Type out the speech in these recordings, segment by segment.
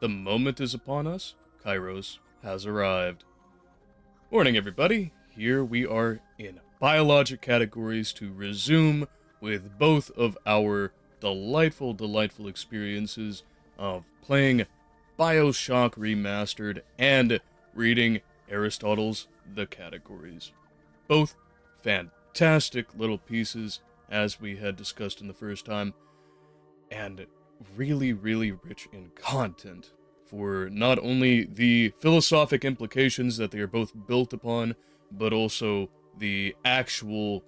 The moment is upon us. Kairos has arrived. Morning, everybody. Here we are in Biologic Categories to resume with both of our delightful experiences of playing Bioshock Remastered and reading Aristotle's The Categories. Both fantastic little pieces, as we had discussed in the first time, and really rich in content for not only the philosophic implications that they are both built upon, but also the actual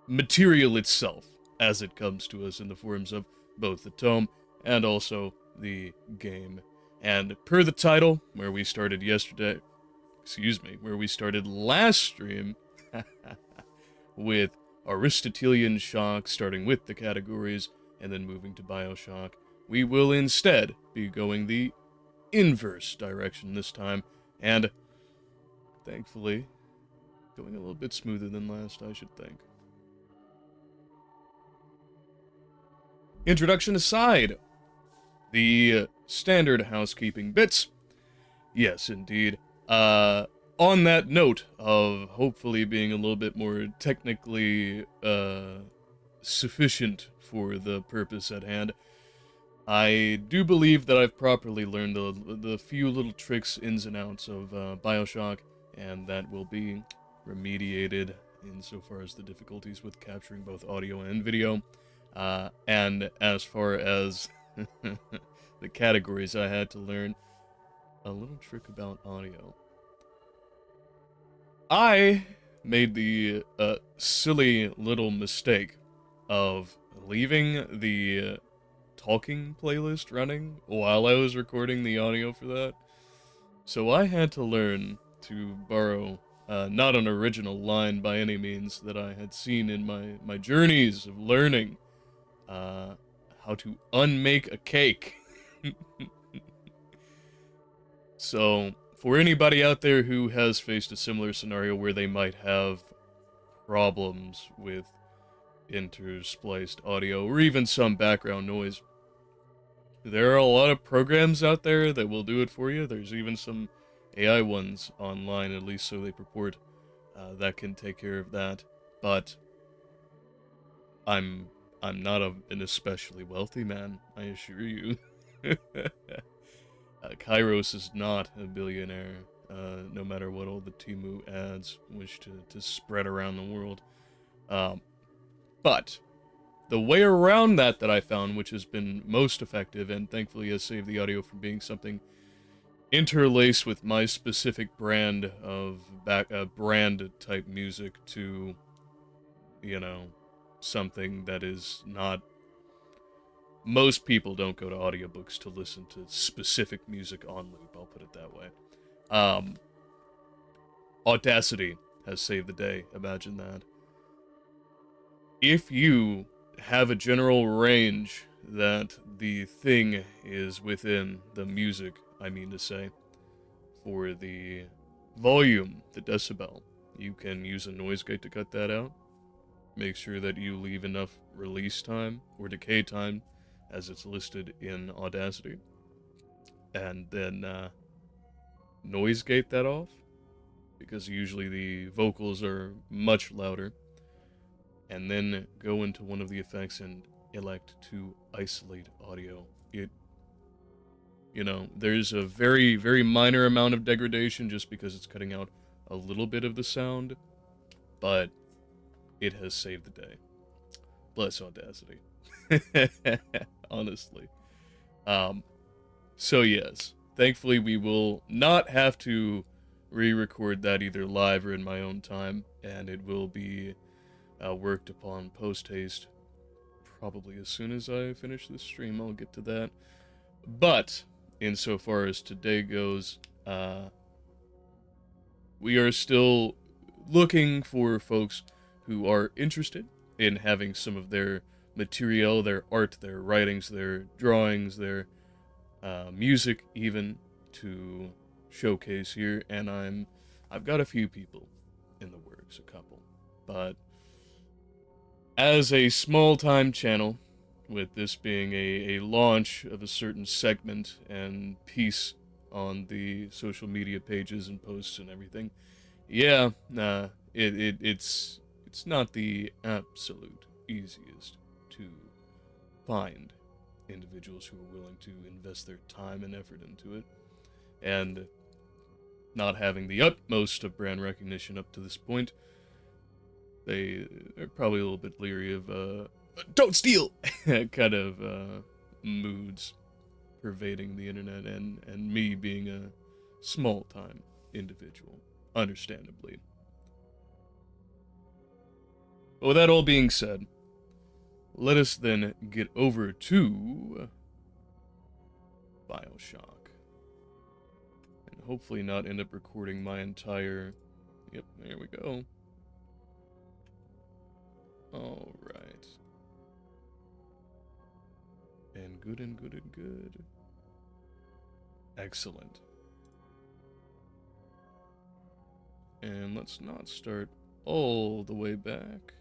material itself as it comes to us in the forms of both the tome and also the game. And per the title, where we started last stream, with Aristotelian shock, starting with the categories, and then moving to Bioshock, we will instead be going the inverse direction this time, and thankfully, going a little bit smoother than last, I should think. Introduction aside, the standard housekeeping bits. Yes, indeed. On that note of hopefully being a little bit more technically sufficient for the purpose at hand, I do believe that I've properly learned the few little tricks, ins and outs of Bioshock, and that will be remediated insofar as the difficulties with capturing both audio and video. And as far as the categories, I had to learn a little trick about audio. I made the silly little mistake of leaving the talking playlist running while I was recording the audio for that. So I had to learn to borrow, not an original line by any means that I had seen in my journeys of learning how to unmake a cake. So, for anybody out there who has faced a similar scenario where they might have problems with interspliced audio or even some background noise, there are a lot of programs out there that will do it for you. There's even some AI ones online, at least so they purport, that can take care of that. But I'm not an especially wealthy man, I assure you. Kairos is not a billionaire, no matter what all the Temu ads wish to spread around the world. But the way around that I found, which has been most effective and thankfully has saved the audio from being something interlaced with my specific brand of brand type music to, something that is not. Most people don't go to audiobooks to listen to specific music on loop, I'll put it that way. Audacity has saved the day, imagine that. If you have a general range that the thing is within, the music, I mean to say, for the volume, the decibel, you can use a noise gate to cut that out. Make sure that you leave enough release time or decay time as it's listed in Audacity, and then noise gate that off, because usually the vocals are much louder, and then go into one of the effects and elect to isolate audio. There's a very minor amount of degradation just because it's cutting out a little bit of the sound, but it has saved the day. Bless Audacity. Honestly. So yes, thankfully we will not have to re-record that either live or in my own time, and it will be worked upon post-haste probably as soon as I finish this stream. I'll get to that. But insofar as today goes, we are still looking for folks who are interested in having some of their material, their art, their writings, their drawings, their music even to showcase here, and I've got a few people in the works, a couple, but as a small-time channel with this being a launch of a certain segment and piece on the social media pages and posts and everything. Yeah, it's not the absolute easiest to find individuals who are willing to invest their time and effort into it, and not having the utmost of brand recognition up to this point, they're probably a little bit leery of don't steal kind of moods pervading the internet, and me being a small-time individual, understandably. But with that all being said, let us then get over to Bioshock. And hopefully not end up recording my entire... Yep, there we go. Alright. And good and good and good. Excellent. And let's not start all the way back.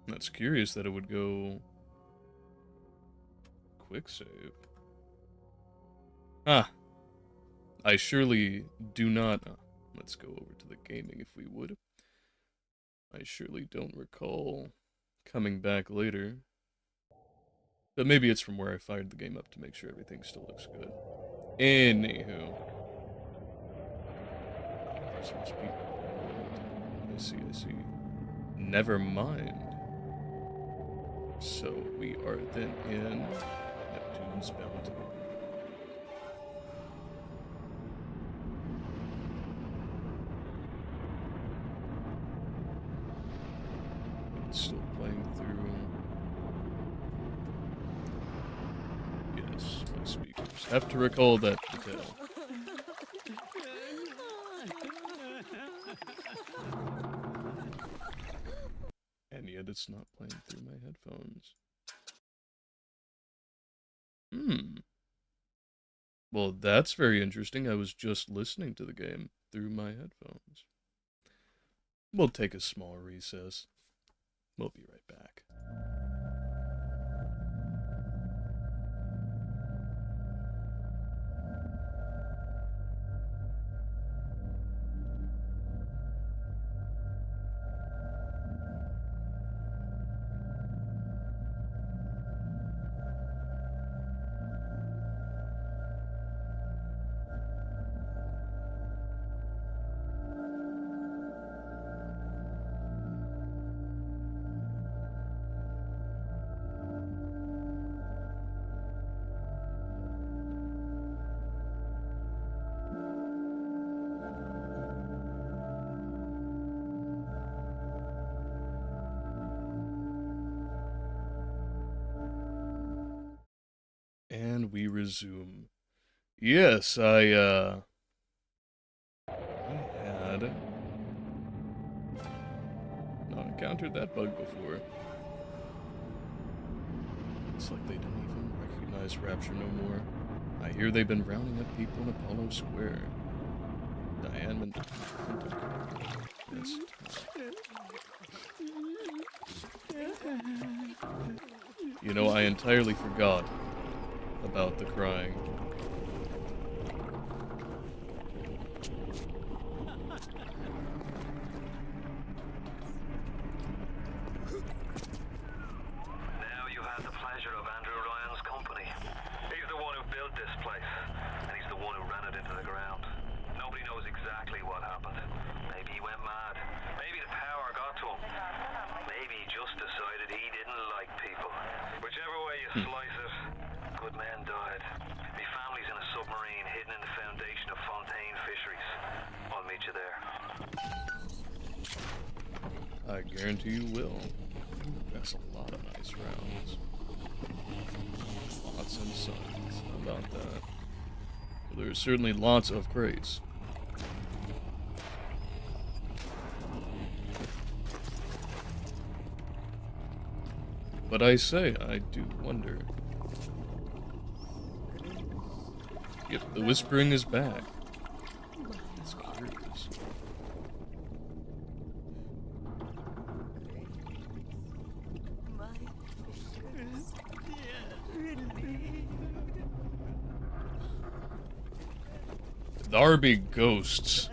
That's curious that it would go quick save. Ah, I surely do not. Let's go over to the gaming if we would. I surely don't recall coming back later. But maybe it's from where I fired the game up to make sure everything still looks good. Anywho. This must be... I see. Never mind. So we are then in Neptune's bounty. It's still playing through. Yes, my speakers. Have to recall that detail. And yet it's not playing through my headphones. Well, that's very interesting. I was just listening to the game through my headphones. We'll take a small recess. We'll be right back. And we resume. Yes, I had not encountered that bug before. It's like they don't even recognize Rapture no more. I hear they've been rounding up people in Apollo Square. Diane You know, I entirely forgot about the crying. Now you have the pleasure of Andrew Ryan's company. He's the one who built this place, and he's the one who ran it into the ground. Nobody knows exactly what happened. Maybe he went mad. Maybe the power got to him. Maybe he just decided he didn't like people. Whichever way you slice it, good men died. My family's in a submarine hidden in the foundation of Fontaine Fisheries. I'll meet you there. I guarantee you will. That's a lot of nice rounds. Lots and sons. How about that? Well, there's certainly lots of crates. But I say, I do wonder. Yep, the whispering is back. It's curious. Thar be ghosts.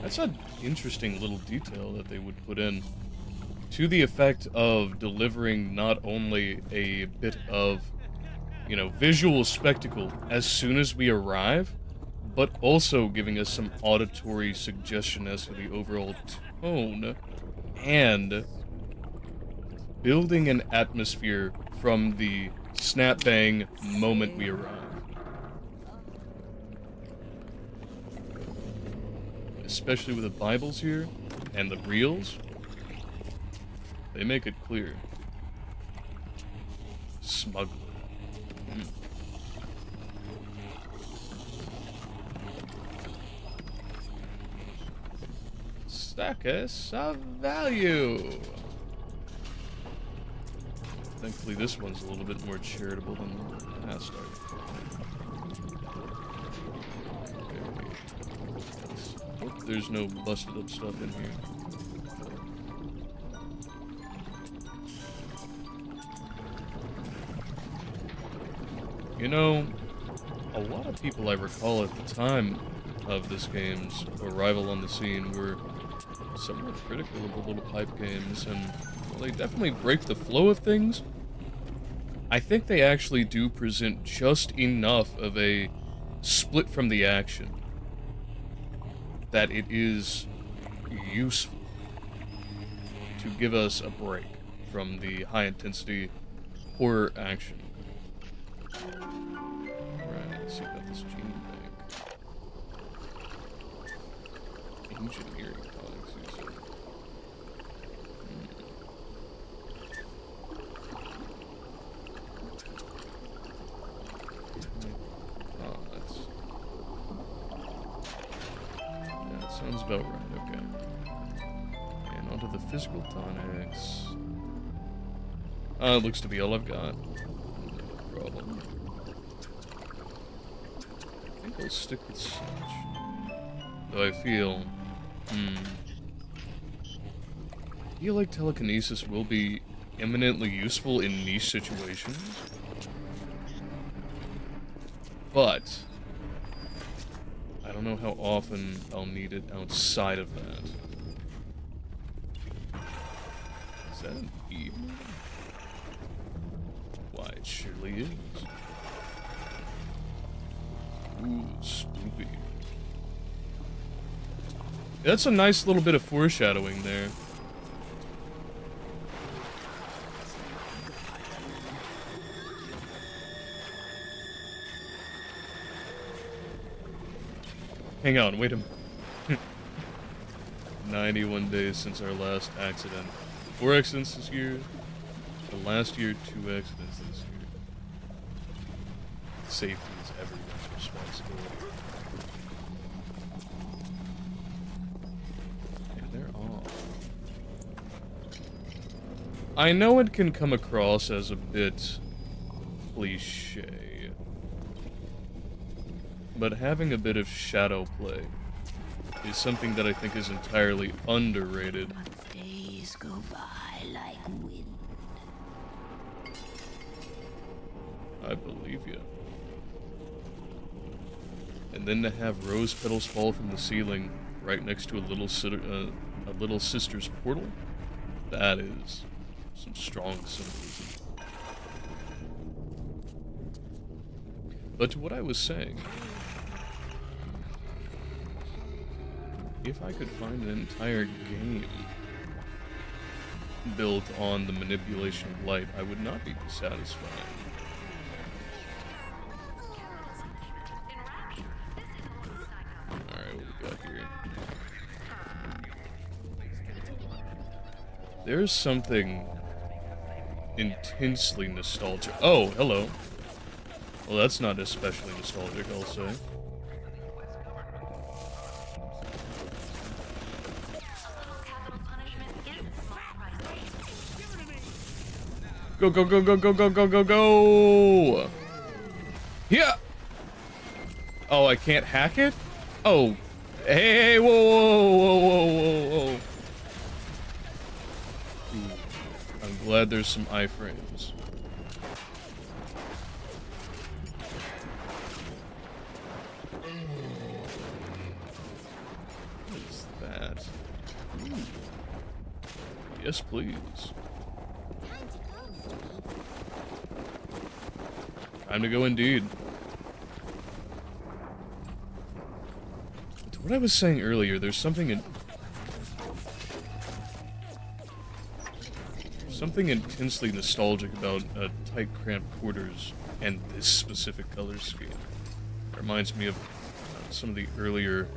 That's an interesting little detail that they would put in. To the effect of delivering not only a bit of, you know, visual spectacle as soon as we arrive, but also giving us some auditory suggestion as to the overall tone, and building an atmosphere from the snap bang moment we arrive. Especially with the Bibles here, and the reels, they make it clear. Smuggler. Status of value. Thankfully, this one's a little bit more charitable than the past art. Hope there's no busted up stuff in here. You know, a lot of people I recall at the time of this game's arrival on the scene were somewhat critical of the little pipe games, and well, they definitely break the flow of things. I think they actually do present just enough of a split from the action that it is useful to give us a break from the high-intensity horror action. Right, let's see about this gene bank. Engineering products, you said. Oh, that sounds about right, okay. And onto the physical tonics. It looks to be all I've got. No problem. I think I'll stick with such. Though I feel like telekinesis will be eminently useful in niche situations. But I don't know how often I'll need it outside of that. Is that an E? Why, it surely is. Ooh, spoopy. That's a nice little bit of foreshadowing there. Hang on, wait a minute. 91 days since our last accident. 4 accidents this year. The last year, 2 accidents this year. Safety is everyone's responsibility. And they're off. I know it can come across as a bit cliche, but having a bit of shadow play is something that I think is entirely underrated. But days go by like wind. I believe you. And then to have rose petals fall from the ceiling right next to a little sister's portal, that is some strong symbolism. But to what I was saying, if I could find an entire game built on the manipulation of light, I would not be dissatisfied. Alright, what we got here? There's something intensely nostalgic. Oh, hello. Well, that's not especially nostalgic, I'll say. Go, go, go, go, go, go, go, go, go! Yeah! Oh, I can't hack it? Oh. Hey, hey, whoa, whoa, whoa, whoa, whoa, whoa. Ooh, I'm glad there's some iframes. What is that? Ooh. Yes, please. Time to go indeed. To what I was saying earlier, there's something intensely nostalgic about tight, cramped quarters and this specific color scheme. It reminds me of some of the earlier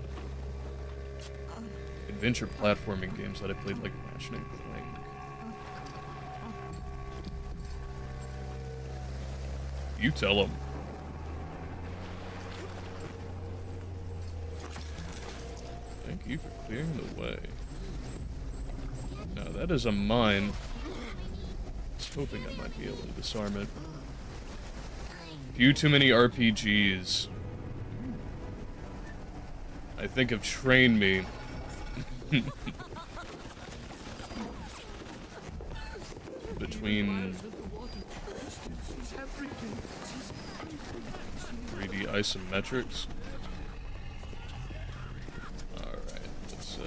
adventure platforming games that I played, like Ratchet and Clank. You tell them. Thank you for clearing the way. Now that is a mine. I was hoping I might be able to disarm it. Few too many RPGs, I think, have trained me. Between 3D isometrics. Alright, let's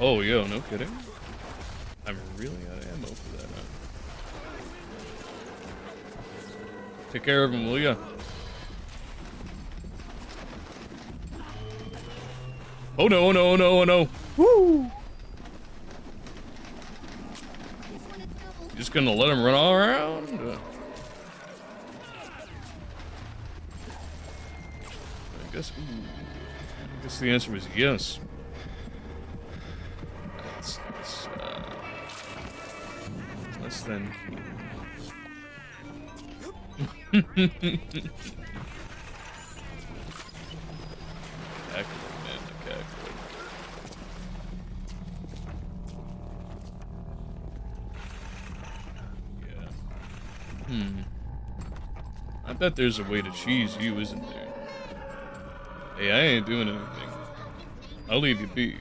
oh, yo, no kidding. I'm really out of ammo for that now. Take care of him, will ya? Oh no, oh no, oh no, oh no. Woo! Just gonna let him run all around? I guess the answer was yes. Less than calculating, man, calculating. Yeah. I bet there's a way to cheese you, isn't there? Hey, I ain't doing anything. I'll leave you be.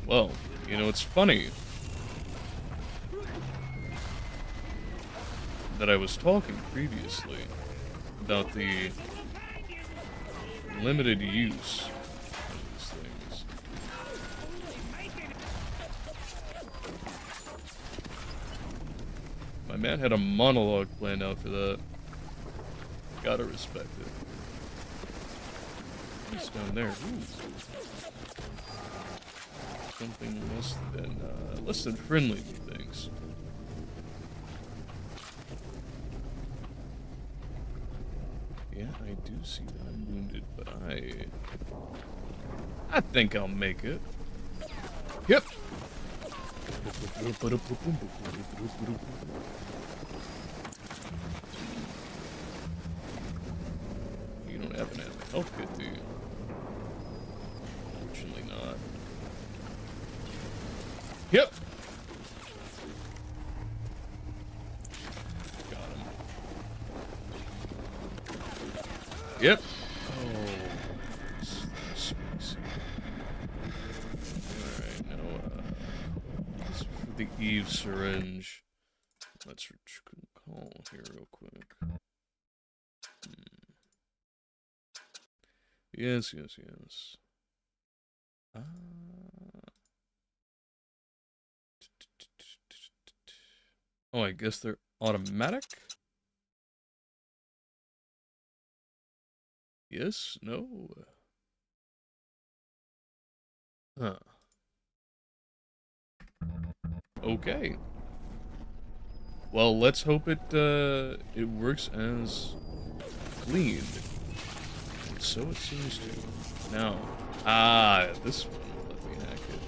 Well, you know, it's funny that I was talking previously about the limited use of these things. My man had a monologue planned out for that. Gotta respect it. What's down there? Ooh. Something less than friendly to things. Yeah, I do see that I'm wounded, but I think I'll make it. Yep. You don't have an health kit, do you? Fortunately not. Yep. Got him. Yep. Oh, spicy. Alright, now, this is for the Eve syringe. Let's call here real quick. Yes. Oh, I guess they're automatic? Yes? No? Huh. Okay. Well, let's hope it works as cleaned. And so it seems to. Now, this one will let me hack it.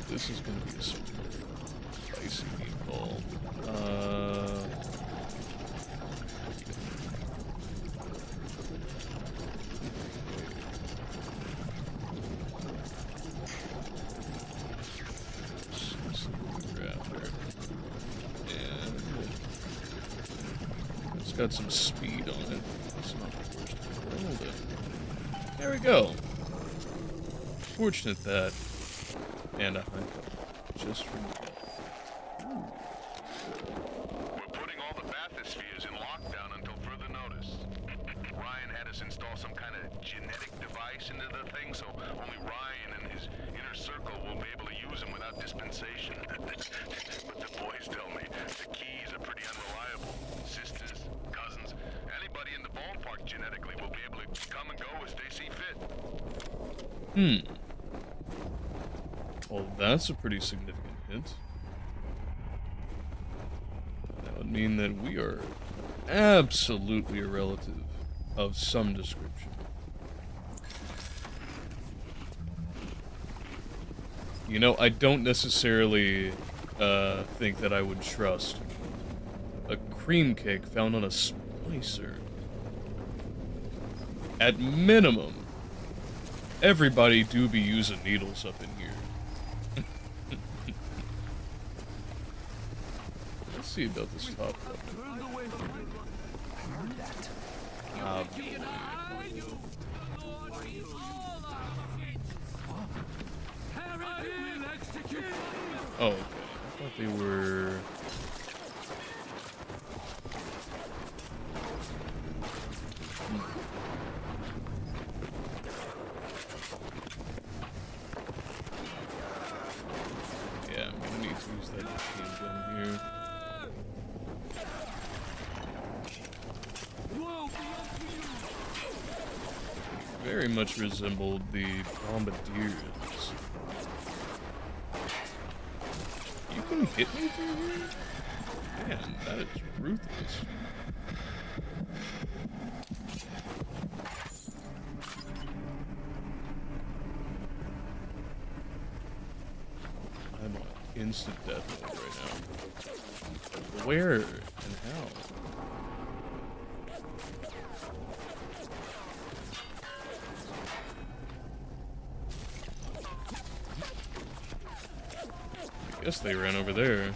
This is gonna be a spicy meatball. got some speed on it. It's not the worst in the world. There we go. Fortunate that. And a high just for me. We're putting all the bathyspheres in lockdown until further notice. Ryan had us install some kind of genetic device into the thing, so only Ryan and his inner circle will be able to use them without dispensation. But the boys tell me the keys are pretty unreliable. Sisters, cousins, anybody in the ballpark genetically will be able to come and go as they see fit. Well, that's a pretty significant hint. That would mean that we are absolutely a relative of some description. You know, I don't necessarily think that I would trust a cream cake found on a splicer. At minimum, everybody do be using needles up in here. Let's see about this top one. Oh, okay. I thought they were... Yeah, I'm gonna need to use that machine gun here. Very much resembled the bombardiers. You can hit me through here? Man, that is ruthless. I'm on instant death mode right now. Where and how? I guess they ran over there.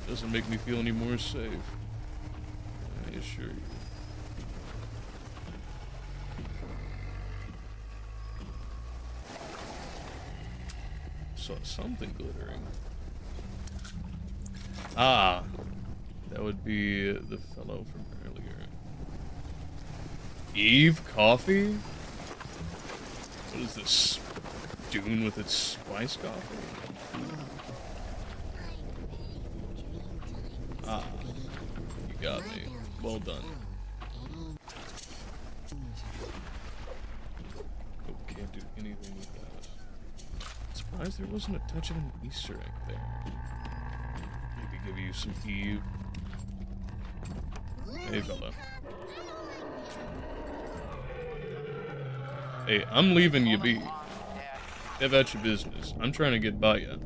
Doesn't make me feel any more safe, I assure you. Saw something glittering. Ah, that would be the fellow from earlier. Eve Coffee? What is this? Dune with its spice coffee? Ah, you got me. Well done. Oh, can't do anything with that. Surprised there wasn't a touch of an Easter egg there. Maybe give you some Eve. Hey, fella. Hey, I'm leaving you be. Have at your business. I'm trying to get by ya.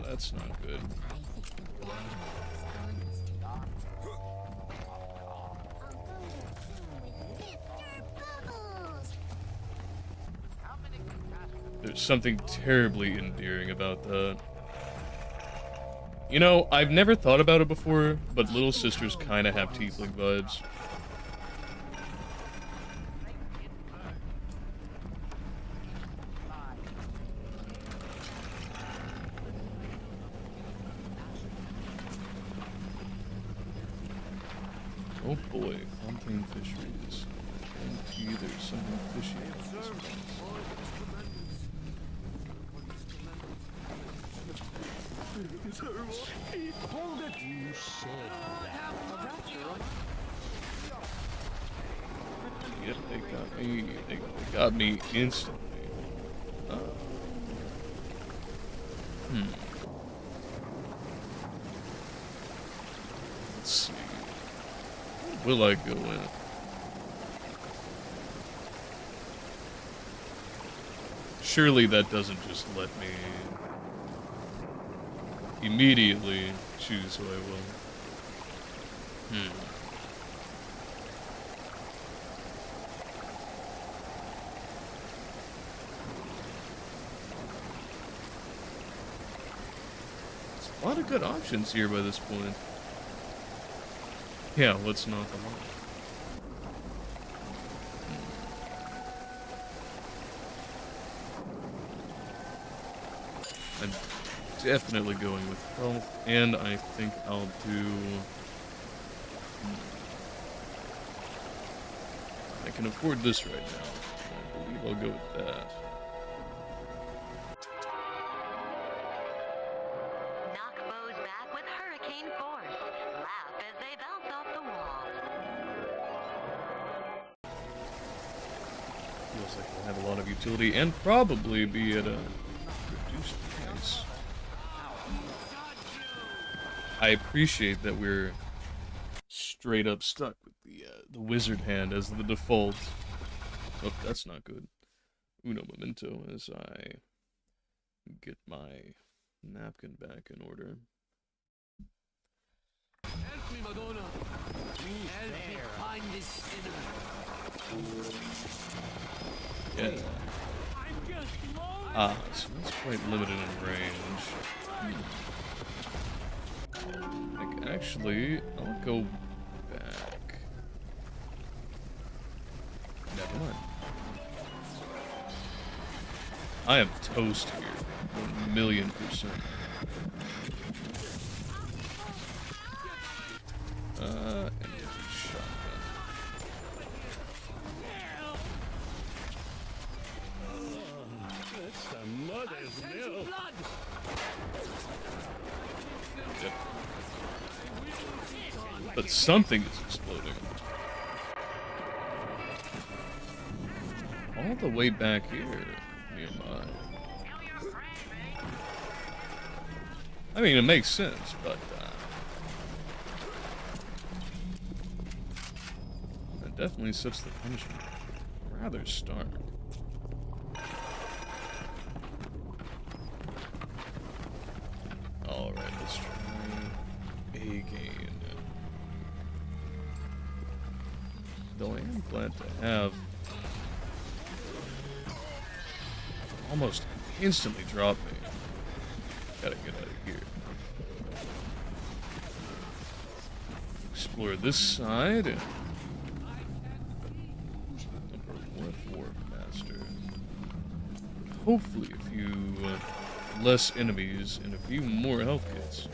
That's not good. There's something terribly endearing about that. You know, I've never thought about it before, but little sisters kind of have tiefling vibes. Oh boy, Fontaine Fisheries. Guarantee there's something fishy about this place. Yep, they got me. They got me instantly. Let's see. Will I go in? Surely that doesn't just let me immediately choose who I will. good options here by this point. Yeah, let's not the line. I'm definitely going with health, and I think I'll do... I can afford this right now. I believe I'll go with that. Knock foes back with hurricane force. Laugh as they bounce off the wall. Feels like we'll have a lot of utility, and probably be at a reduced price. I appreciate that we're straight up stuck with the wizard hand as the default. Oh, that's not good. Uno momento as I get my napkin back in order. Help me, Madonna. Help me find this sinner. Yeah. I'm just lost. Ah, so that's quite limited in range. Like, actually, I'll go back. Never mind. I am toast here. 1,000,000%. And there's a shotgun. That's the mother's milk. Blood. Yep. But something is exploding. All the way back here, nearby. I mean, it makes sense, but that definitely sets the punishment rather stark. Alright, let's try again. Though I am glad to have almost instantly drop me. Gotta get out of here. Explore this side. Number 4 master. Hopefully a few less enemies and a few more health kits.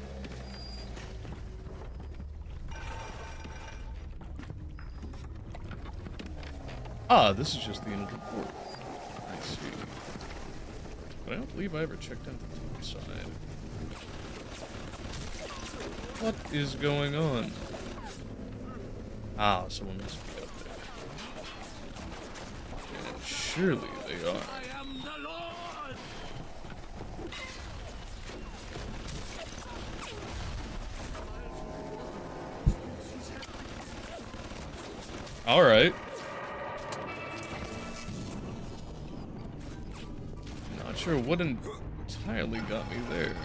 Ah, this is just the end of the port. I see. But I don't believe I ever checked out the top side. What is going on? Ah, someone must be up there. And surely they are. I am the Lord. Alright. Not sure what entirely got me there.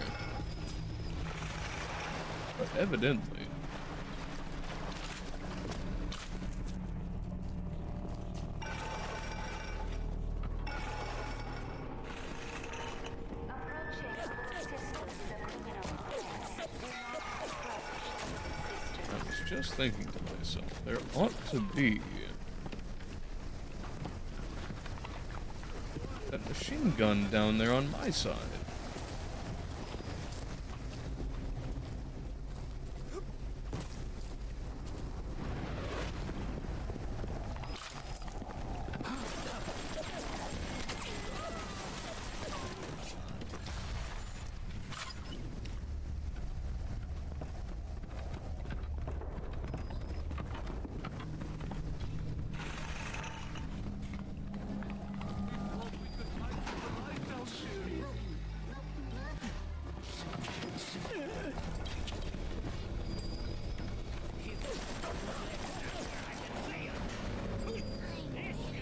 But evidently. I was just thinking to myself, there ought to be that machine gun down there on my side.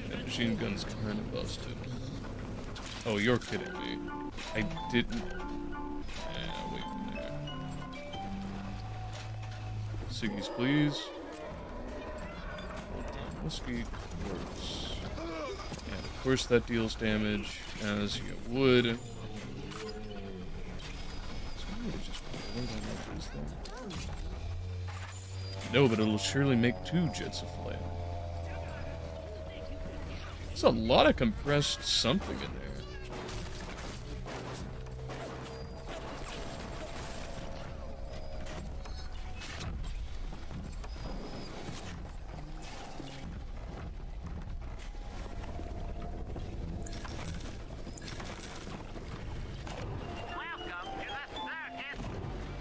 That machine gun's kind of busted. Oh, you're kidding me. I didn't... wait there. Siggies, please. Whiskey works. And of course that deals damage, as you would. So I'm gonna just put it right on use them? No, but it'll surely make 2 jets aflame. There's a lot of compressed something in there.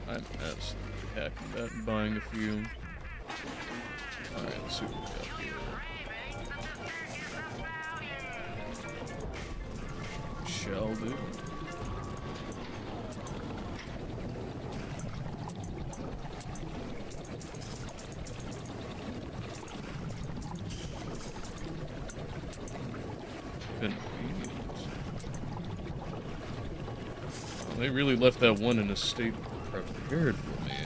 I'm absolutely hacking that and buying a few. Alright, let's see what we got here. Shall do. Convenient. Well, they really left that one in a state prepared for me, eh?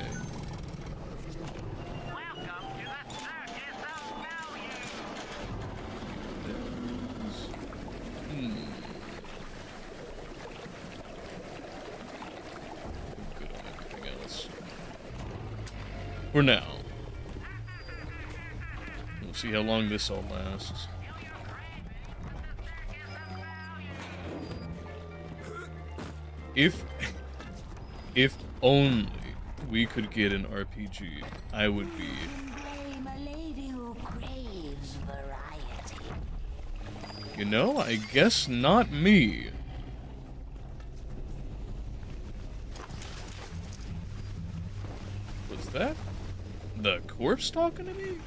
Good on everything else. For now. We'll see how long this all lasts. If only we could get an RPG, I would be... Blame a lady who craves variety. You know, I guess not me. Was that the corpse talking to me?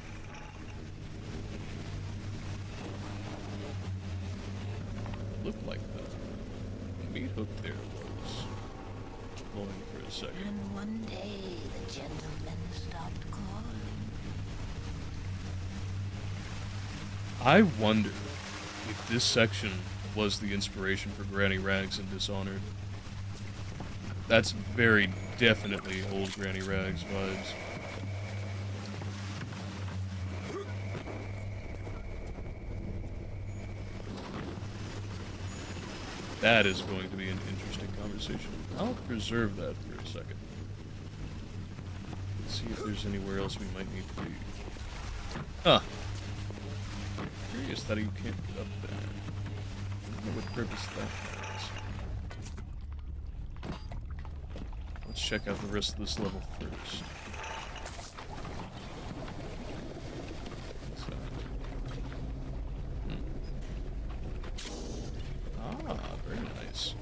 Looked like the meat hook there was glowing for a second. And one day the gentleman stopped calling. I wonder if this section was the inspiration for Granny Rags and Dishonored. That's very definitely old Granny Rags vibes. That is going to be an interesting conversation. I'll preserve that for a second. Let's see if there's anywhere else we might need to be. Huh. Curious that you can't get up there. I don't know what purpose that has. Let's check out the rest of this level first. Very nice.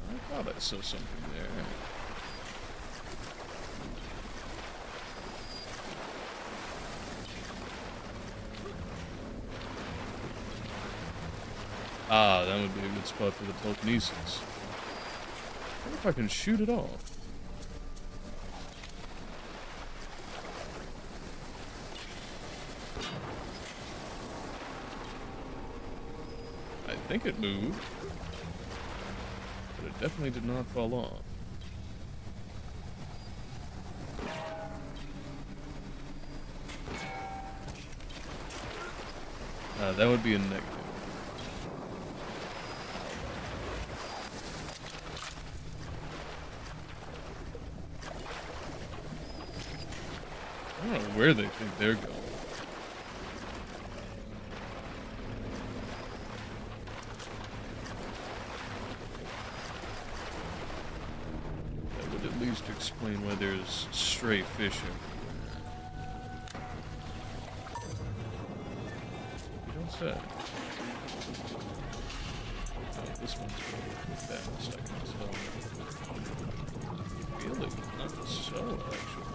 I thought I saw something there. Ah, that would be a good spot for the telekinesis. I wonder if I can shoot it off. I think it moved, but it definitely did not fall off. That would be a negative. I don't know where they think they're going. That would at least explain why there's stray fish everywhere. You don't say. Oh, this one's going fast, I can tell. Really? Not so, actually.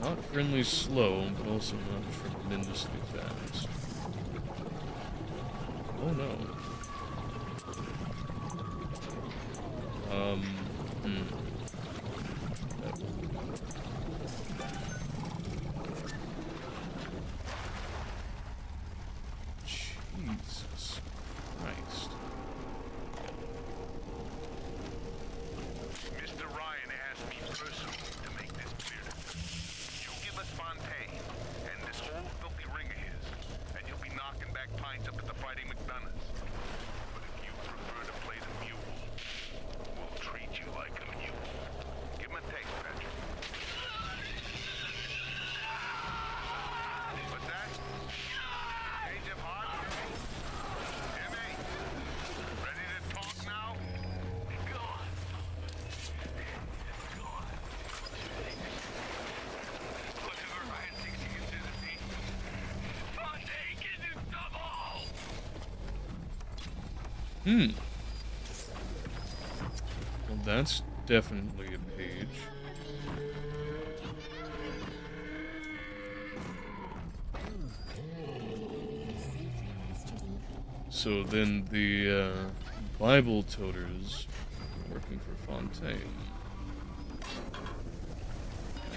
Not friendly slow, but also not tremendously fast. Oh no. Jeez. Well, that's definitely a page. So then the Bible toters working for Fontaine.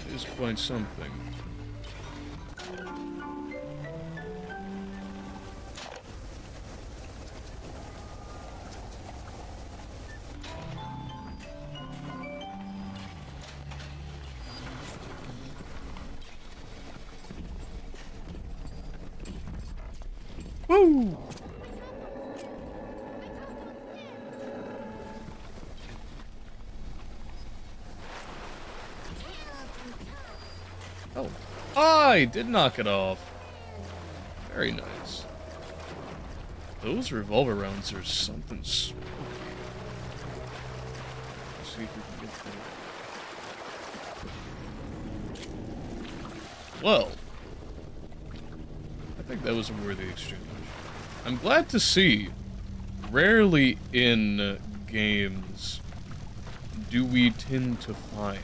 That is quite something. Woo! Oh, I did knock it off. Very nice. Those revolver rounds are something spooky. Let's see if we can get that. Well, I think that was a worthy exchange. I'm glad to see, rarely in games do we tend to find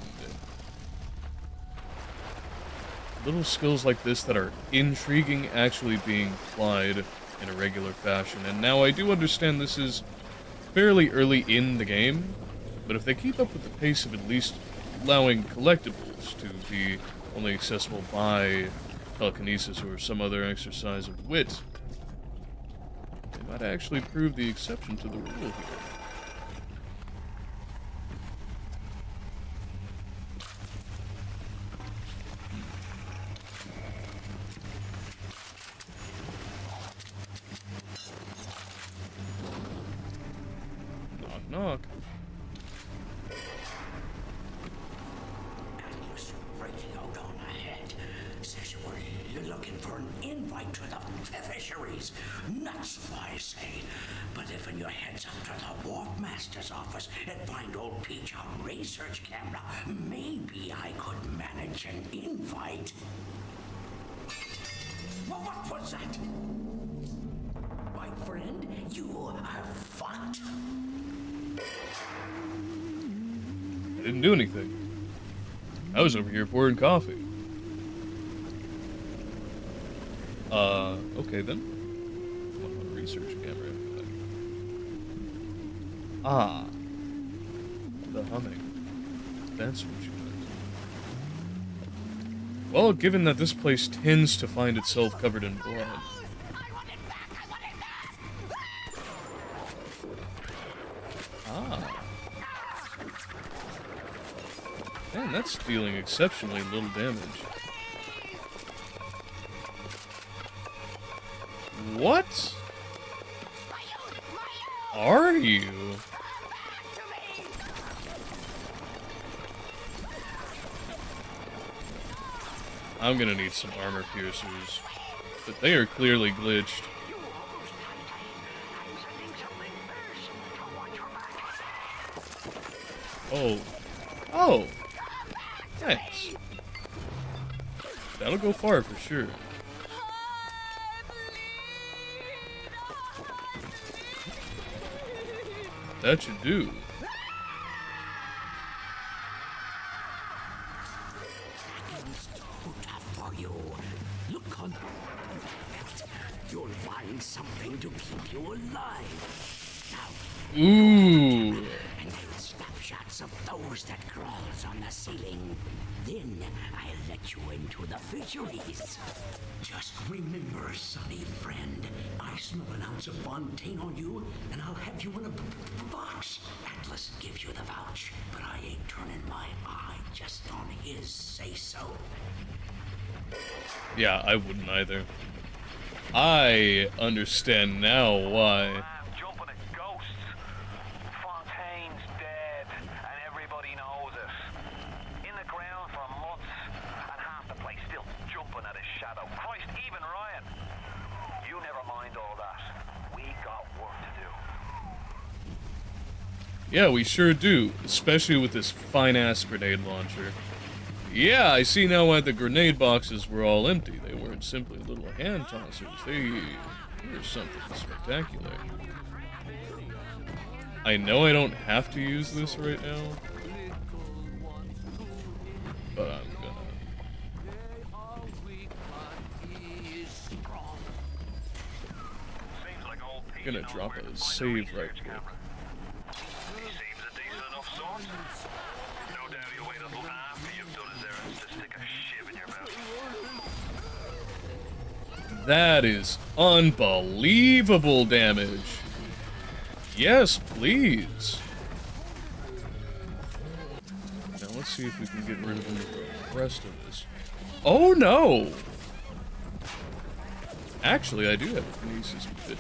little skills like this that are intriguing actually being applied in a regular fashion. And now I do understand this is fairly early in the game, but if they keep up with the pace of at least allowing collectibles to be only accessible by telekinesis or some other exercise of wit, they might actually prove the exception to the rule here. Knock. Atlas breaking out on ahead. Says you were looking for an invite to the fisheries. Nuts, I say. But if your heads up to the Wharf Master's office and find old Peach on research camera, maybe I could manage an invite. Well, what was that? My friend, you are fucked. I didn't do anything. I was over here pouring coffee. Okay then. One on research camera. Ah. The humming. That's what you meant. Well, given that this place tends to find itself covered in blood. Ah. Man, that's dealing exceptionally little damage. What? Are you? I'm gonna need some armor piercers, but they are clearly glitched. Oh. Oh! Thanks. That'll go far for sure. That should do. It's too tough for you. Look on the left. You'll find something to keep you alive. Now, Ooh. and take snapshots of those that crawls on the ceiling. Then I'll let you into the fisheries. Just remember, sonny friend, I smell an ounce of Fontaine on you, and I'll have you in a box. Atlas gives you the vouch, but I ain't turning my eye just on his say-so. Yeah, I wouldn't either. I understand now why. Man, jumping at ghosts. Fontaine's dead, and everybody knows it. In the ground for months, and half the place still jumping at his shadow. Christ, even Ryan. You never mind all that. We got work to do. Yeah, we sure do, especially with this fine-ass grenade launcher. Yeah, I see now why the grenade boxes were all empty. They weren't simply little hand tossers. They were something spectacular. I know I don't have to use this right now, but I'm gonna drop a save right quick. He seems a decent enough sort. No doubt you'll wait until after you've done his errands to stick a shiv in your mouth. That is unbelievable damage. Yes, please. Now let's see if we can get rid of the rest of this. Oh no! Actually, I do have a kinesis bit.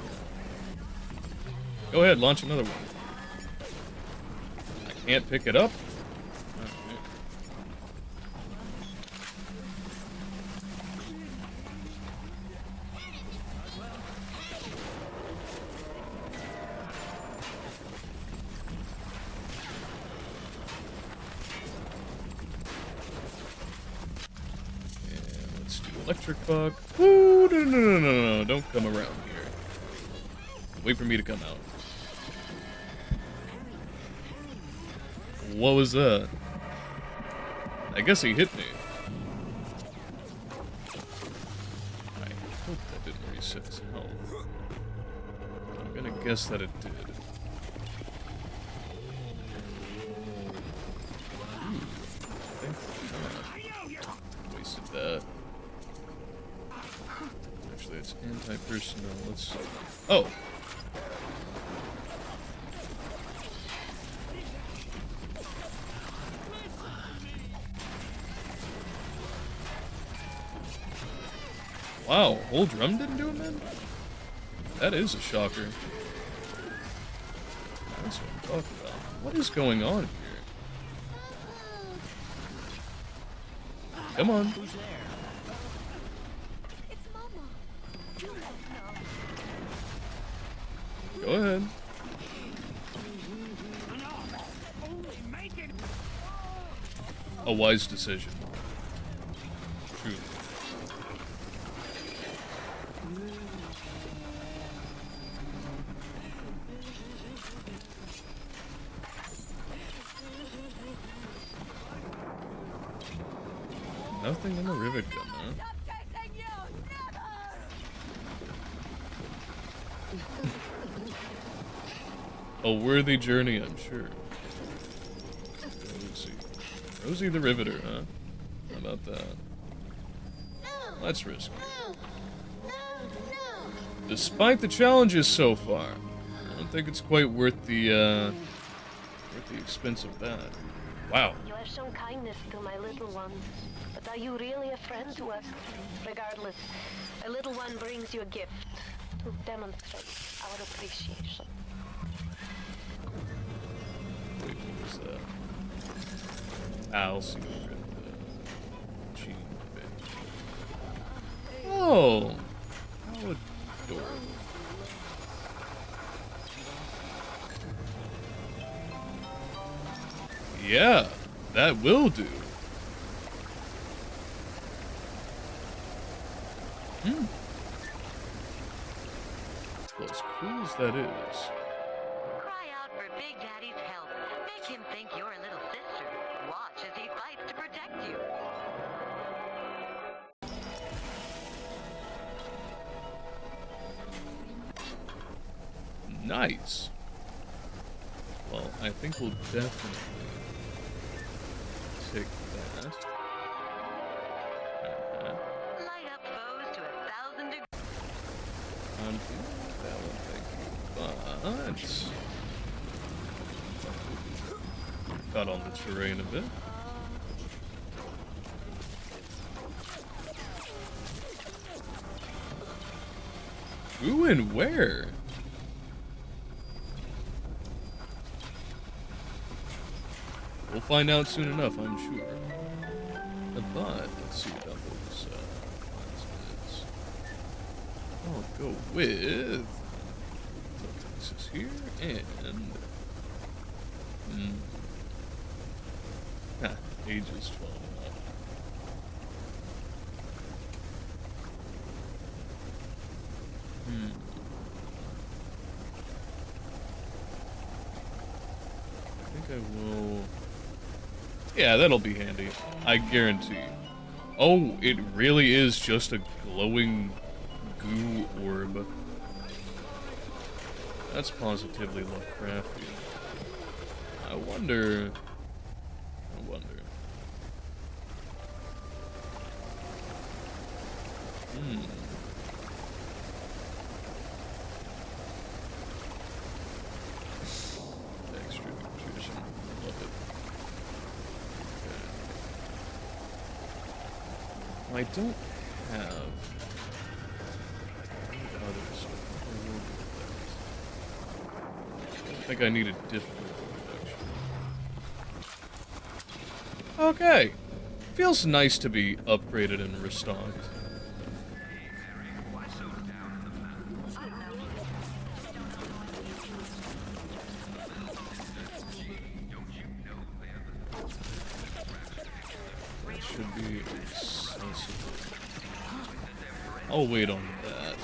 Go ahead, launch another one. I can't pick it up. Alright. And let's do electric bug. Ooh, no, don't come around here. Wait for me to come out. What was that? I guess he hit me. I hope that didn't reset his health. I'm gonna guess that it did. Wasted that. Actually, it's anti-personnel. Let's see. Oh! Wow, whole drum didn't do it, man? That is a shocker. That's what I'm talking about. What is going on here? Come on. It's Mama. Go ahead. A wise decision. Truly. Nothing in the rivet gun, huh? A worthy journey, I'm sure. Let's see. Rosie the Riveter, huh? How about that? Let's risk it. Despite the challenges so far, I don't think it's quite worth the expense of that. Wow. You have shown kindness to my little ones, but are you really a friend to us? Regardless, a little one brings you a gift to demonstrate our appreciation. Wait, what was that? I'll see what Gene bit. Oh, how adorable. Yeah, that will do. Well, as cool as that is. Cry out for Big Daddy's help. Make him think you're a little sister. Watch as he fights to protect you. Nice. Well, I think we'll definitely take that. Light up foes to 1,000 degrees. That one, thank you. But cut on the terrain a bit. Who and where? We'll find out soon enough, I'm sure. But let's see about those last bits. I'll go with this is here and ages 12 and up. I will... Yeah, that'll be handy. I guarantee. Oh, it really is just a glowing goo orb. That's positively Lovecraftian. I wonder... Extra nutrition. Love it. Okay. I don't have... others. I think I need a different production. Okay. Feels nice to be upgraded and restocked. That should be accessible. I'll wait on that.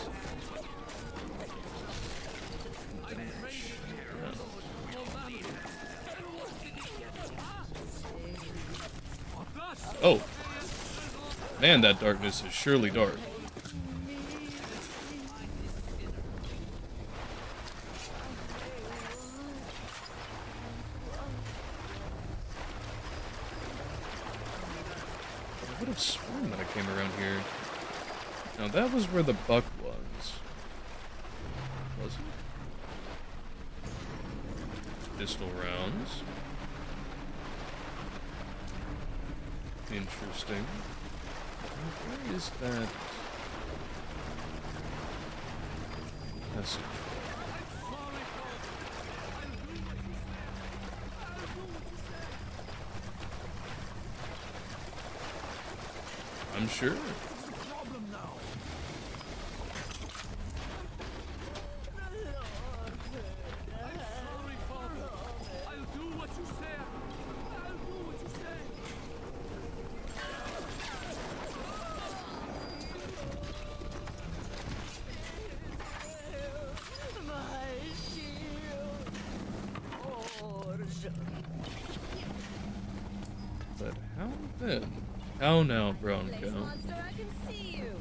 Oh. Man, that darkness is surely dark. I would have sworn that I came around here. Now that was where the buck was. Was it? Pistol rounds. Interesting. Where is that message? I'm sure. But how then? How now, brown cow? Monster, I can see you.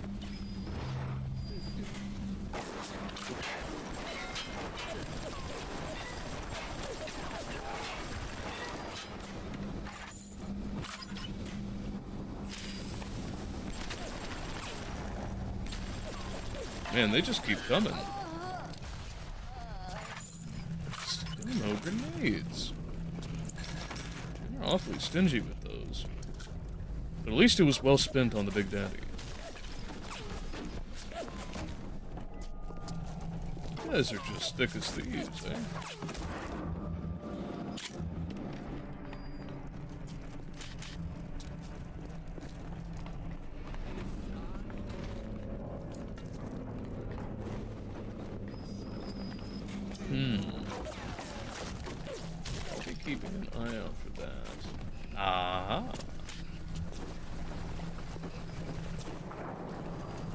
Man, they just keep coming. Still no grenades. They're awfully stingy with those. But at least it was well spent on the Big Daddy. You guys are just thick as thieves, eh? I'll be keeping an eye out for that. Aha!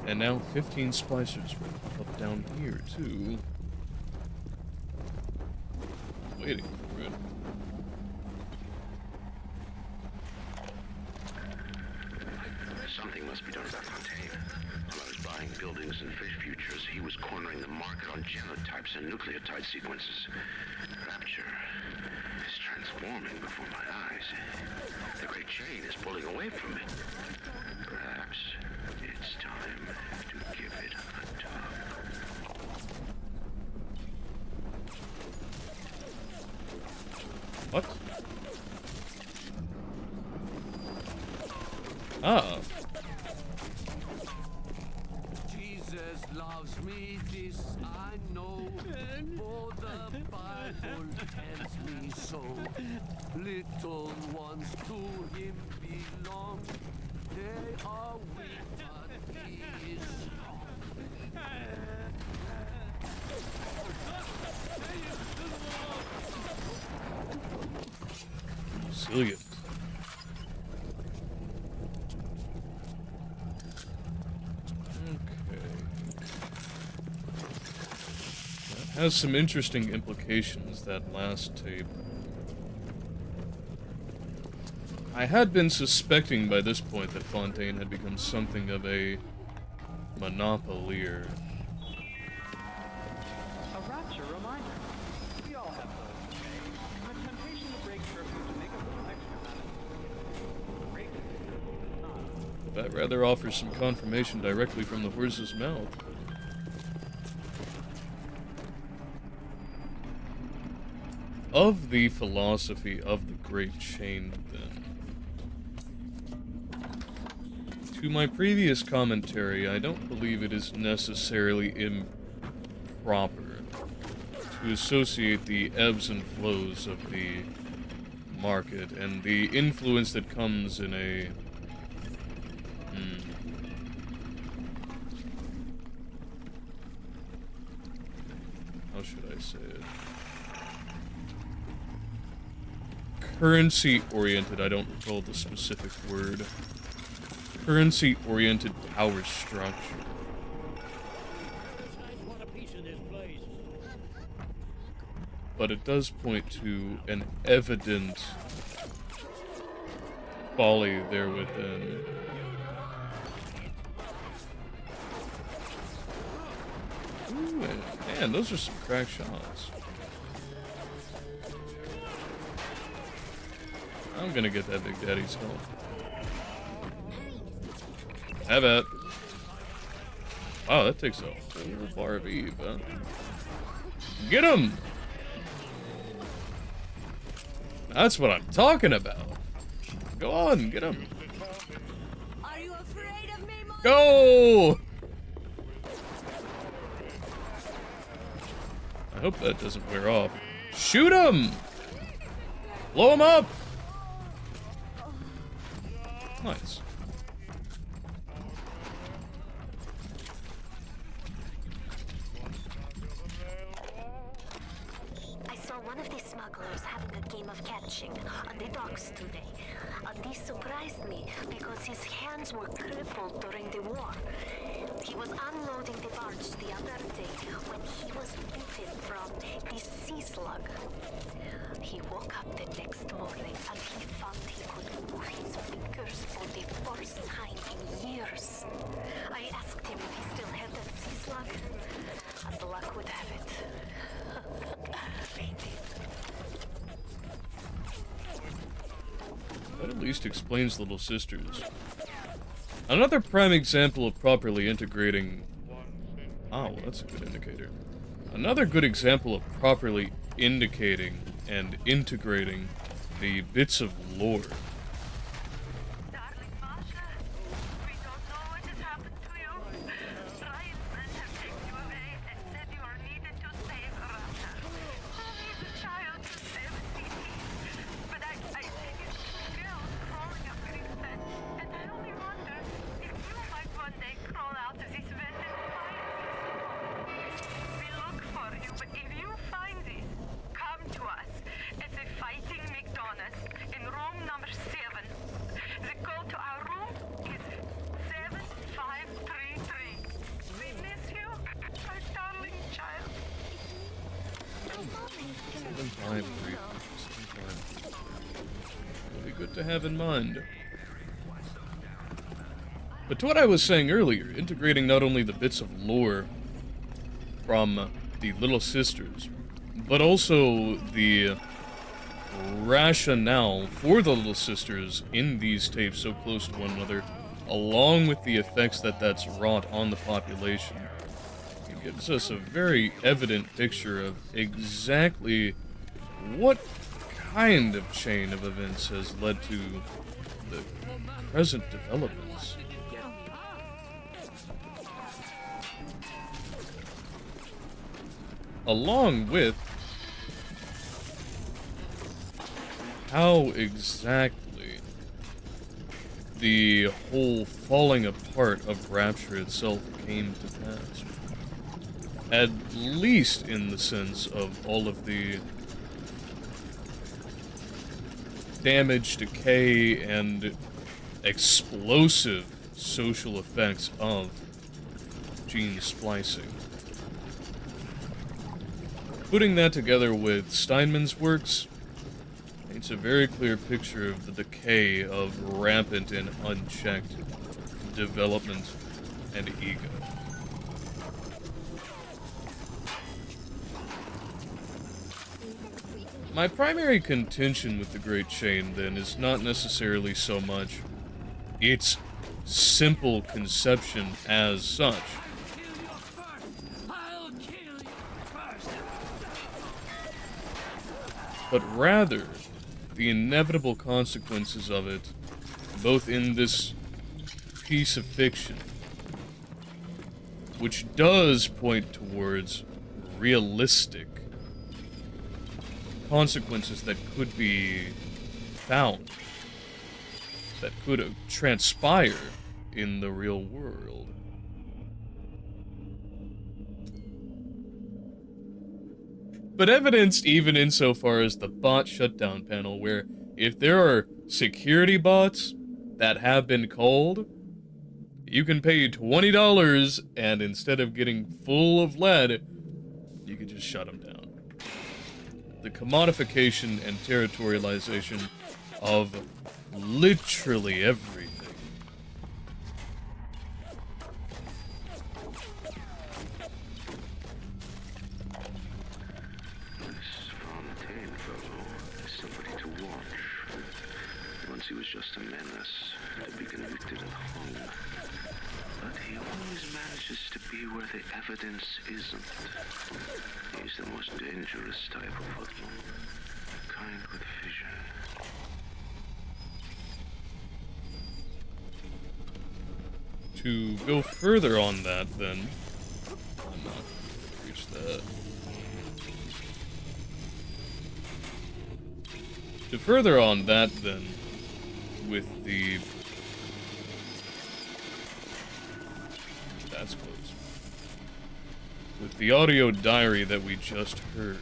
And now 15 splicers will up down here, too. Waiting for it. Something must be done about Fontaine. While I was buying buildings and fish futures, he was cornering the market on genotypes and nucleotide sequences. Rapture is transforming before my eyes. The great chain is pulling away from me. Perhaps it's time to give it a tug. What? Ah. Jesus loves me, this I know, for the Bible tells me so. Little ones to him belong, they are weak, but he is strong. Resilient. Has some interesting implications, that last tape. I had been suspecting by this point that Fontaine had become something of a monopolier. A Rapture reminder. We all have those. And the temptation to break curfew to make a little extra money. Break it. That rather offers some confirmation directly from the horse's mouth. Of the philosophy of the Great Chain, then. To my previous commentary, I don't believe it is necessarily improper to associate the ebbs and flows of the market and the influence that comes in a... How should I say it? Currency-oriented, I don't recall the specific word. Currency-oriented power structure. But it does point to an evident folly there within. Ooh, man, those are some crack shots. I'm gonna get that Big Daddy's help. Have at. Wow, that takes a whole bar of Eve, huh? Get him! That's what I'm talking about. Go on, get him. Are you afraid of me, Mom? Go! I hope that doesn't wear off. Shoot him! Blow him up! Nice. I saw one of these smugglers having a game of catching on the docks today. And this surprised me because his hands were crippled during the war. He was unloading the barge the other day when he was bitten from the sea slug. He woke up the next morning and he found he could move his fingers for the first time in years. I asked him if he still had that sea slug. As luck would have it. He did. That at least explains Little Sisters. Another prime example of properly integrating... Oh, well, that's a good indicator. Another good example of properly indicating and integrating the bits of lore. Darling Masha, we don't know what has happened to you. Ryan's men have taken you away and said you are needed to save Rapture. Who needs a child to save a city? But I think it's still crawling up your fence, and I only wonder if you might one day crawl out of this vent and find this. We look for you, but if you find this, come to us. It's a fighting McDonald's in room number 7. The code to our room is 7533. We miss you, our darling child. 753. It'll be good to have in mind. But to what I was saying earlier, integrating not only the bits of lore from the Little Sisters, but also the rationale for the Little Sisters in these tapes so close to one another, along with the effects that that's wrought on the population. It gives us a very evident picture of exactly what kind of chain of events has led to the present developments. Along with how exactly the whole falling apart of Rapture itself came to pass. At least in the sense of all of the damage, decay, and explosive social effects of gene splicing. Putting that together with Steinman's works, paints a very clear picture of the decay of rampant and unchecked development and ego. My primary contention with the Great Chain, then, is not necessarily so much its simple conception as such, but rather the inevitable consequences of it, both in this piece of fiction, which does point towards realistic consequences that could be found, that could transpire in the real world. But evidenced even insofar as the bot shutdown panel, where if there are security bots that have been culled, you can pay $20 and instead of getting full of lead, you can just shut them down. The commodification and territorialization of literally everything. This Fontaine fellow is somebody to watch. Once he was just a menace, to be convicted and hung. But he always manages to be where the evidence isn't. He's the most dangerous type of hoodlum. Kind with vision. To go further on that, then, I'm not going to reach that. To further on that, then, with the... That's close. With the audio diary that we just heard.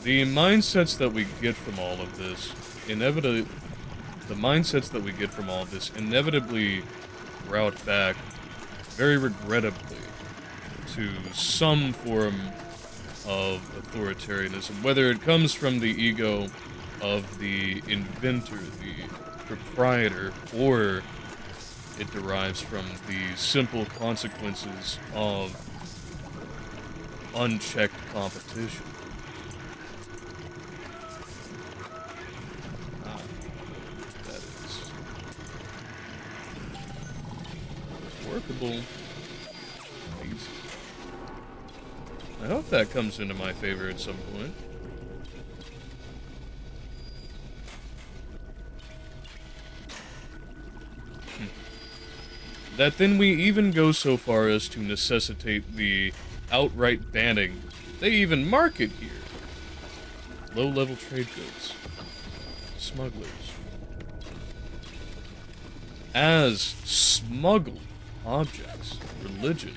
The mindsets that we get from all of this, inevitably route back, very regrettably, to some form of authoritarianism, whether it comes from the ego of the inventor, the proprietor, or it derives from the simple consequences of unchecked competition. That is workable. Easy. I hope that comes into my favor at some point. That then we even go so far as to necessitate the outright banning they even market here. Low-level trade goods. Smugglers. As smuggled objects. Religion.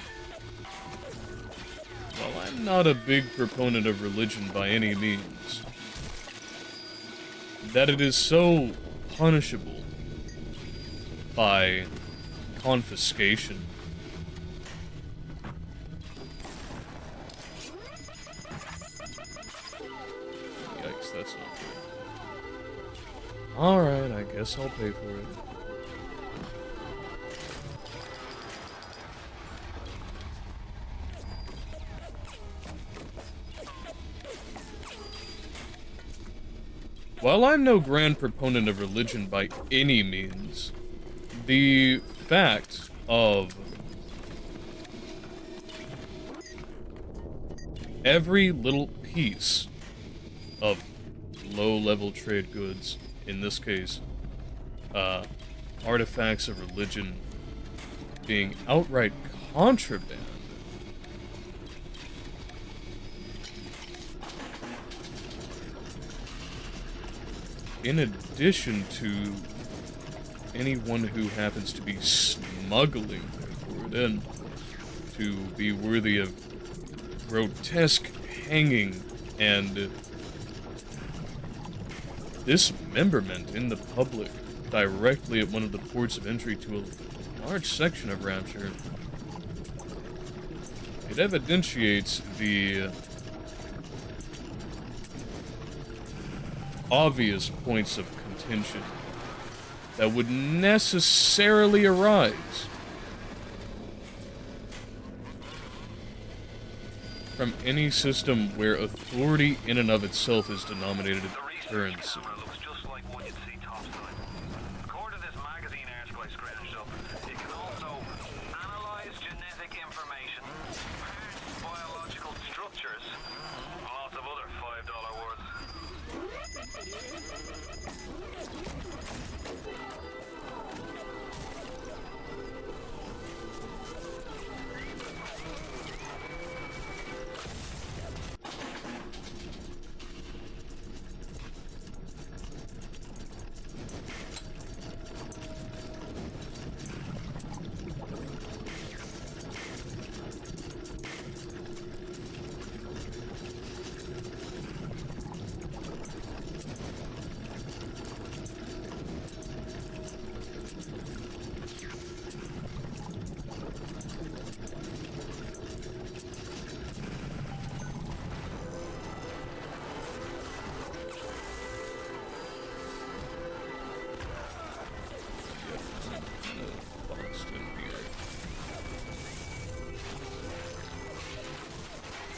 Well, I'm not a big proponent of religion by any means. That it is so punishable by confiscation. Yikes, that's not good. Alright, I guess I'll pay for it. While I'm no grand proponent of religion by any means, the fact of every little piece of low-level trade goods, in this case, artifacts of religion, being outright contraband, in addition to anyone who happens to be smuggling for it in, to be worthy of grotesque hanging and dismemberment in the public directly at one of the ports of entry to large section of Rapture. It evidentiates the obvious points of contention that would necessarily arise from any system where authority in and of itself is denominated as currency. Looks just like one you'd see topside. According to this magazine article I scratched up, it can also analyze genetic information, biological structures, and lots of other $5 words.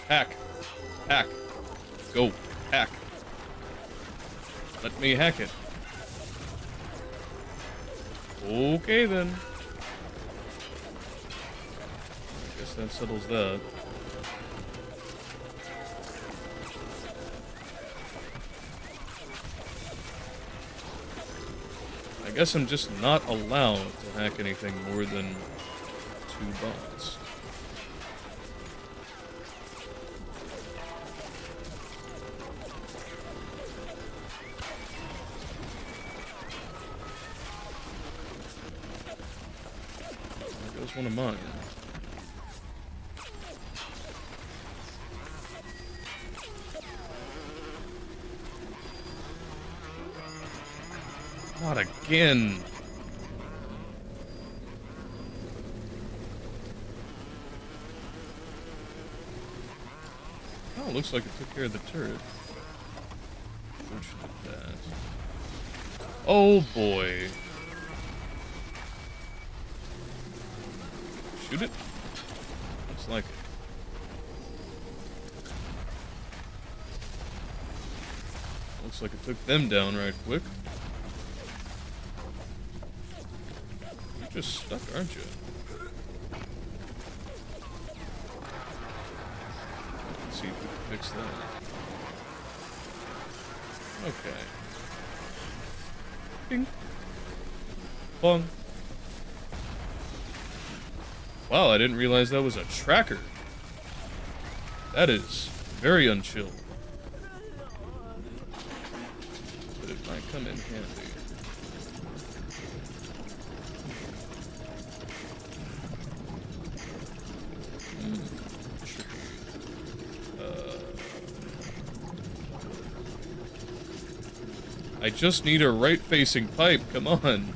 Hack. Hack. Go. Hack. Let me hack it. Okay, then. I guess that settles that. I guess I'm just not allowed to hack anything more than 2 bots. One of mine. Not again. Oh, looks like it took care of the turret. Which did that. Oh boy. Shoot it? Looks like it. Looks like it took them down right quick. You're just stuck, aren't you? Let's see if we can fix that. Okay. Bing. Bong. Wow, I didn't realize that was a tracker. That is very unchill. But it might come in handy. I just need a right-facing pipe, come on.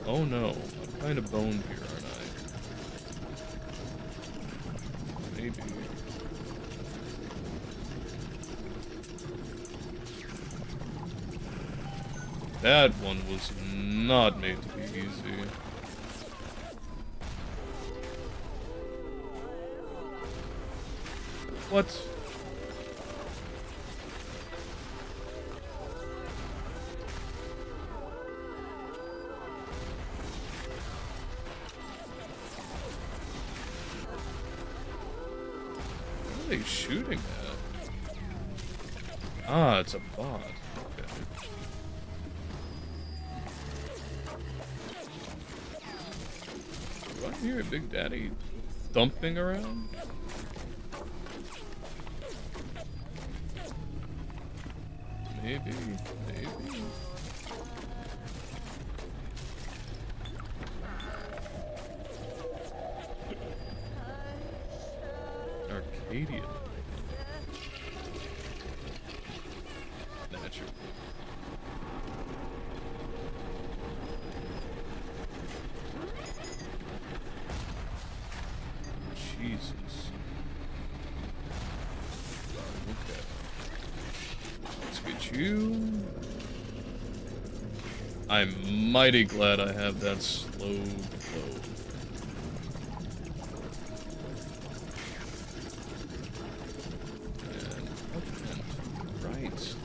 Oh no, I'm kind of boned here, aren't I? Maybe. That one was not made to be easy. What? What are they shooting at? Ah, it's a bot. Okay. Do I hear a Big Daddy thumping around? Maybe, maybe. Arcadia. Naturally. Jesus. Okay. Let's get you. I'm mighty glad I have that slow flow. And up and to the right.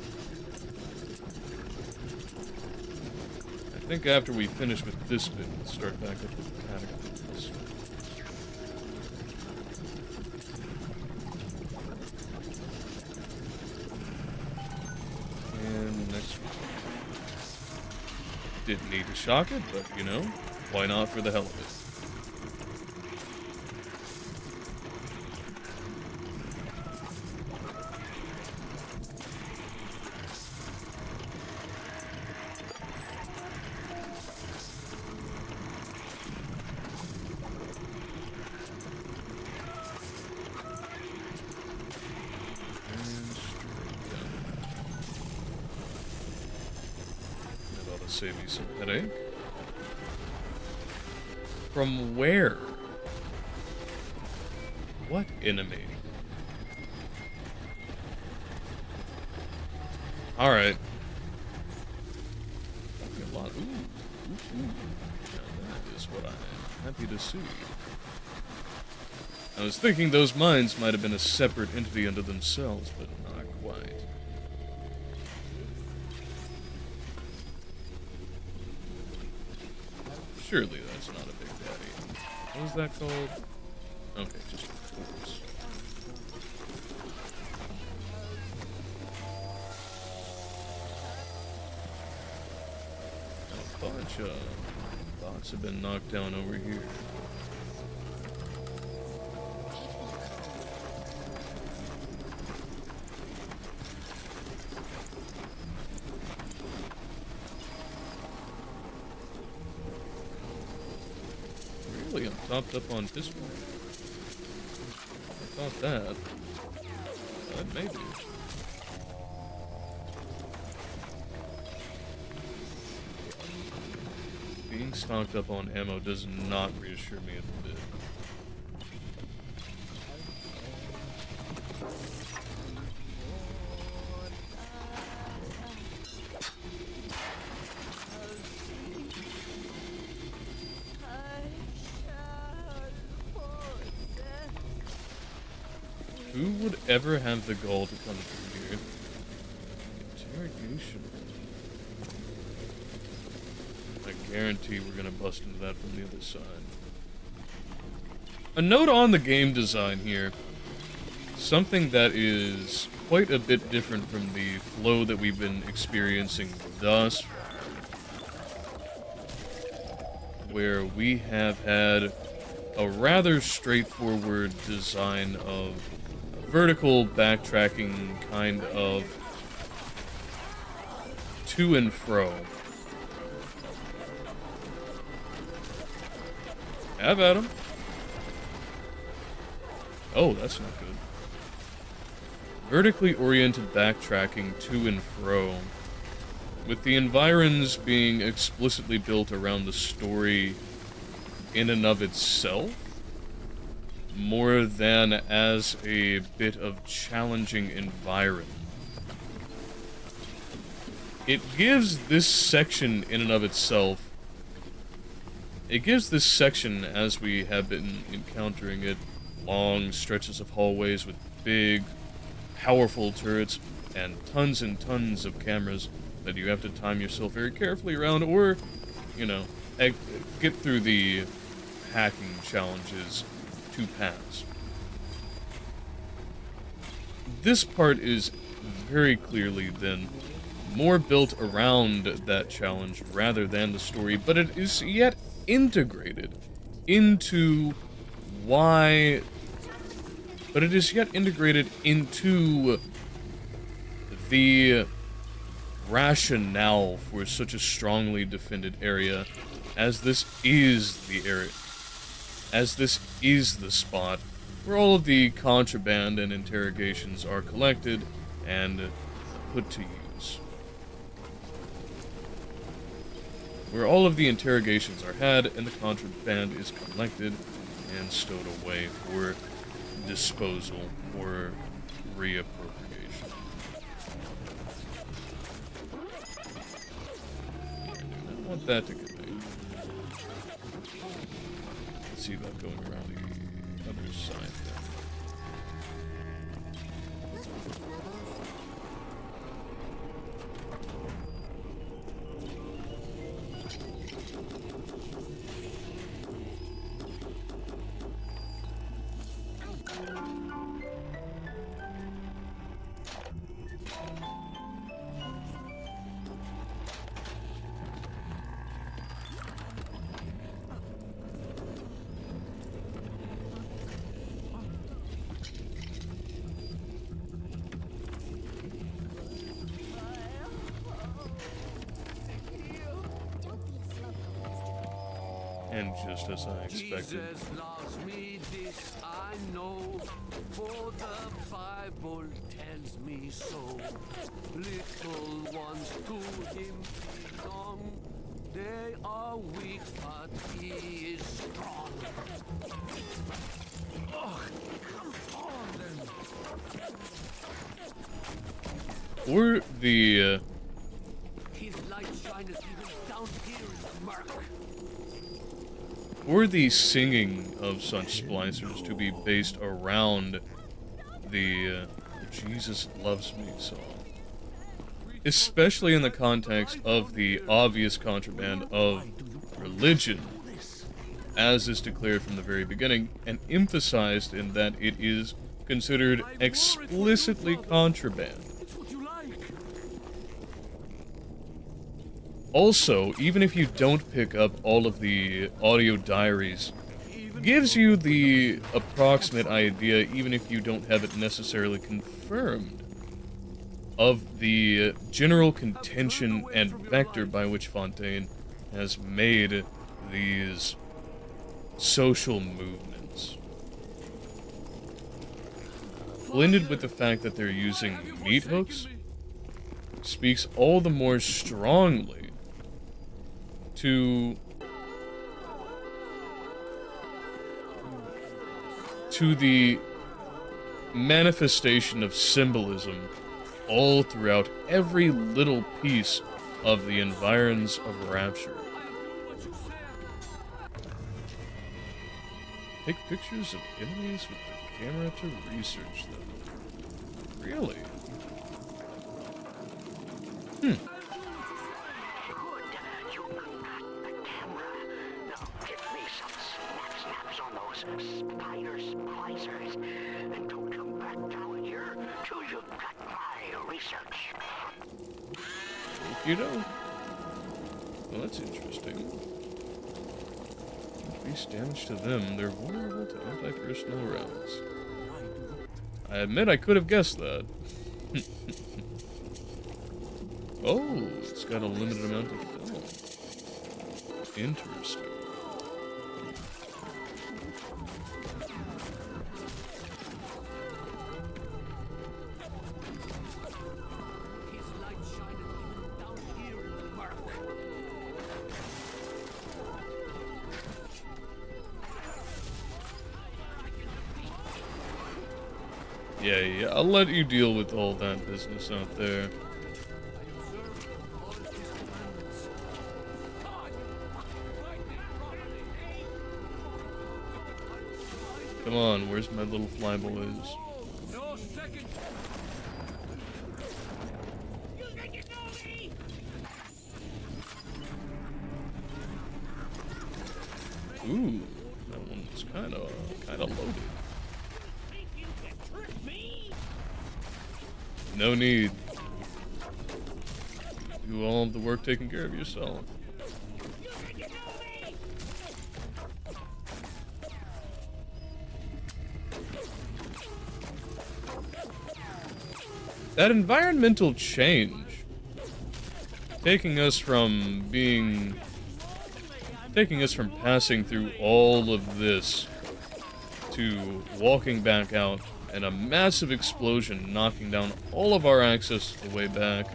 I think after we finish with this bit, we'll start back up with the categories. And next one. Didn't need to shock it, but you know, why not for the hell of it? Save me some headache. From where? What enemy? Alright. A lot. Ooh. Now that is what I'm happy to see. I was thinking those mines might have been a separate entity unto themselves, but not quite. Surely that's not a Big Daddy. What was that called? Okay, just a force. A bunch of bots have been knocked down over here. Really, I'm topped up on this one. I thought that. But maybe. Being stocked up on ammo does not reassure me a bit. Who would ever have the gall to come through here? Interrogation. I guarantee we're gonna bust into that from the other side. A note on the game design here. Something that is quite a bit different from the flow that we've been experiencing thus far. Where we have had a rather straightforward design of vertical backtracking kind of to and fro. Have at 'em. Oh, that's not good. Vertically oriented backtracking to and fro, with the environs being explicitly built around the story in and of itself, more than as a bit of challenging environment. It gives this section in and of itself, it gives this section, as we have been encountering it, long stretches of hallways with big, powerful turrets and tons of cameras that you have to time yourself very carefully around, or, you know, get through the hacking challenges to pass. This part is very clearly then more built around that challenge rather than the story, but it is yet integrated into the rationale for such a strongly defended area, as this is the area, as this is the spot where all of the contraband and interrogations are collected and put to use. Where all of the interrogations are had and the contraband is collected and stowed away for disposal or reappropriation. I don't want that to get made. Let's see about going around the other side then. And just as I expected. Jesus loves me, this I know, for the Bible tells me so. Little ones to him belong, they are weak, but he is strong. Oh, come on then. Or the, His light shineth even down here in the murk. or the singing of such splicers to be based around the Jesus Loves Me song. Especially in the context of the obvious contraband of religion, as is declared from the very beginning, and emphasized in that it is considered explicitly contraband. Also, even if you don't pick up all of the audio diaries, gives you the approximate idea, even if you don't have it necessarily confirmed, of the general contention and vector by which Fontaine has made these social movements. Blended with the fact that they're using meat hooks, speaks all the more strongly to the manifestation of symbolism all throughout every little piece of the environs of Rapture. Take pictures of enemies with the camera to research them. Really? Good. You got the camera. Now give me some snaps on those spider splicers. And don't come back down here till you've got my research. You know. Well, that's interesting. Increase damage to them. They're vulnerable to anti-personnel rounds. I admit I could have guessed that. Oh, it's got a limited amount of film. Interesting. Yeah, I'll let you deal with all that business out there. Come on, where's my little fly boys? No second. Ooh, that one's kind of loaded. No need. Do all of the work taking care of yourself. That environmental change, taking us from passing through all of this to walking back out and a massive explosion knocking down all of our access the way back.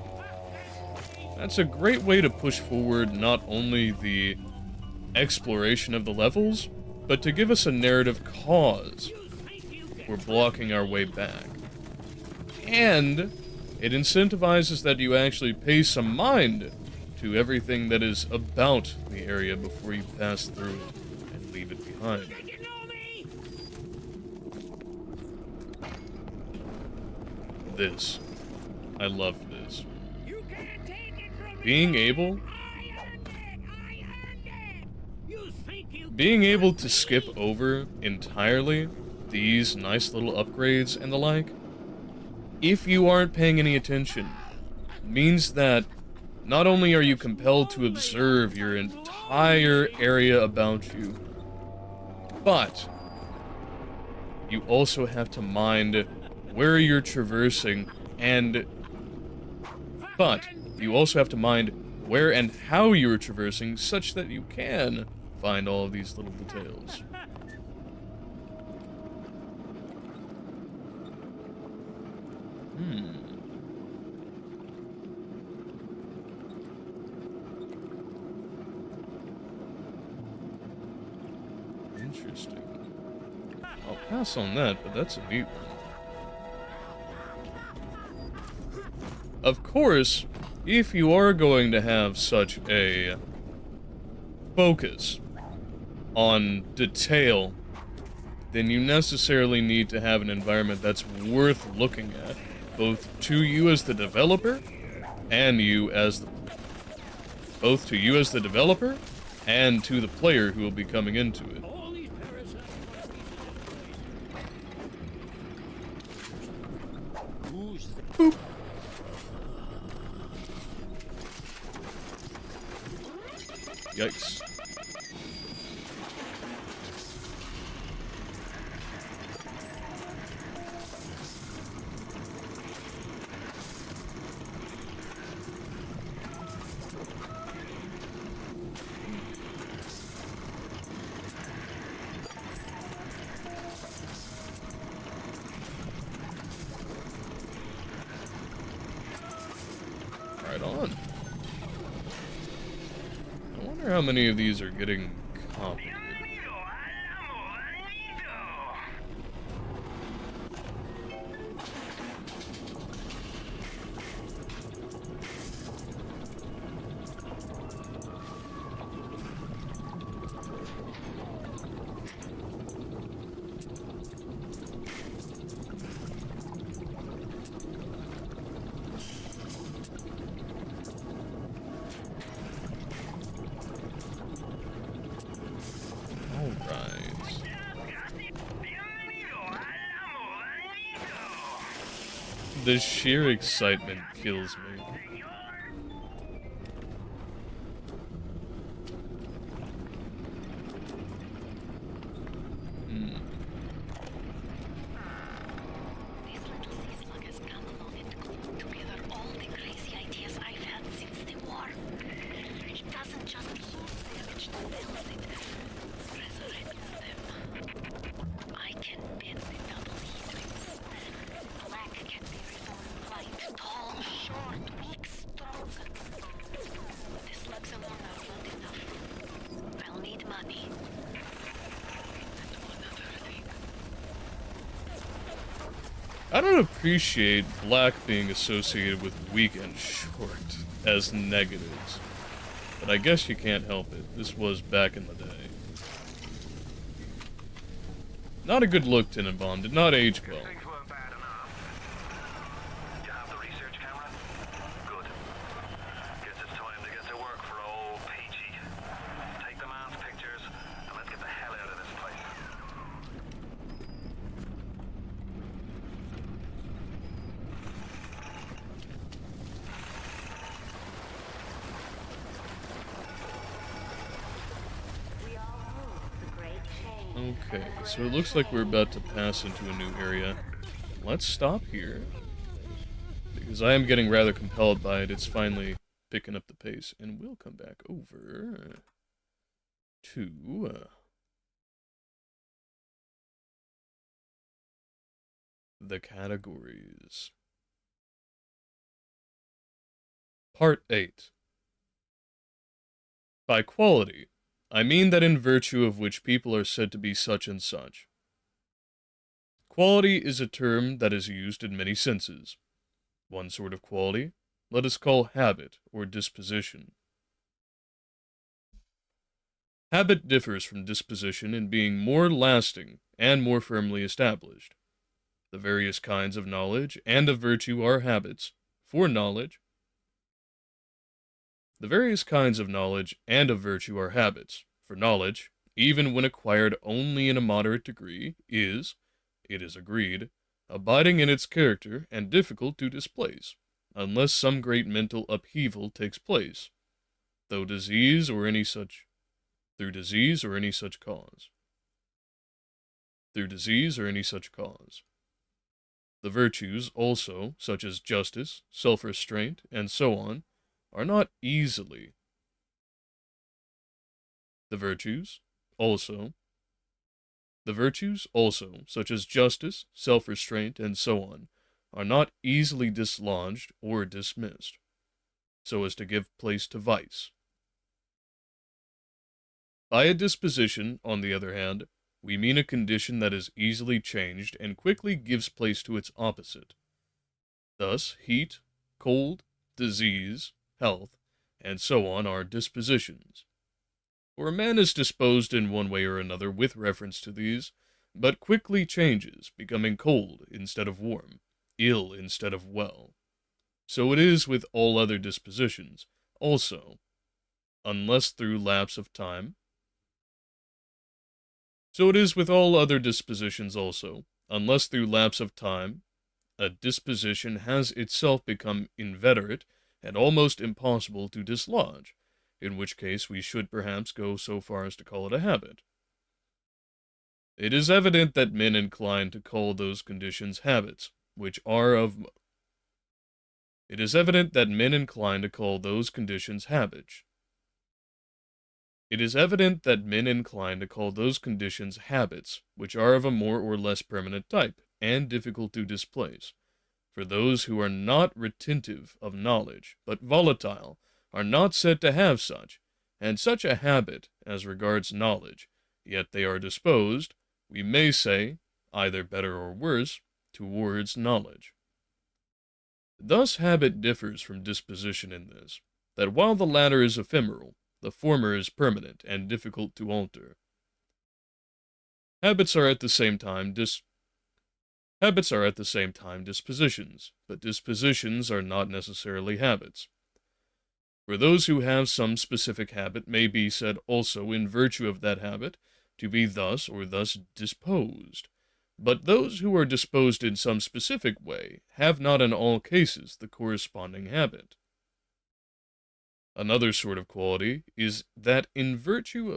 That's a great way to push forward not only the exploration of the levels, but to give us a narrative cause we're blocking our way back. And it incentivizes that you actually pay some mind to everything that is about the area before you pass through it and leave it behind. This. I love this. Being able to skip over entirely these nice little upgrades and the like, if you aren't paying any attention, means that not only are you compelled to observe your entire area about you, but you also have to mind where you're traversing but you also have to mind where and how you're traversing such that you can find all of these little details. Interesting. I'll pass on that, but that's a neat one. Of course, if you are going to have such a focus on detail, then you necessarily need to have an environment that's worth looking at, both to you as the developer, and to the player who will be coming into it. Boop. Yikes. Right on. I wonder how many of these are getting copied. The sheer excitement kills me. This little sea slug has come along and glued together all the crazy ideas I've had since the war. It doesn't just lose damage to balance it, resurrects them. I can bend the double helix. Black can be reborn white, tall, short, weak, strong. The slugs alone are not enough. I'll need money. And one other thing. I don't appreciate black being associated with weak and short as negatives, but I guess you can't help it. This was back in the day. Not a good look, Tenenbaum. Did not age well. Things weren't bad enough. You have the research camera? Good. Guess it's time to get to work for old Peachy. Take the man's pictures, and let's get the hell out of this place. We all move the great chain. Okay, so it looks like we're about to pass into a new area. Let's stop here, because I am getting rather compelled by it. It's finally picking up the pace, and we'll come back over to the categories. Part 8. By quality, I mean that in virtue of which people are said to be such and such. Quality is a term that is used in many senses. One sort of quality, let us call habit or disposition. Habit differs from disposition in being more lasting and more firmly established. The various kinds of knowledge and of virtue are habits. For knowledge, the various kinds of knowledge and of virtue are habits. For knowledge, even when acquired only in a moderate degree, is, it is agreed, abiding in its character and difficult to displace, unless some great mental upheaval takes place, through disease or any such cause. Through disease or any such cause. The virtues also, such as justice, self-restraint, and so on, are not easily. The virtues also, such as justice, self-restraint, and so on, are not easily dislodged or dismissed, so as to give place to vice. By a disposition, on the other hand, we mean a condition that is easily changed and quickly gives place to its opposite. Thus, heat, cold, disease, health, and so on are dispositions. For a man is disposed in one way or another with reference to these, but quickly changes, becoming cold instead of warm, ill instead of well. So it is with all other dispositions, also, unless through lapse of time. So it is with all other dispositions also, unless through lapse of time, a disposition has itself become inveterate and almost impossible to dislodge, in which case we should perhaps go so far as to call it a habit. It is evident that men incline to call those conditions habits, which are of It is evident that men incline to call those conditions habits. It is evident that men incline to call those conditions habits, which are of a more or less permanent type, and difficult to displace. For those who are not retentive of knowledge, but volatile, are not said to have such, and such a habit as regards knowledge, yet they are disposed, we may say, either better or worse, towards knowledge. Thus habit differs from disposition in this, that while the latter is ephemeral, the former is permanent and difficult to alter. Habits are at the same time dispositions, but dispositions are not necessarily habits. For those who have some specific habit may be said also in virtue of that habit to be thus or thus disposed. But those who are disposed in some specific way have not in all cases the corresponding habit. Another sort of quality is that in virtue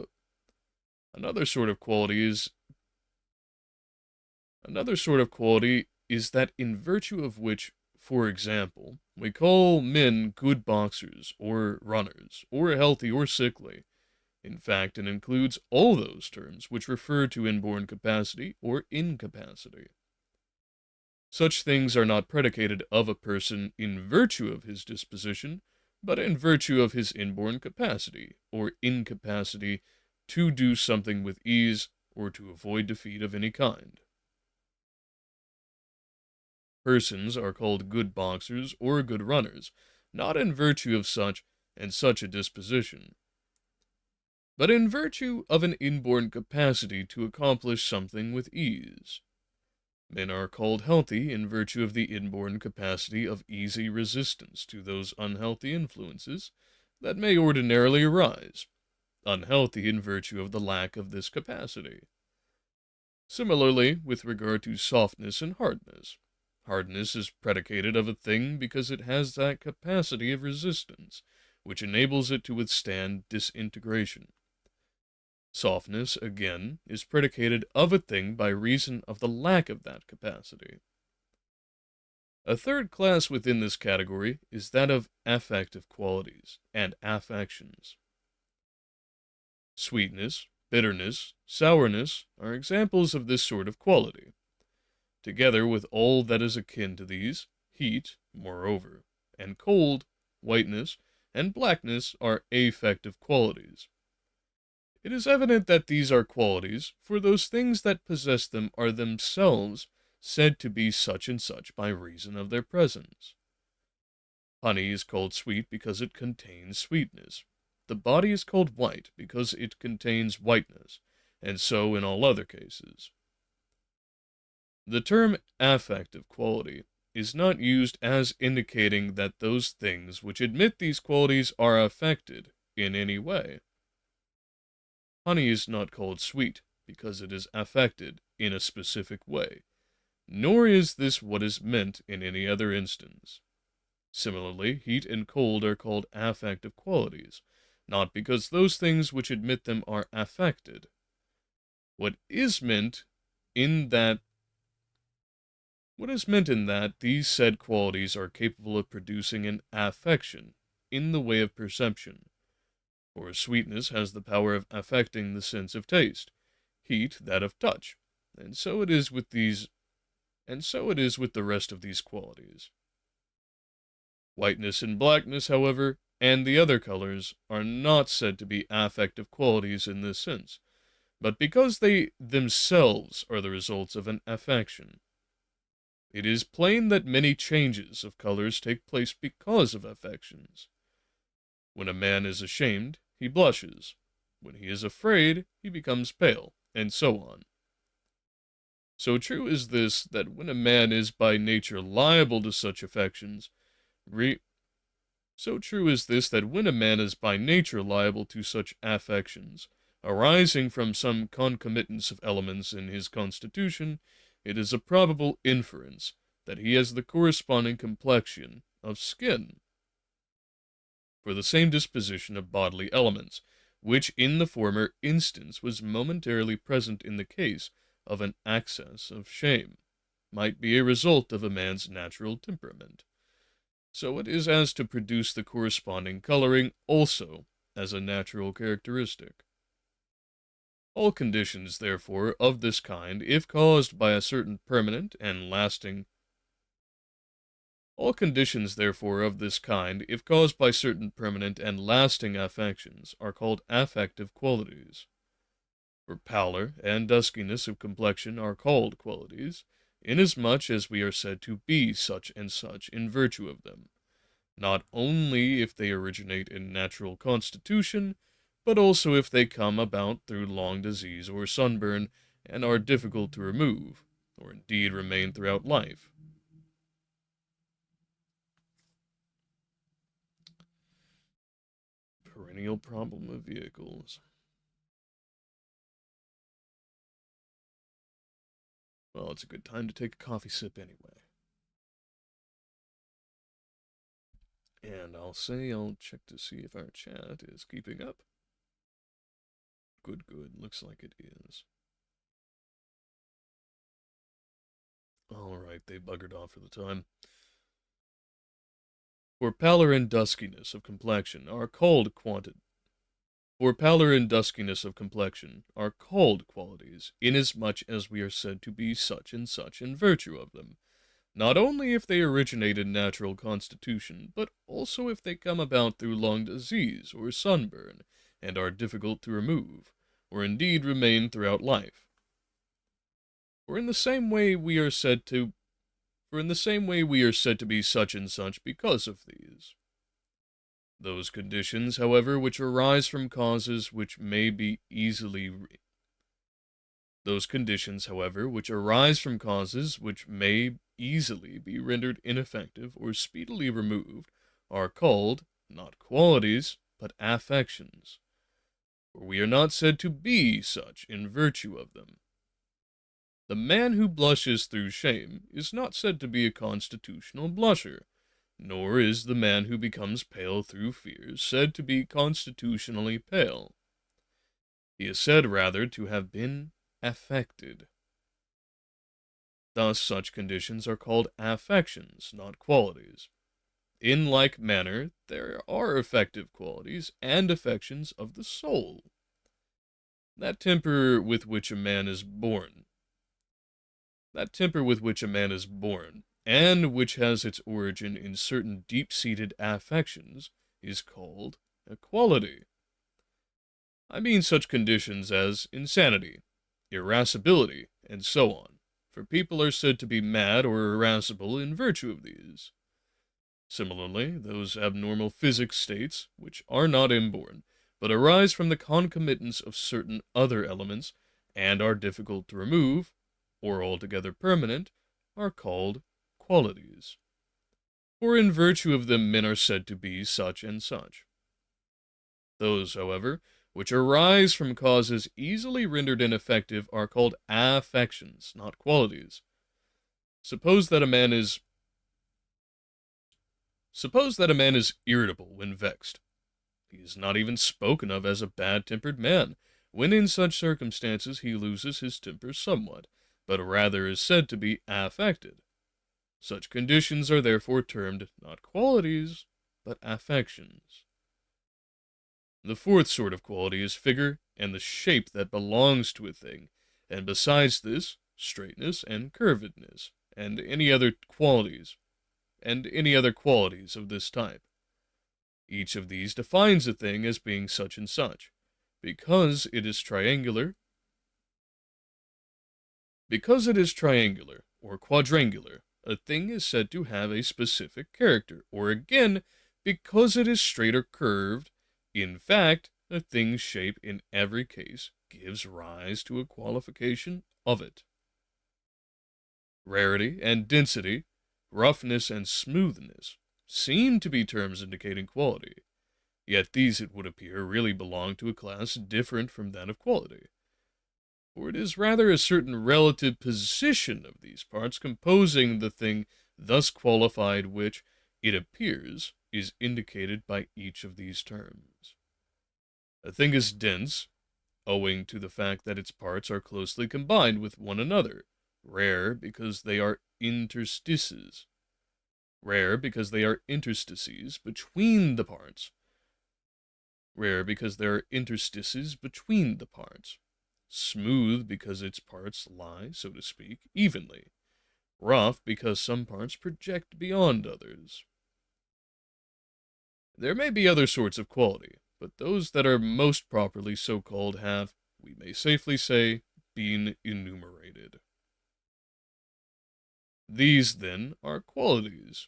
of which, for example, we call men good boxers, or runners, or healthy or sickly. In fact, it includes all those terms which refer to inborn capacity or incapacity. Such things are not predicated of a person in virtue of his disposition, but in virtue of his inborn capacity, or incapacity, to do something with ease, or to avoid defeat of any kind. Persons are called good boxers or good runners, not in virtue of such and such a disposition, but in virtue of an inborn capacity to accomplish something with ease. Men are called healthy in virtue of the inborn capacity of easy resistance to those unhealthy influences that may ordinarily arise, unhealthy in virtue of the lack of this capacity. Similarly, with regard to softness and hardness. Hardness is predicated of a thing because it has that capacity of resistance, which enables it to withstand disintegration. Softness, again, is predicated of a thing by reason of the lack of that capacity. A third class within this category is that of affective qualities and affections. Sweetness, bitterness, sourness are examples of this sort of quality. Together with all that is akin to these, heat, moreover, and cold, whiteness, and blackness are affective qualities. It is evident that these are qualities, for those things that possess them are themselves said to be such and such by reason of their presence. Honey is called sweet because it contains sweetness. The body is called white because it contains whiteness, and so in all other cases. The term affective quality is not used as indicating that those things which admit these qualities are affected in any way. Honey is not called sweet because it is affected in a specific way, nor is this what is meant in any other instance. Similarly, heat and cold are called affective qualities, not because those things which admit them are affected. What is meant in that these said qualities are capable of producing an affection in the way of perception. For sweetness has the power of affecting the sense of taste, heat that of touch, and so it is with the rest of these qualities. Whiteness and blackness, however, and the other colors are not said to be affective qualities in this sense, but because they themselves are the results of an affection. It is plain that many changes of colors take place because of affections. When a man is ashamed, he blushes. When he is afraid, he becomes pale, and so on. So true is this that when a man is by nature liable to such affections, arising from some concomitance of elements in his constitution, it is a probable inference that he has the corresponding complexion of skin. For the same disposition of bodily elements, which in the former instance was momentarily present in the case of an access of shame, might be a result of a man's natural temperament. So it is as to produce the corresponding coloring also as a natural characteristic. All conditions, therefore, of this kind, if caused by certain permanent and lasting affections, are called affective qualities. For pallor and duskiness of complexion are called qualities, inasmuch as we are said to be such and such in virtue of them, not only if they originate in natural constitution, but also if they come about through long disease or sunburn, and are difficult to remove, or indeed remain throughout life. Perennial problem of vehicles. Well, it's a good time to take a coffee sip anyway. And I'll check to see if our chat is keeping up. Good. Looks like it is. Alright, they buggered off for the time. For pallor and duskiness of complexion are called qualities, inasmuch as we are said to be such and such in virtue of them, not only if they originate in natural constitution, but also if they come about through long disease or sunburn, and are difficult to remove, or indeed remain throughout life. For in the same way we are said to be such and such because of these. Those conditions, however, which arise from causes which may be easily rendered ineffective or speedily removed, are called, not qualities, but affections. For we are not said to be such in virtue of them. The man who blushes through shame is not said to be a constitutional blusher, nor is the man who becomes pale through fear said to be constitutionally pale. He is said rather to have been affected. Thus such conditions are called affections, not qualities. In like manner, there are affective qualities and affections of the soul. That temper with which a man is born, and which has its origin in certain deep-seated affections, is called a quality. I mean such conditions as insanity, irascibility, and so on, for people are said to be mad or irascible in virtue of these. Similarly, those abnormal physic states, which are not inborn, but arise from the concomitance of certain other elements, and are difficult to remove, or altogether permanent, are called qualities. For in virtue of them men are said to be such and such. Those, however, which arise from causes easily rendered ineffective are called affections, not qualities. Suppose that a man is irritable when vexed. He is not even spoken of as a bad-tempered man, when in such circumstances he loses his temper somewhat, but rather is said to be affected. Such conditions are therefore termed not qualities, but affections. The fourth sort of quality is figure and the shape that belongs to a thing, and besides this, straightness and curvedness, and any other qualities of this type. Each of these defines a thing as being such and such. Because it is triangular or quadrangular, a thing is said to have a specific character, or again, because it is straight or curved. In fact, a thing's shape in every case gives rise to a qualification of it. Rarity and density, roughness and smoothness, seem to be terms indicating quality, yet these, it would appear, really belong to a class different from that of quality. For it is rather a certain relative position of these parts composing the thing thus qualified which, it appears, is indicated by each of these terms. A thing is dense, owing to the fact that its parts are closely combined with one another, rare because they are interstices between the parts. Smooth because its parts lie, so to speak, evenly. Rough because some parts project beyond others. There may be other sorts of quality, but those that are most properly so called have, we may safely say, been enumerated. These, then, are qualities,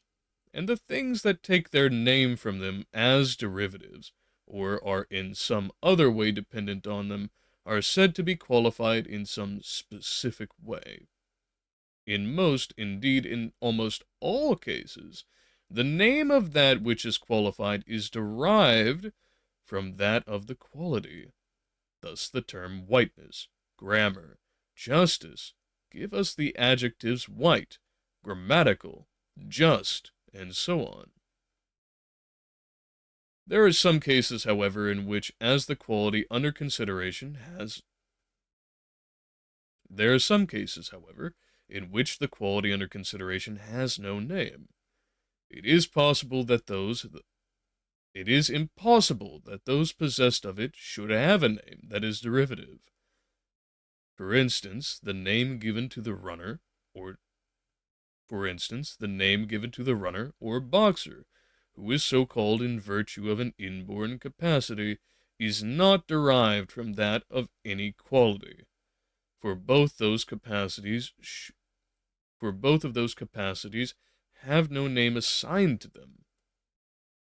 and the things that take their name from them as derivatives, or are in some other way dependent on them, are said to be qualified in some specific way. In most, indeed in almost all cases, the name of that which is qualified is derived from that of the quality. Thus the term whiteness, grammar, justice give us the adjectives white, grammatical, just, and so on. There are some cases, however, in which as the quality under consideration has no name. It is impossible that those possessed of it should have a name that is derivative. For instance, the name given to the runner or boxer, who is so called in virtue of an inborn capacity, is not derived from that of any quality, for both of those capacities have no name assigned to them.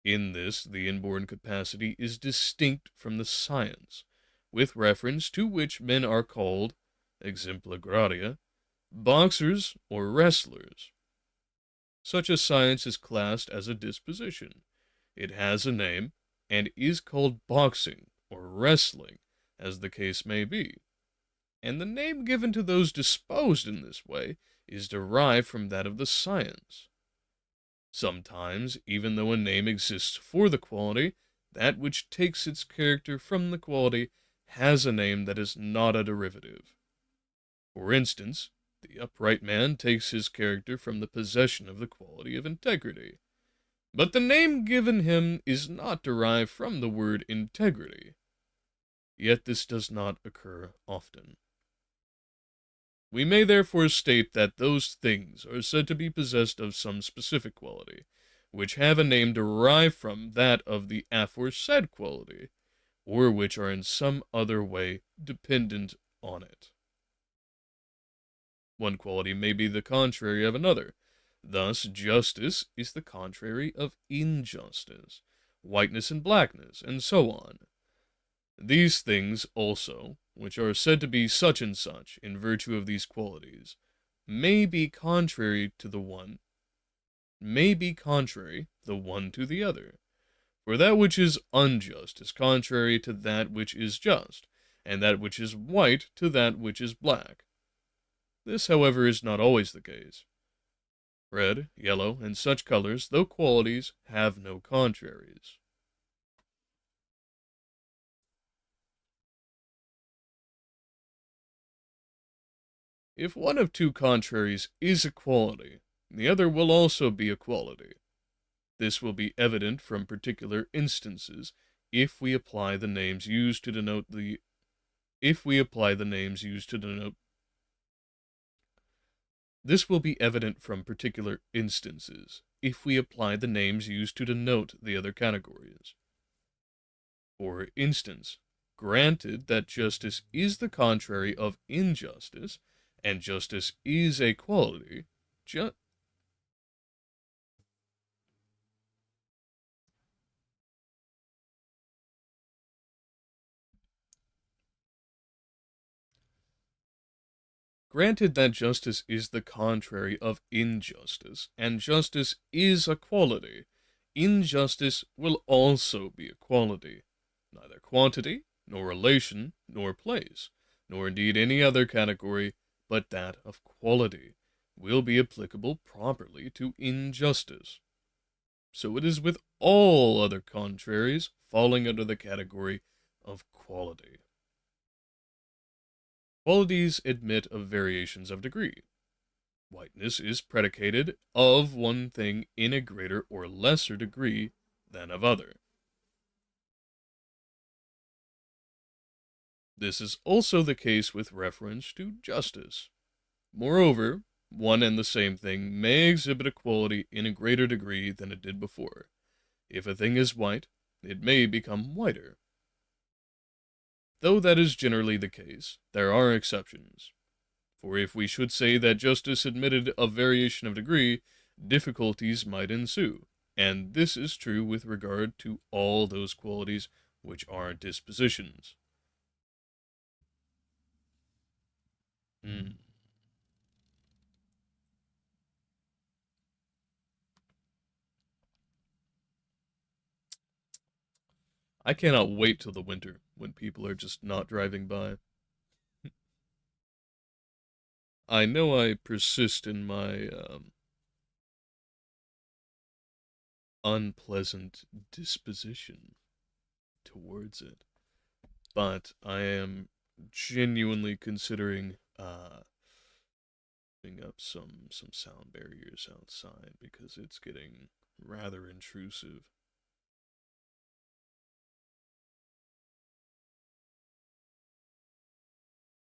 In this, the inborn capacity is distinct from the science, with reference to which men are called, exempla gratia, boxers or wrestlers. Such a science is classed as a disposition. It has a name, and is called boxing or wrestling, as the case may be. And the name given to those disposed in this way is derived from that of the science. Sometimes, even though a name exists for the quality, that which takes its character from the quality has a name that is not a derivative. For instance, the upright man takes his character from the possession of the quality of integrity. But the name given him is not derived from the word integrity. Yet this does not occur often. We may therefore state that those things are said to be possessed of some specific quality, which have a name derived from that of the aforesaid quality, or which are in some other way dependent on it. One quality may be the contrary of another. Thus, justice is the contrary of injustice, whiteness and blackness, and so on. These things also, which are said to be such and such in virtue of these qualities, may be contrary the one to the other. For that which is unjust is contrary to that which is just, and that which is white to that which is black. This, however, is not always the case. Red, yellow, and such colors, though qualities, have no contraries. If one of two contraries is a quality, the other will also be a quality. This will be evident from particular instances if we apply the names used to denote This will be evident from particular instances if we apply the names used to denote the other categories. For instance, granted that justice is the contrary of injustice, and justice is a quality, Granted that justice is the contrary of injustice, and justice is a quality, injustice will also be a quality. Neither quantity, nor relation, nor place, nor indeed any other category but that of quality, will be applicable properly to injustice. So it is with all other contraries falling under the category of quality. Qualities admit of variations of degree. Whiteness is predicated of one thing in a greater or lesser degree than of other. This is also the case with reference to justice. Moreover, one and the same thing may exhibit a quality in a greater degree than it did before. If a thing is white, it may become whiter. Though that is generally the case, there are exceptions. For if we should say that justice admitted of variation of degree, difficulties might ensue, and this is true with regard to all those qualities which are dispositions. I cannot wait till the winter when people are just not driving by. I know I persist in my unpleasant disposition towards it, but I am genuinely considering putting up some sound barriers outside because it's getting rather intrusive.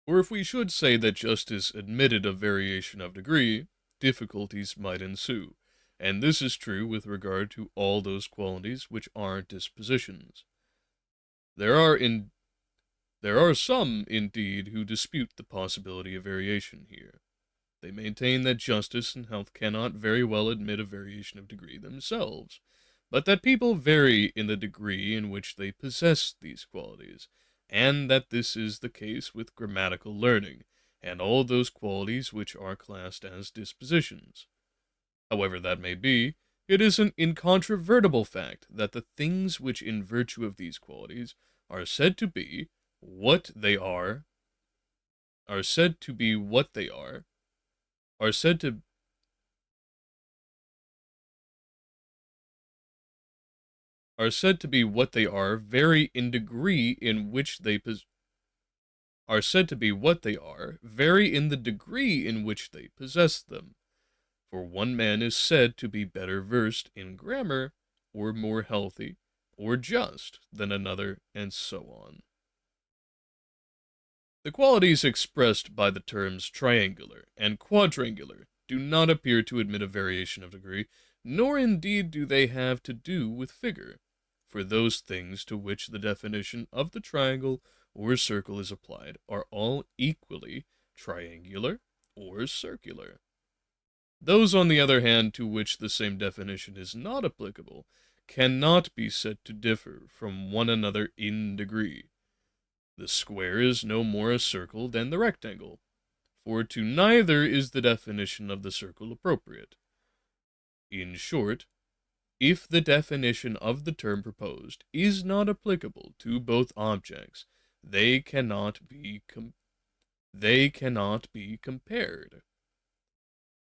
Or if we should say that justice admitted of variation of degree, difficulties might ensue, and this is true with regard to all those qualities which are dispositions. There are some, indeed, who dispute the possibility of variation here. They maintain that justice and health cannot very well admit of variation of degree themselves, but that people vary in the degree in which they possess these qualities, and that this is the case with grammatical learning, and all those qualities which are classed as dispositions. However that may be, it is an incontrovertible fact that the things which in virtue of these qualities are said to be what they are said to be what they are vary in degree in which they vary in the degree in which they possess them. For one man is said to be better versed in grammar, or more healthy, or just than another, and so on. The qualities expressed by the terms triangular and quadrangular do not appear to admit of variation of degree, nor indeed do they have to do with figure, for those things to which the definition of the triangle or circle is applied are all equally triangular, or circular. Those, on the other hand, to which the same definition is not applicable, cannot be said to differ from one another in degree. The square is no more a circle than the rectangle, for to neither is the definition of the circle appropriate. In short, if the definition of the term proposed is not applicable to both objects, they cannot be compared.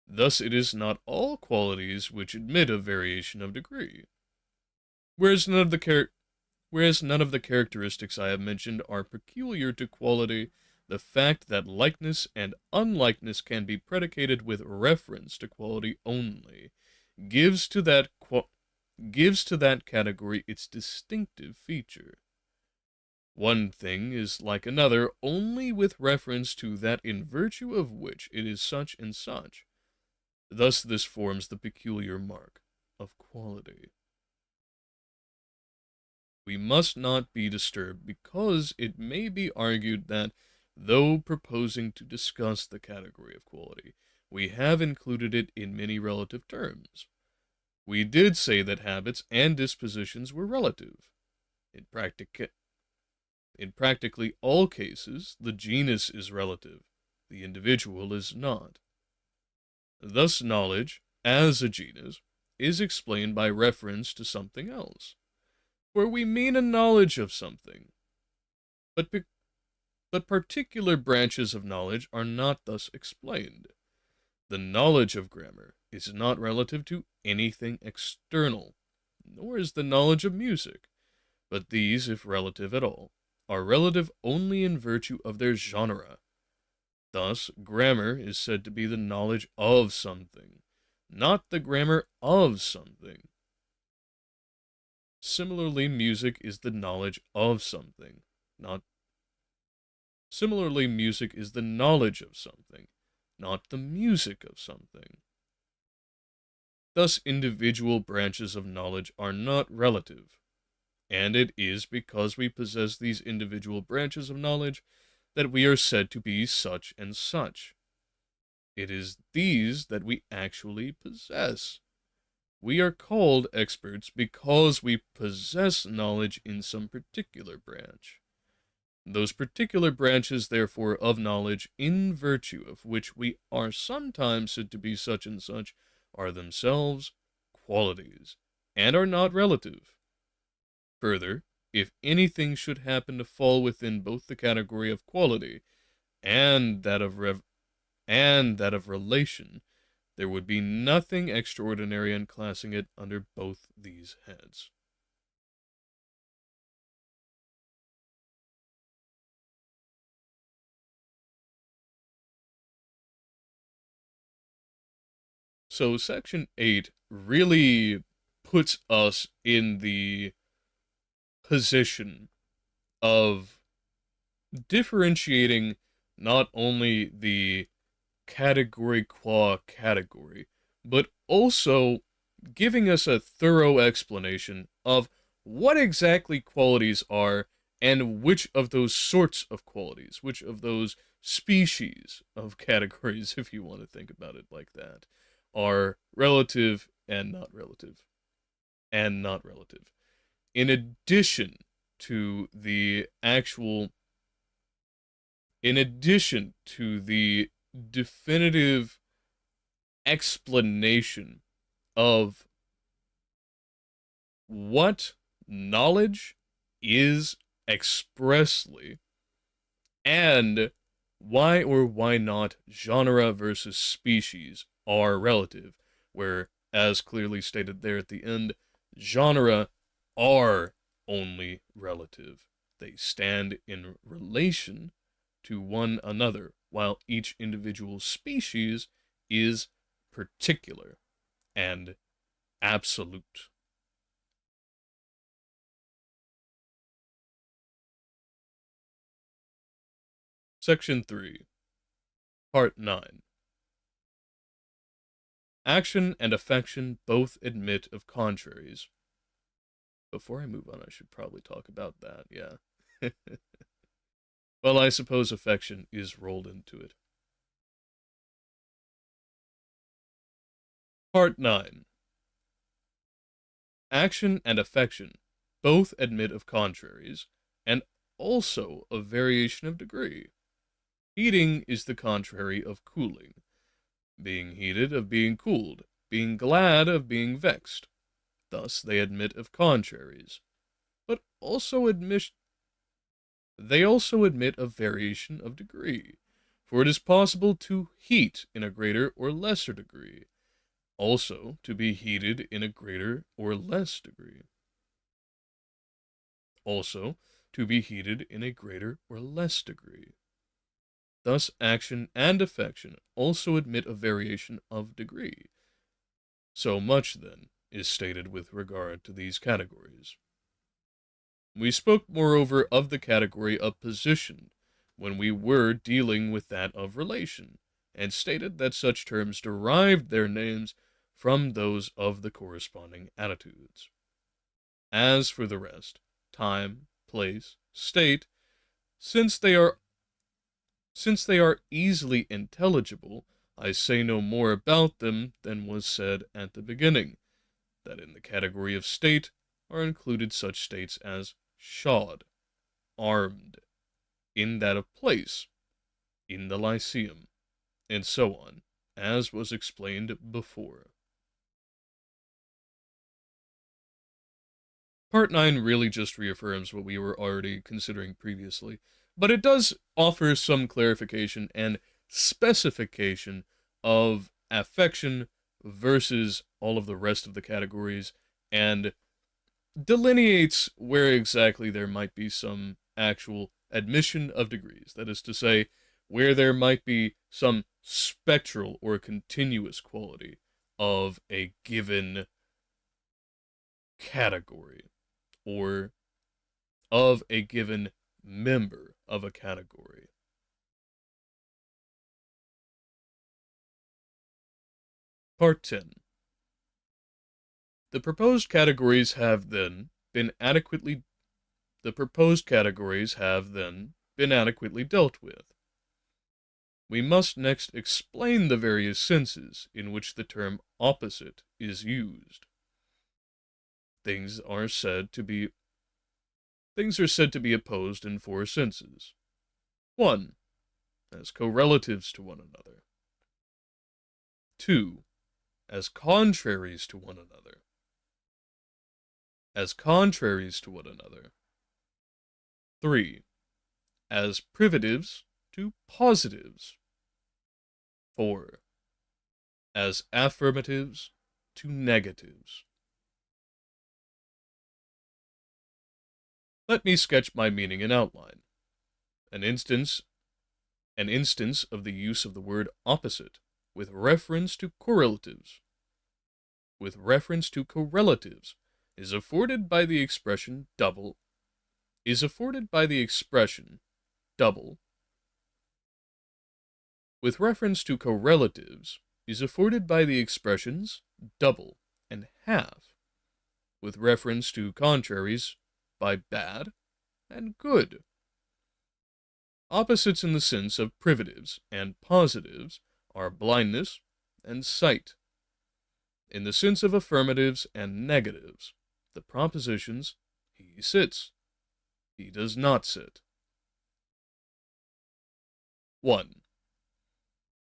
Thus it is not all qualities which admit of variation of degree. Whereas none of the characteristics I have mentioned are peculiar to quality, the fact that likeness and unlikeness can be predicated with reference to quality only gives to that category its distinctive feature. One thing is like another only with reference to that in virtue of which it is such and such. Thus this forms the peculiar mark of quality. We must not be disturbed because it may be argued that, though proposing to discuss the category of quality, we have included it in many relative terms. We did say that habits and dispositions were relative. In practically all cases, the genus is relative, the individual is not. Thus knowledge, as a genus, is explained by reference to something else, where we mean a knowledge of something. But particular branches of knowledge are not thus explained. The knowledge of grammar is not relative to anything external, nor is the knowledge of music, but these, if relative at all, are relative only in virtue of their genre. Thus, grammar is said to be the knowledge of something, not the grammar of something. Similarly, music is the knowledge of something, not the music of something. Thus, individual branches of knowledge are not relative, and it is because we possess these individual branches of knowledge that we are said to be such and such. It is these that we actually possess. We are called experts because we possess knowledge in some particular branch. Those particular branches, therefore, of knowledge, in virtue of which we are sometimes said to be such and such, are themselves qualities, and are not relative. Further, if anything should happen to fall within both the category of quality and that of relation, there would be nothing extraordinary in classing it under both these heads. So Section 8 really puts us in the position of differentiating not only the category qua category, but also giving us a thorough explanation of what exactly qualities are and which of those sorts of qualities, which of those species of categories, if you want to think about it like that, are relative and not relative. And not relative. In addition to the definitive explanation of what knowledge is expressly, and why or why not genre versus species are relative, where, as clearly stated there at the end, genre are only relative. They stand in relation to one another, while each individual species is particular and absolute. Section 3, Part 9. Action and affection both admit of contraries. Before I move on, I should probably talk about that, yeah. Well, I suppose affection is rolled into it. Part 9. Action and affection both admit of contraries, and also of variation of degree. Heating is the contrary of cooling. Being heated of being cooled, being glad of being vexed. Thus they admit of contraries, but they also admit of variation of degree, for it is possible to heat in a greater or lesser degree, also to be heated in a greater or less degree. Also to be heated in a greater or less degree. Thus action and affection also admit of variation of degree. So much, then, is stated with regard to these categories. We spoke, moreover, of the category of position when we were dealing with that of relation, and stated that such terms derived their names from those of the corresponding attitudes. As for the rest, time, place, state, since they are easily intelligible, I say no more about them than was said at the beginning, that in the category of state are included such states as shod, armed, in that of place, in the Lyceum, and so on, as was explained before. Part 9 really just reaffirms what we were already considering previously, but it does offer some clarification and specification of affection versus all of the rest of the categories, and delineates where exactly there might be some actual admission of degrees. That is to say, where there might be some spectral or continuous quality of a given category, or of a given member of a category. Part 10. The proposed categories have then been adequately dealt with. We must next explain the various senses in which the term opposite is used. Things are said to be opposed in 4 senses. 1. As correlatives to one another. 2. As contraries to one another. As contraries to one another. 3. As privatives to positives. 4. As affirmatives to negatives. Let me sketch my meaning in outline. An instance of the use of the word opposite with reference to correlatives. Is afforded by the expression double. With reference to correlatives is afforded by the expressions double and half. With reference to contraries, by bad and good. Opposites in the sense of privatives and positives are blindness and sight. In the sense of affirmatives and negatives, the propositions, he sits, he does not sit. 1.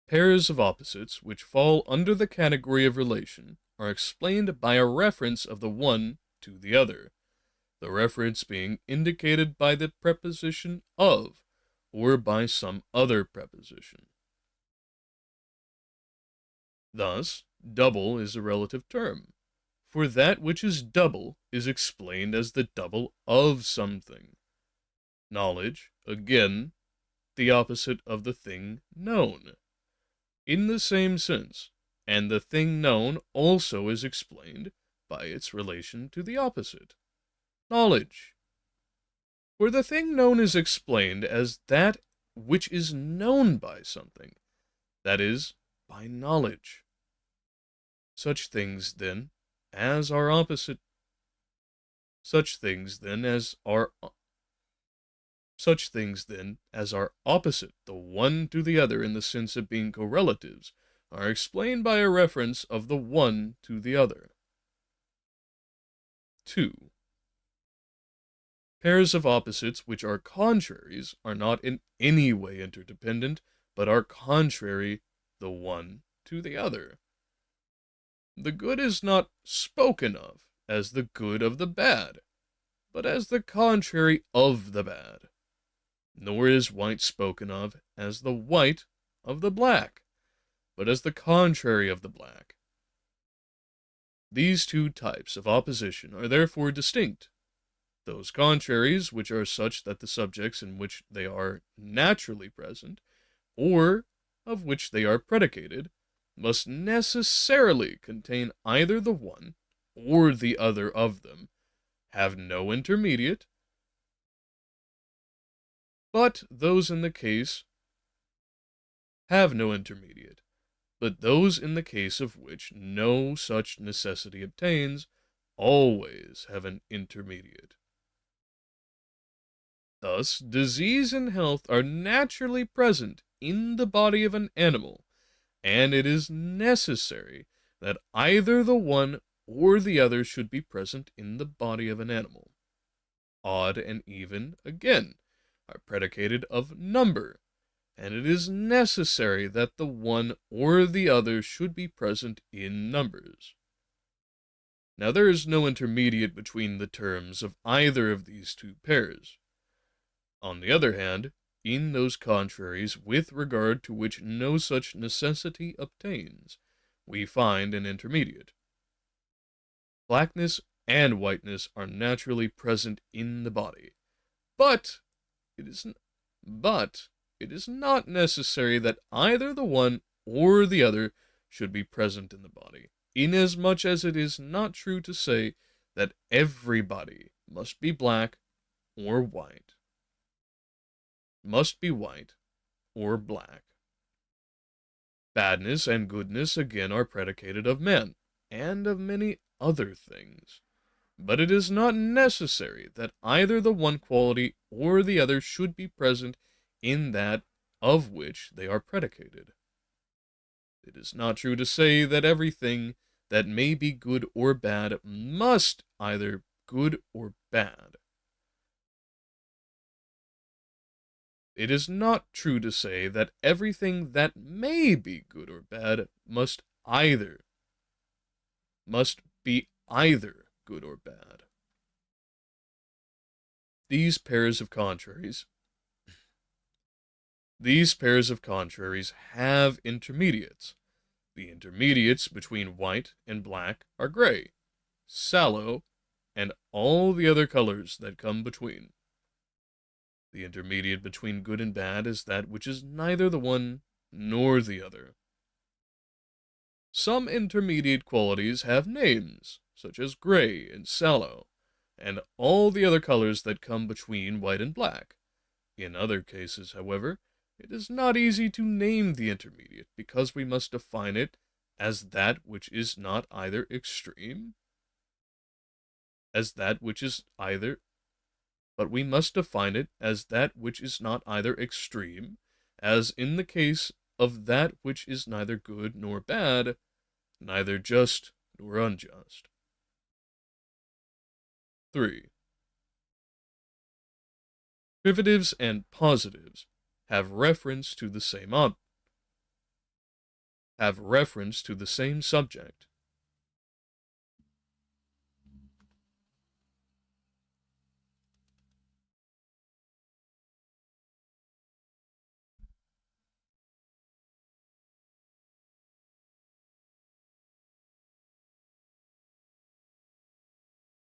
Pairs of opposites which fall under the category of relation are explained by a reference of the one to the other, the reference being indicated by the preposition of, or by some other preposition. Thus, double is a relative term, for that which is double is explained as the double of something. Knowledge, again, the opposite of the thing known, in the same sense, and the thing known also is explained by its relation to the opposite. Knowledge. For the thing known is explained as that which is known by something, that is, by knowledge. Such things, then, as are opposite the one to the other in the sense of being correlatives, are explained by a reference of the one to the other. 2. Pairs of opposites which are contraries are not in any way interdependent, but are contrary the one to the other. The good is not spoken of as the good of the bad, but as the contrary of the bad. Nor is white spoken of as the white of the black, but as the contrary of the black. These two types of opposition are therefore distinct. Those contraries which are such that the subjects in which they are naturally present, or of which they are predicated, must necessarily contain either the one or the other of them, have no intermediate, but those in the case have no intermediate, but those in the case of which no such necessity obtains, always have an intermediate. Thus, disease and health are naturally present in the body of an animal, and it is necessary that either the one or the other should be present in the body of an animal. Odd and even, again, are predicated of number, and it is necessary that the one or the other should be present in numbers. Now there is no intermediate between the terms of either of these two pairs. On the other hand, in those contraries with regard to which no such necessity obtains, we find an intermediate. Blackness and whiteness are naturally present in the body, but it is not necessary that either the one or the other should be present in the body, inasmuch as it is not true to say that everybody must be black or white. Must be white or black. Badness and goodness again are predicated of men, and of many other things. But it is not necessary that either the one quality or the other should be present in that of which they are predicated. It is not true to say that everything that may be good or bad must either good or bad. It is not true to say that everything that may be good or bad must be either good or bad. These pairs of contraries have intermediates. The intermediates between white and black are gray, sallow, and all the other colors that come between. The intermediate between good and bad is that which is neither the one nor the other. Some intermediate qualities have names, such as gray and sallow, and all the other colors that come between white and black. In other cases, however, it is not easy to name the intermediate, because we must define it as that which is not either extreme, but we must define it as that which is not either extreme, as in the case of that which is neither good nor bad, neither just nor unjust. 3. Privatives and positives have reference to the same subject.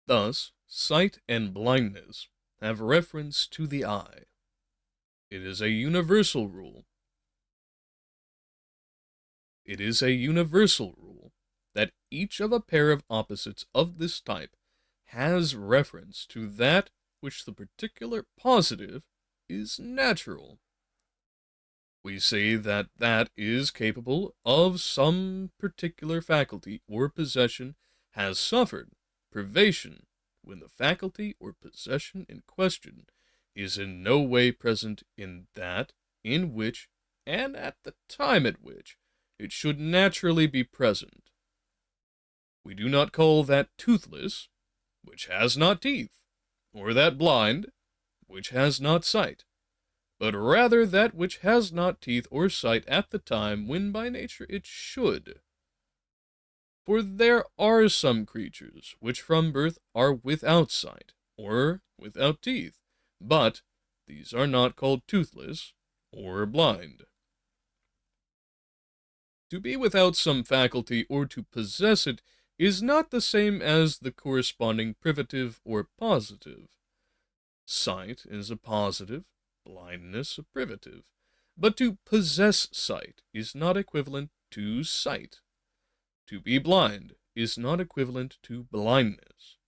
Thus, sight and blindness have reference to the eye. It is a universal rule. That each of a pair of opposites of this type has reference to that which the particular positive is natural. We say that that is capable of some particular faculty or possession has suffered privation when the faculty or possession in question is in no way present in that in which and at the time at which it should naturally be present. We do not call that toothless, which has not teeth, or that blind, which has not sight, but rather that which has not teeth or sight at the time when by nature it should. For there are some creatures which from birth are without sight, or without teeth, but these are not called toothless or blind. To be without some faculty or to possess it is not the same as the corresponding privative or positive. Sight is a positive, blindness a privative, but to possess sight is not equivalent to sight. To be blind is not equivalent to blindness.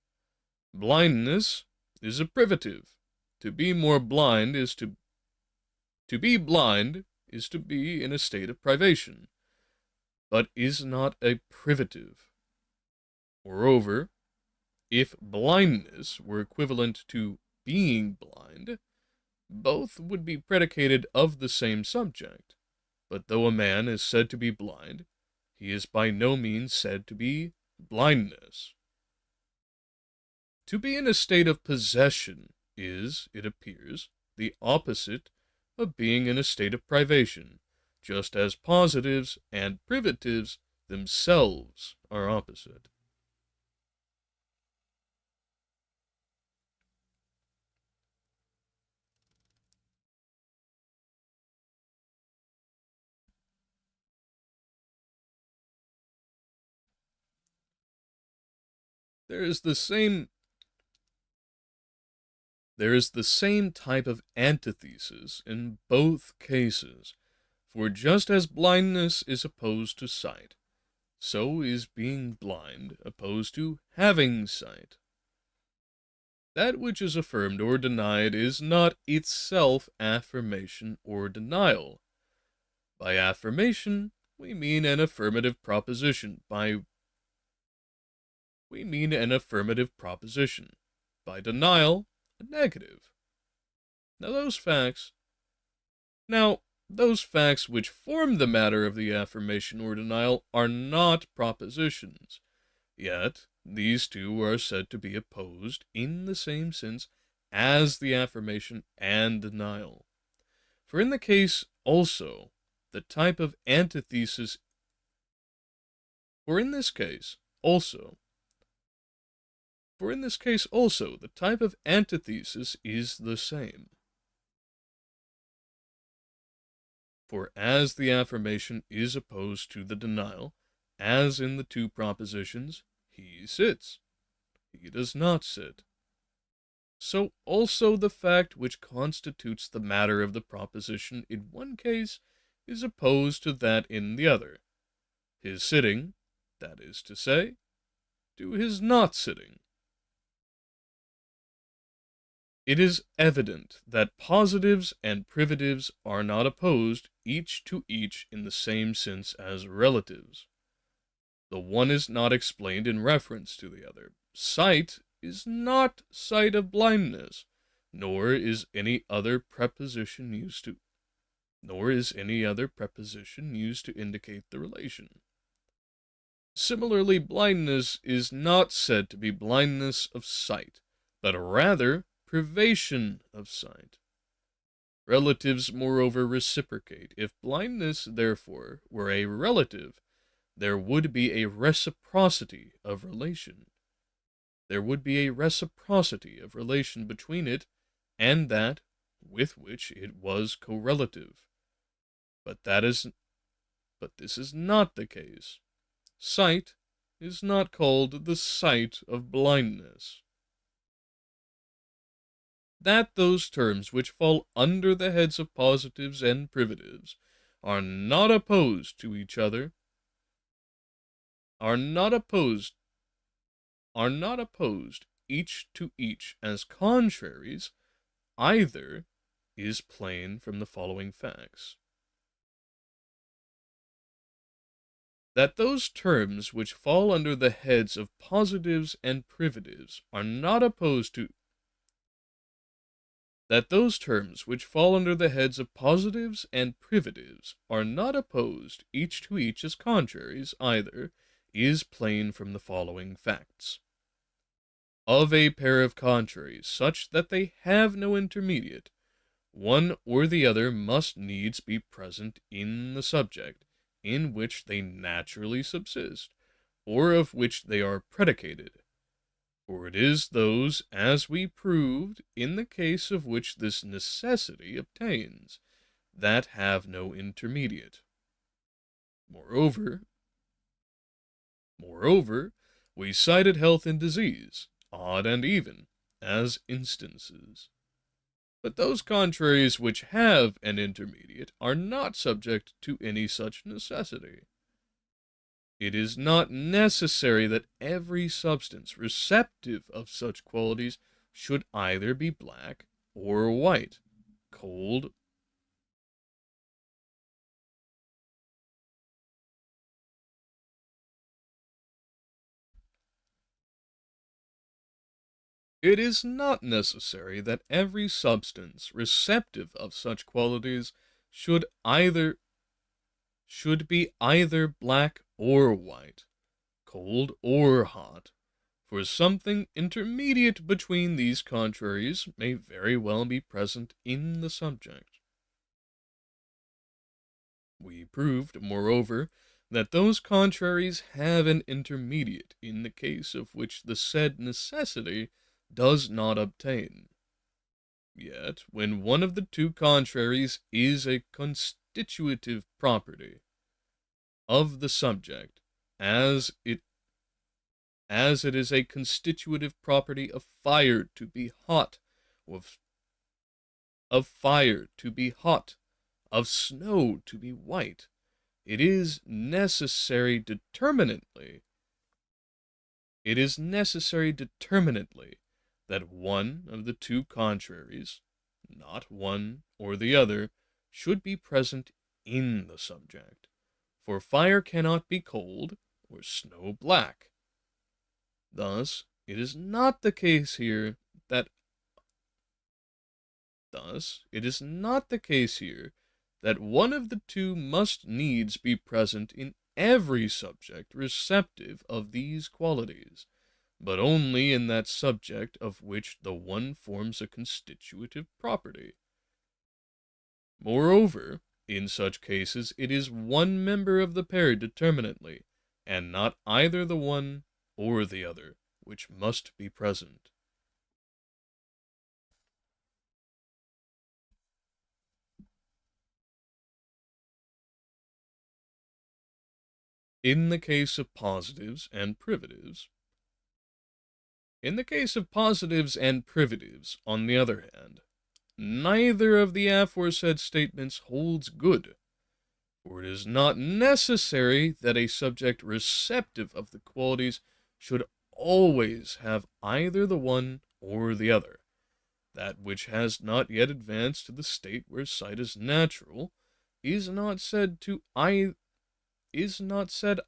Blindness is a privative. To be more blind is to be blind is to be in a state of privation, but is not a privative. Moreover, if blindness were equivalent to being blind, both would be predicated of the same subject. But though a man is said to be blind, he is by no means said to be blindness. To be in a state of possession is, it appears, the opposite of being in a state of privation, just as positives and privatives themselves are opposite. There is the same type of antithesis in both cases, for just as blindness is opposed to sight, so is being blind opposed to having sight. That which is affirmed or denied is not itself affirmation or denial. By affirmation, we mean an affirmative proposition. By denial, a negative. Those facts which form the matter of the affirmation or denial are not propositions, yet these two are said to be opposed in the same sense as the affirmation and denial. For in this case also, the type of antithesis is the same. For as the affirmation is opposed to the denial, as in the two propositions, he sits, he does not sit, so also the fact which constitutes the matter of the proposition in one case is opposed to that in the other. His sitting, that is to say, to his not sitting. It is evident that positives and privatives are not opposed each to each in the same sense as relatives. The one is not explained in reference to the other. Sight is not sight of blindness, nor is any other preposition used to indicate the relation. Similarly, blindness is not said to be blindness of sight, but rather privation of sight. Relatives, moreover, reciprocate. If blindness, therefore, were a relative, there would be a reciprocity of relation. Between it and that with which it was correlative. But this is not the case. Sight is not called the sight of blindness. That those terms which fall under the heads of positives and privatives are not opposed to each other, are not opposed each to each as contraries, either is plain from the following facts. That those terms which fall under the heads of positives and privatives are not opposed to That those terms which fall under the heads of positives and privatives are not opposed each to each as contraries either, is plain from the following facts. Of a pair of contraries such that they have no intermediate, one or the other must needs be present in the subject in which they naturally subsist, or of which they are predicated. For it is those, as we proved, in the case of which this necessity obtains, that have no intermediate. Moreover, we cited health and disease, odd and even, as instances. But those contraries which have an intermediate are not subject to any such necessity. It is not necessary that every substance receptive of such qualities should either be black or white, cold. It is not necessary that every substance receptive of such qualities should be either black or white, cold or hot, for something intermediate between these contraries may very well be present in the subject. We proved, moreover, that those contraries have an intermediate in the case of which the said necessity does not obtain. Yet, when one of the two contraries is a constitutive property of the subject, as it is a constitutive property of fire to be hot, of fire to be hot, of snow to be white, it is necessary determinately that one of the two contraries, not one or the other, should be present in the subject. For fire cannot be cold, or snow black. Thus, it is not the case here that one of the two must needs be present in every subject receptive of these qualities, but only in that subject of which the one forms a constitutive property. Moreover, in such cases it is one member of the pair determinately, and not either the one or the other, which must be present. In the case of positives and privatives, on the other hand, neither of the aforesaid statements holds good, for it is not necessary that a subject receptive of the qualities should always have either the one or the other. That which has not yet advanced to the state where sight is natural is not said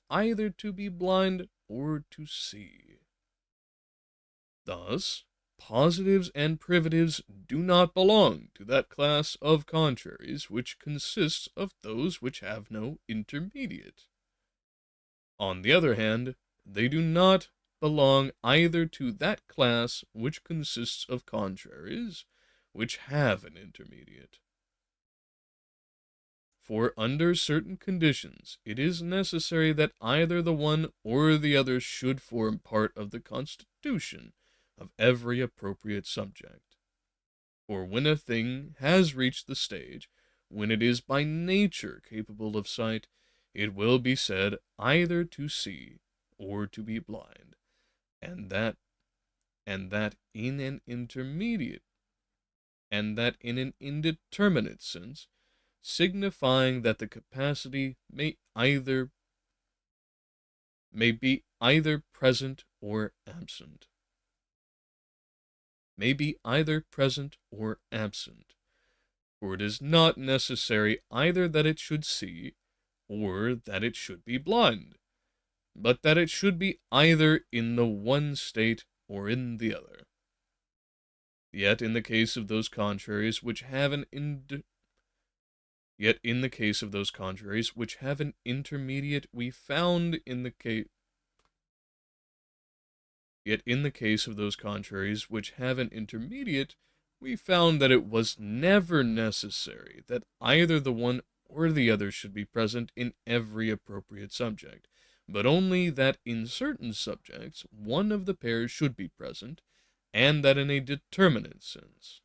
either to be blind or to see. Thus, positives and privatives do not belong to that class of contraries which consists of those which have no intermediate. On the other hand, they do not belong either to that class which consists of contraries which have an intermediate. For under certain conditions, it is necessary that either the one or the other should form part of the constitution of every appropriate subject. For when a thing has reached the stage when it is by nature capable of sight, it will be said either to see or to be blind, and that in an indeterminate sense, signifying that the capacity may be either present or absent. For it is not necessary either that it should see or that it should be blind, but that it should be either in the one state or in the other. Yet in the case of those contraries which have an intermediate, we found in the case Yet in the case of those contraries which have an intermediate, we found that it was never necessary that either the one or the other should be present in every appropriate subject, but only that in certain subjects one of the pairs should be present, and that in a determinate sense.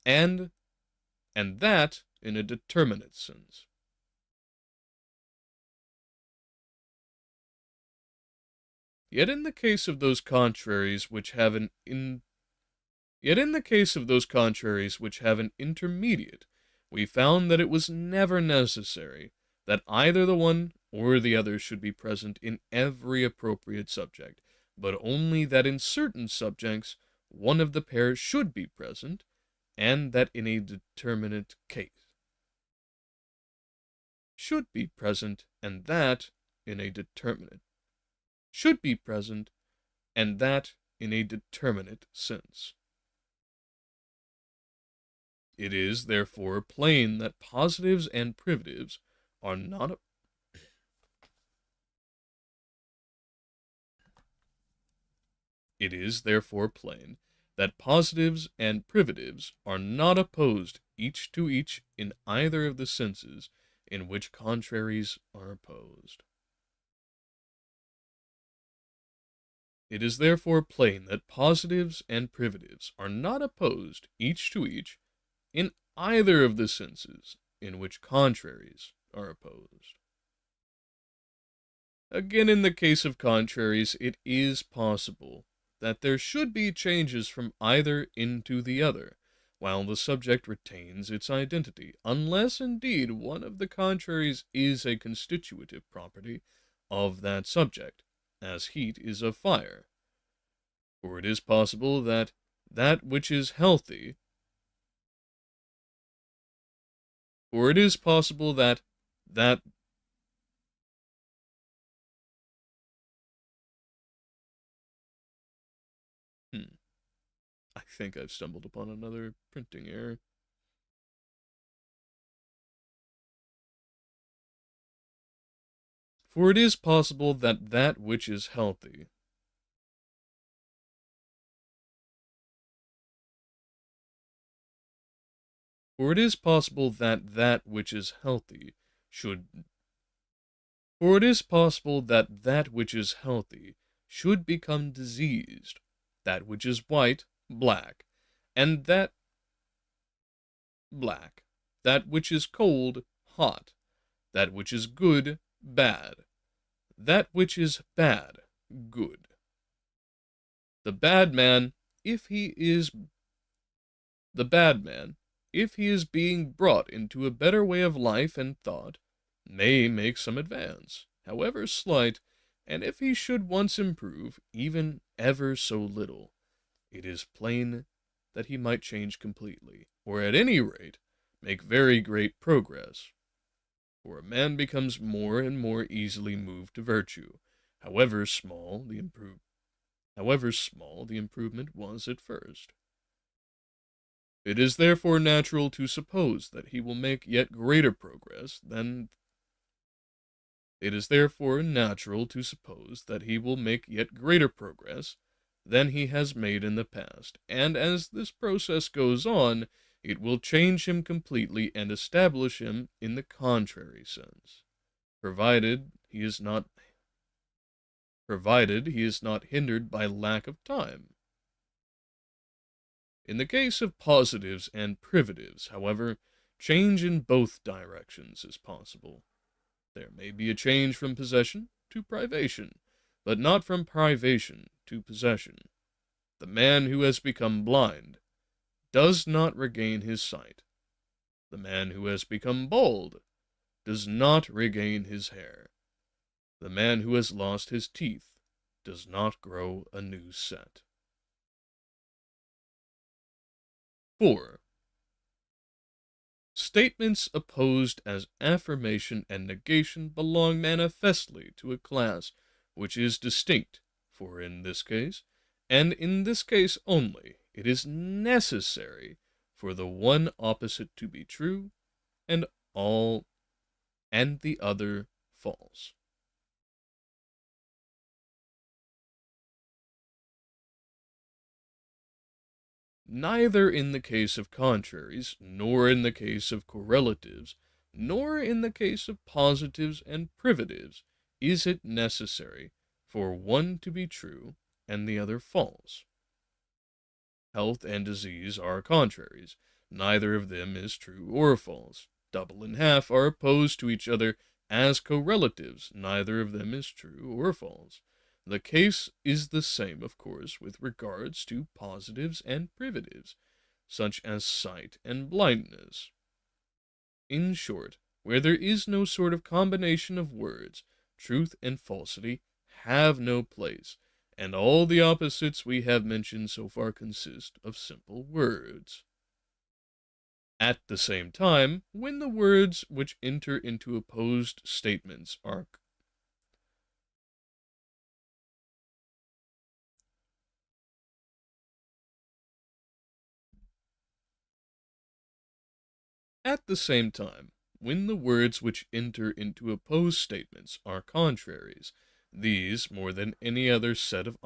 And that in a determinate sense. Yet in the case of those contraries which have an intermediate, we found that it was never necessary that either the one or the other should be present in every appropriate subject, but only that in certain subjects one of the pairs should be present, and that in a determinate case. Should be present, and that in a determinate should be present, and that in a determinate sense. It is, therefore, plain that positives and privatives are not It is, therefore, plain that positives and privatives are not opposed each to each in either of the senses in which contraries are opposed. It is therefore plain that positives and privatives are not opposed each to each in either of the senses in which contraries are opposed. Again, in the case of contraries, it is possible that there should be changes from either into the other, while the subject retains its identity, unless indeed one of the contraries is a constitutive property of that subject, as heat is of fire. For it is possible that that which is healthy I think I've stumbled upon another printing error. For it is possible that that which is healthy should become diseased, that which is white, black, and that which is cold, hot, that which is good, bad, that which is bad, good. The bad man, if he is being brought into a better way of life and thought, may make some advance, however slight, and if he should once improve, even ever so little, it is plain that he might change completely, or at any rate make very great progress. For a man becomes more and more easily moved to virtue, however small the improvement was at first. It is therefore natural to suppose that he will make yet greater progress than he has made in the past, and as this process goes on, it will change him completely and establish him in the contrary sense, provided he is not hindered by lack of time. In the case of positives and privatives, however, change in both directions is possible. There may be a change from possession to privation, but not from privation to possession. The man who has become blind does not regain his sight. The man who has become bald does not regain his hair. The man who has lost his teeth does not grow a new set. 4. Statements opposed as affirmation and negation belong manifestly to a class which is distinct, for in this case, and in this case only, it is necessary for the one opposite to be true and the other false. Neither in the case of contraries, nor in the case of correlatives, nor in the case of positives and privatives, is it necessary for one to be true and the other false. Health and disease are contraries. Neither of them is true or false. Double and half are opposed to each other as correlatives. Neither of them is true or false. The case is the same, of course, with regards to positives and privatives, such as sight and blindness. In short, where there is no sort of combination of words, truth and falsity have no place, and all the opposites we have mentioned so far consist of simple words. At the same time, when the words which enter into opposed statements are At the same time, when the words which enter into opposed statements are contraries, these more than any other set of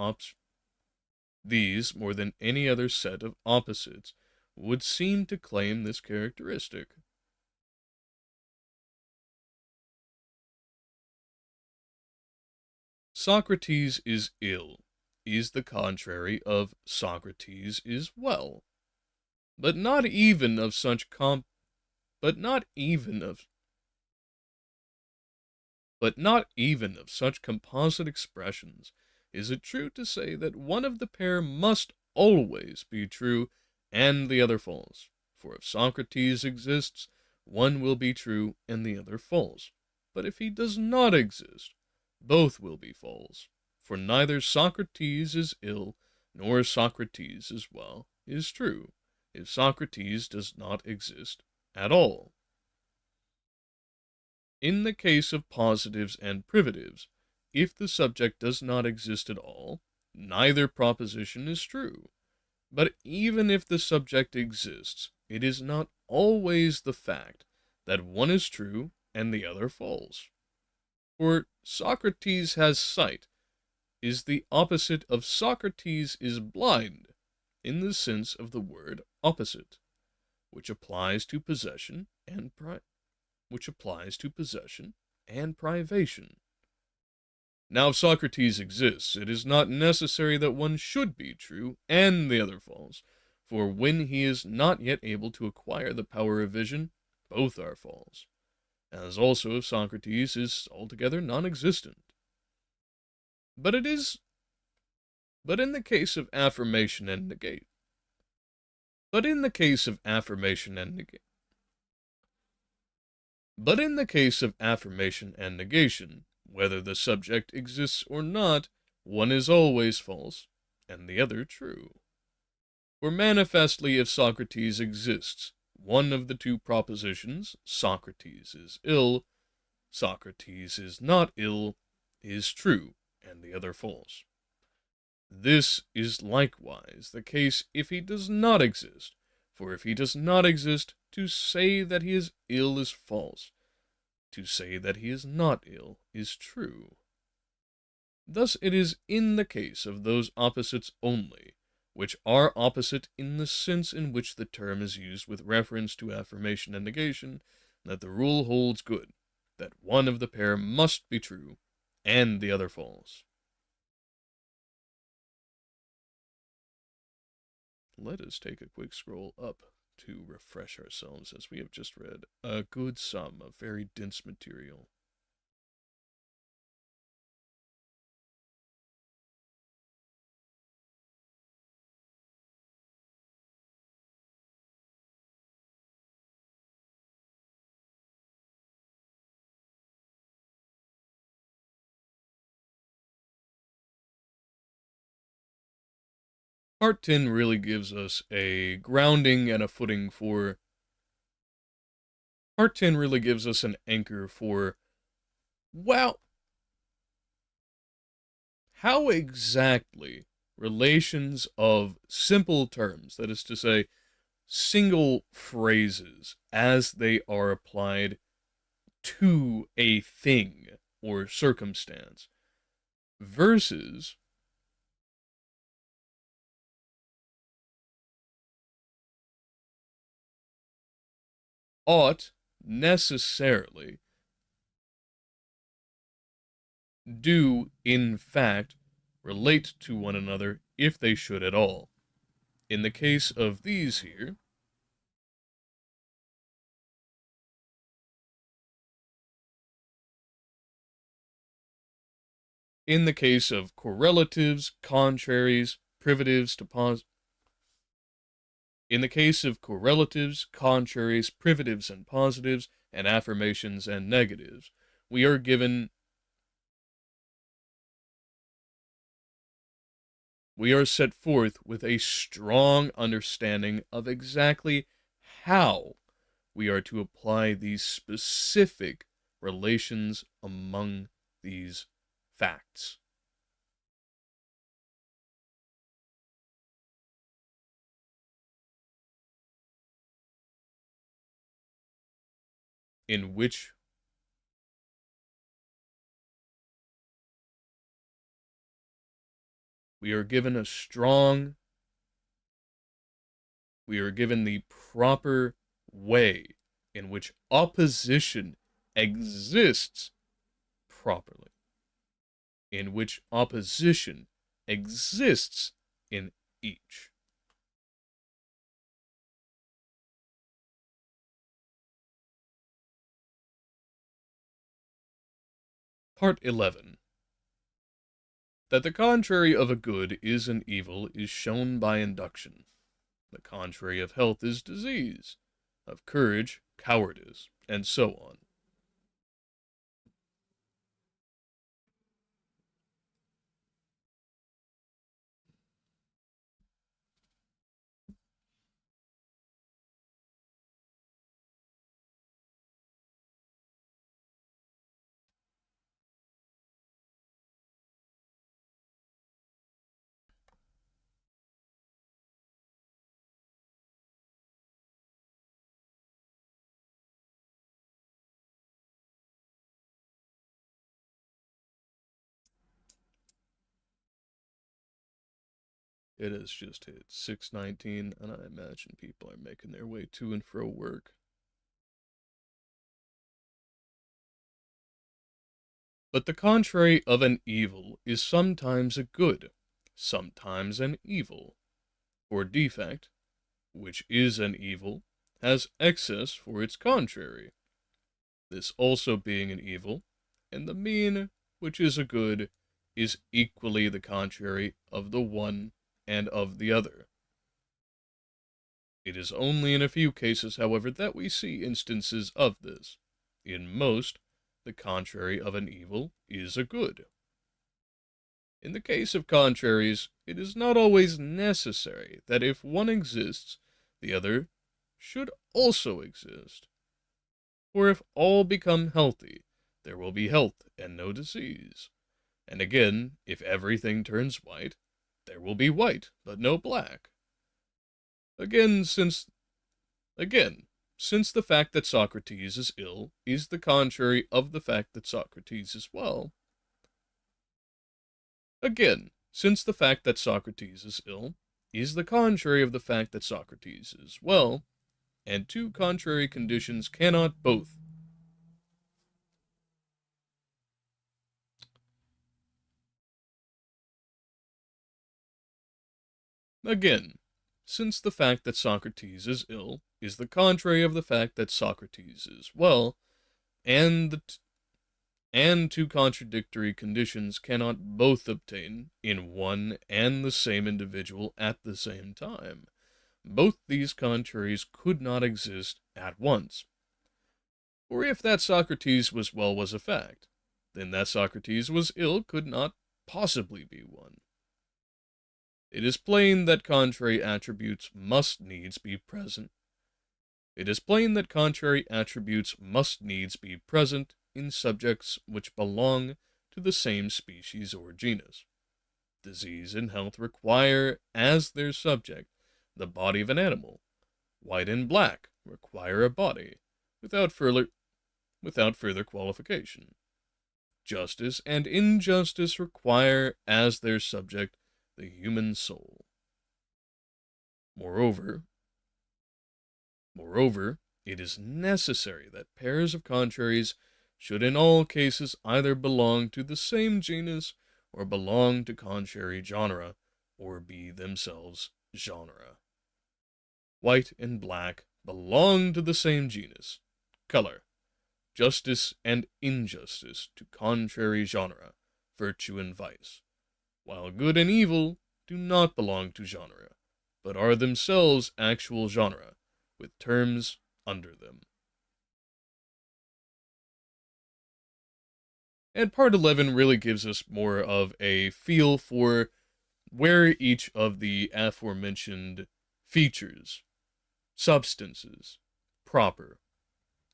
opposites would seem to claim this characteristic. Socrates is ill is the contrary of Socrates is well, but not even of such such composite expressions is it true to say that one of the pair must always be true and the other false. For if Socrates exists, one will be true and the other false. But if he does not exist, both will be false. For neither Socrates is ill, nor Socrates is well, is true, if Socrates does not exist at all. In the case of positives and privatives, if the subject does not exist at all, neither proposition is true. But even if the subject exists, it is not always the fact that one is true and the other false. For Socrates has sight is the opposite of Socrates is blind, in the sense of the word opposite, which applies to possession and privation. Now, if Socrates exists, it is not necessary that one should be true and the other false, for when he is not yet able to acquire the power of vision, both are false, as also if Socrates is altogether non-existent. But in the case of affirmation and negation, But in the case of affirmation and negation, whether the subject exists or not, one is always false, and the other true. For manifestly, if Socrates exists, one of the two propositions, Socrates is ill, Socrates is not ill, is true, and the other false. This is likewise the case if he does not exist, for if he does not exist, to say that he is ill is false. To say that he is not ill is true. Thus it is in the case of those opposites only, which are opposite in the sense in which the term is used with reference to affirmation and negation, that the rule holds good, that one of the pair must be true, and the other false. Let us take a quick scroll up to refresh ourselves, as we have just read a good sum of very dense material. Part 10 really gives us a grounding and a footing for... Part 10 really gives us an anchor for, well, how exactly relations of simple terms, that is to say, single phrases, as they are applied to a thing or circumstance, versus ought necessarily do, in fact, relate to one another if they should at all. In the case of these here, in the case of correlatives, contraries, privatives to in the case of correlatives, contraries, privatives and positives, and affirmations and negatives, we are set forth with a strong understanding of exactly how we are to apply these specific relations among these facts. In which we are given the proper way in which opposition exists properly, in which opposition exists in each. Part 11. That the contrary of a good is an evil is shown by induction. The contrary of health is disease, of courage, cowardice, and so on. It has just hit 6:19, and I imagine people are making their way to and fro work. But the contrary of an evil is sometimes a good, sometimes an evil. For defect, which is an evil, has excess for its contrary, this also being an evil, and the mean, which is a good, is equally the contrary of the one and of the other. It is only in a few cases, however, that we see instances of this. In most, the contrary of an evil is a good. In the case of contraries, it is not always necessary that if one exists, the other should also exist. For if all become healthy, there will be health and no disease. And again, if everything turns white, there will be white, but no black. Again, since the fact that Socrates is ill is the contrary of the fact that Socrates is well. Again, since the fact that Socrates is ill is the contrary of the fact that Socrates is well, and two contrary conditions cannot both Again, since the fact that Socrates is ill is the contrary of the fact that Socrates is well, and two contradictory conditions cannot both obtain in one and the same individual at the same time, both these contraries could not exist at once. For if that Socrates was well was a fact, then that Socrates was ill could not possibly be one. It is plain that contrary attributes must needs be present. It is plain that contrary attributes must needs be present in subjects which belong to the same species or genus. disease and health require as their subject the body of an animal. White and black require a body, without further qualification. Justice and injustice require as their subject the human soul. Moreover, it is necessary that pairs of contraries should in all cases either belong to the same genus or belong to contrary genera, or be themselves genera. White and black belong to the same genus. Color, justice and injustice to contrary genera, virtue and vice, while good and evil do not belong to genera, but are themselves actual genera, with terms under them. And part 11 really gives us more of a feel for where each of the aforementioned features, substances, proper,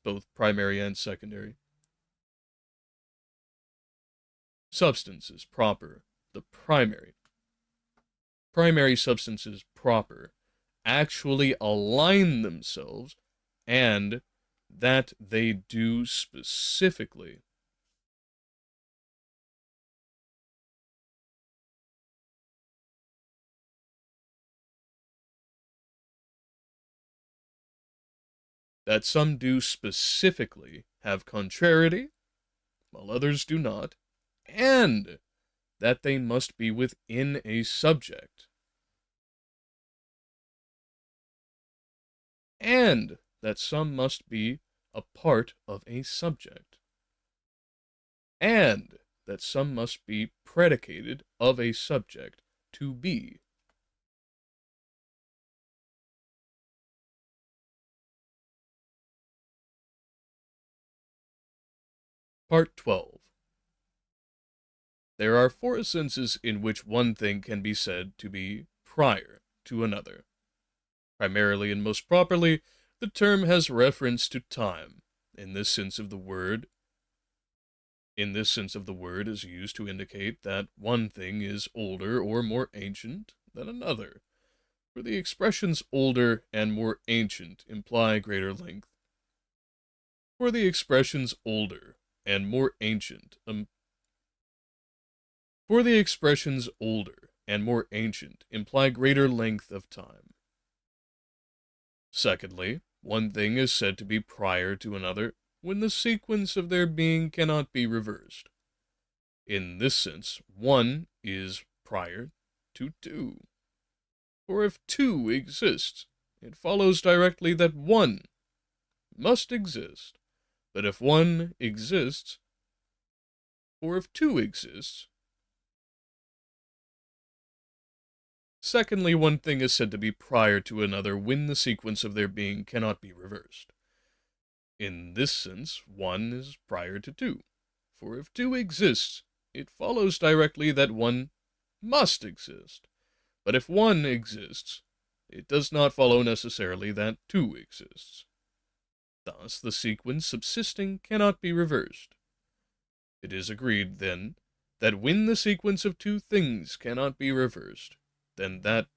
both primary and secondary. Substances proper, the primary substances proper, actually align themselves, and that they do specifically. That some do specifically have contrariety, while others do not, and that they must be within a subject, and that some must be a part of a subject, and that some must be predicated of a subject to be. Part 12. There are four senses in which one thing can be said to be prior to another. Primarily and most properly, the term has reference to time. In this sense of the word is used to indicate that one thing is older or more ancient than another. For the expressions older and more ancient imply greater length. For the expressions older and more ancient imply greater length of time. Secondly, one thing is said to be prior to another when the sequence of their being cannot be reversed. In this sense, one is prior to two. For if two exists, it follows directly that one must exist. But if one exists, or if two exists, secondly, one thing is said to be prior to another when the sequence of their being cannot be reversed. In this sense, one is prior to two. For if two exists, it follows directly that one must exist. But if one exists, it does not follow necessarily that two exists. Thus, the sequence subsisting cannot be reversed. It is agreed, then, that when the sequence of two things cannot be reversed, then that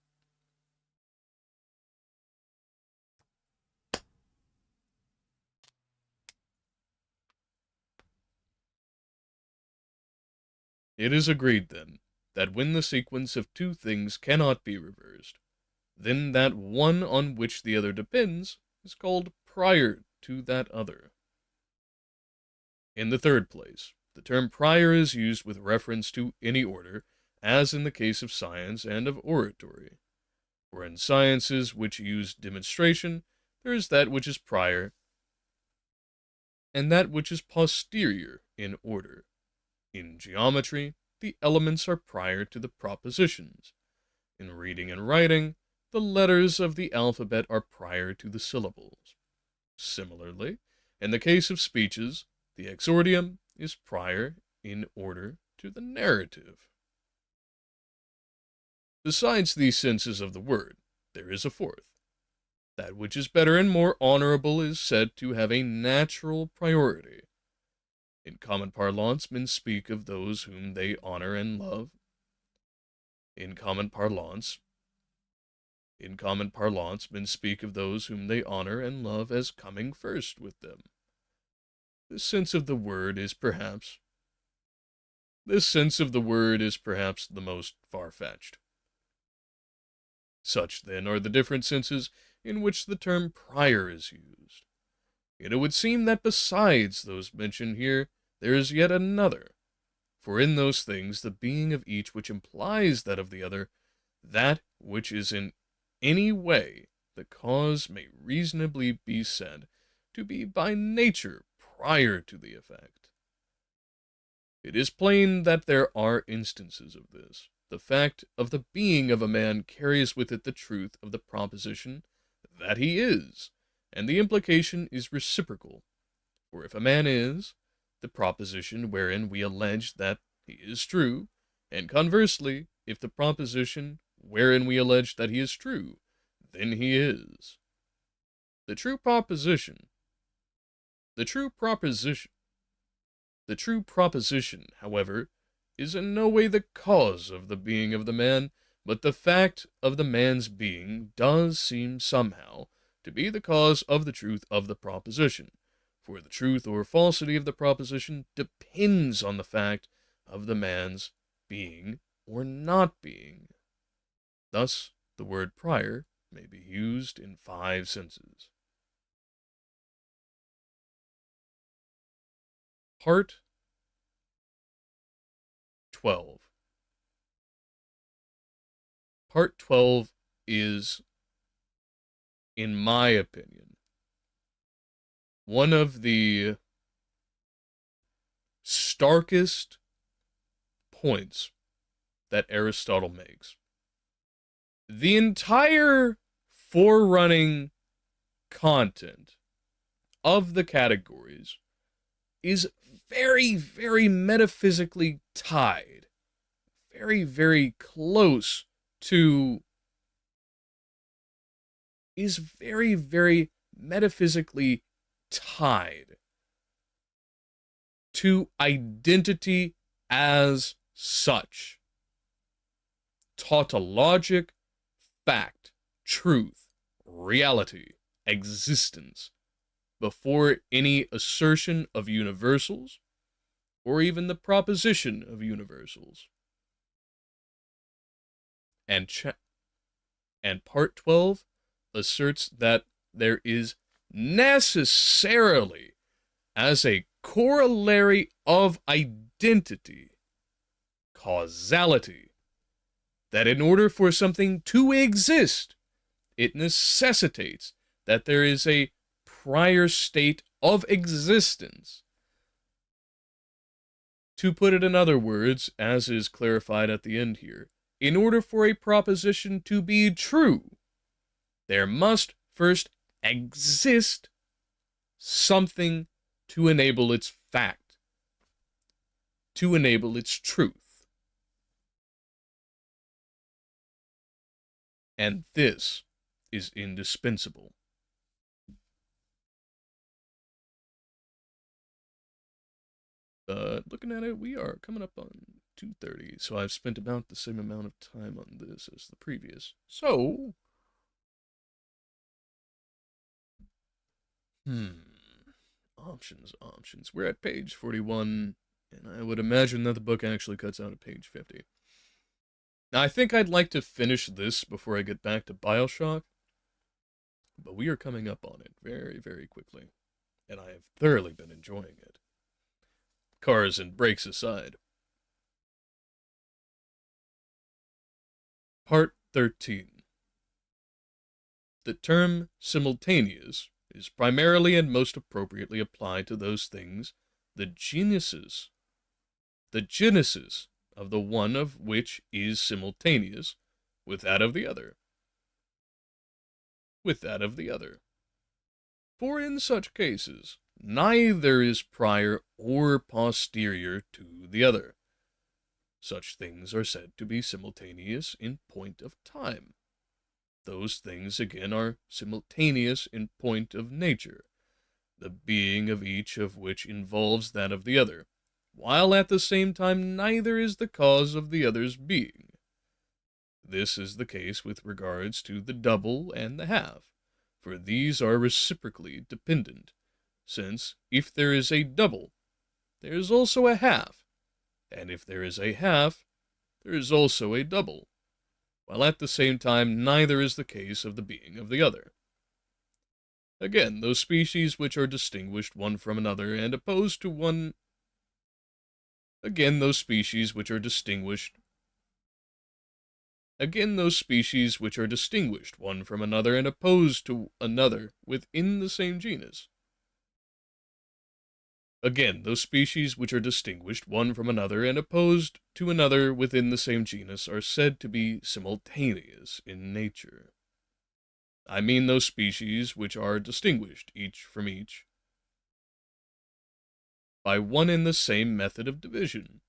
It is agreed, then, that when the sequence of two things cannot be reversed, then that one on which the other depends is called prior to that other. In the third place, the term prior is used with reference to any order, as in the case of science and of oratory. For in sciences which use demonstration, there is that which is prior, and that which is posterior in order. In geometry, the elements are prior to the propositions. In reading and writing, the letters of the alphabet are prior to the syllables. Similarly, in the case of speeches, the exordium is prior in order to the narrative. Besides these senses of the word, there is a fourth. That which is better and more honorable is said to have a natural priority. In common parlance, men speak of those whom they honor and love. In common parlance, men speak of those whom they honor and love as coming first with them. This sense of the word is perhaps the most far-fetched. Such, then, are the different senses in which the term prior is used. Yet it would seem that besides those mentioned here, there is yet another. For in those things, the being of each which implies that of the other, that which is in any way the cause may reasonably be said to be by nature prior to the effect. It is plain that there are instances of this. The fact of the being of a man carries with it the truth of the proposition that he is, and the implication is reciprocal. For if a man is, the proposition wherein we allege that he is true, and conversely, if the proposition wherein we allege that he is true, then he is. The true proposition, however, is in no way the cause of the being of the man, but the fact of the man's being does seem somehow to be the cause of the truth of the proposition, for the truth or falsity of the proposition depends on the fact of the man's being or not being. Thus, the word prior may be used in 5 senses. Part 12. Part 12 is, in my opinion, one of the starkest points that Aristotle makes. The entire forerunning content of the categories is very, very metaphysically tied, very, very close to, is very, very metaphysically tied to identity as such. Tautologic, fact, truth, reality, existence, before any assertion of universals, or even the proposition of universals. And Part 12 asserts that there is necessarily, as a corollary of identity, causality, that in order for something to exist, it necessitates that there is a prior state of existence. To put it in other words, as is clarified at the end here, in order for a proposition to be true, there must first exist something to enable its fact, to enable its truth. And this is indispensable. Looking at it, we are coming up on 2:30, so I've spent about the same amount of time on this as the previous. So, options. We're at page 41, and I would imagine that the book actually cuts out at page 50. Now, I think I'd like to finish this before I get back to Bioshock, but we are coming up on it very, very quickly, and I have thoroughly been enjoying it. Cars and brakes aside. Part 13. The term simultaneous is primarily and most appropriately applied to those things, the genesis of the one of which is simultaneous with that of the other. For in such cases, neither is prior or posterior to the other. Such things are said to be simultaneous in point of time. Those things again are simultaneous in point of nature, the being of each of which involves that of the other, while at the same time neither is the cause of the other's being. This is the case with regards to the double and the half, for these are reciprocally dependent, since if there is a double, there is also a half, and if there is a half, there is also a double, while at the same time neither is the case of the being of the other. Again, those species which are distinguished one from another and opposed to one... Again, those species which are distinguished one from another and opposed to another within the same genus. Again, those species which are distinguished one from another and opposed to another within the same genus are said to be simultaneous in nature. I mean those species which are distinguished each from each by one and the same method of division.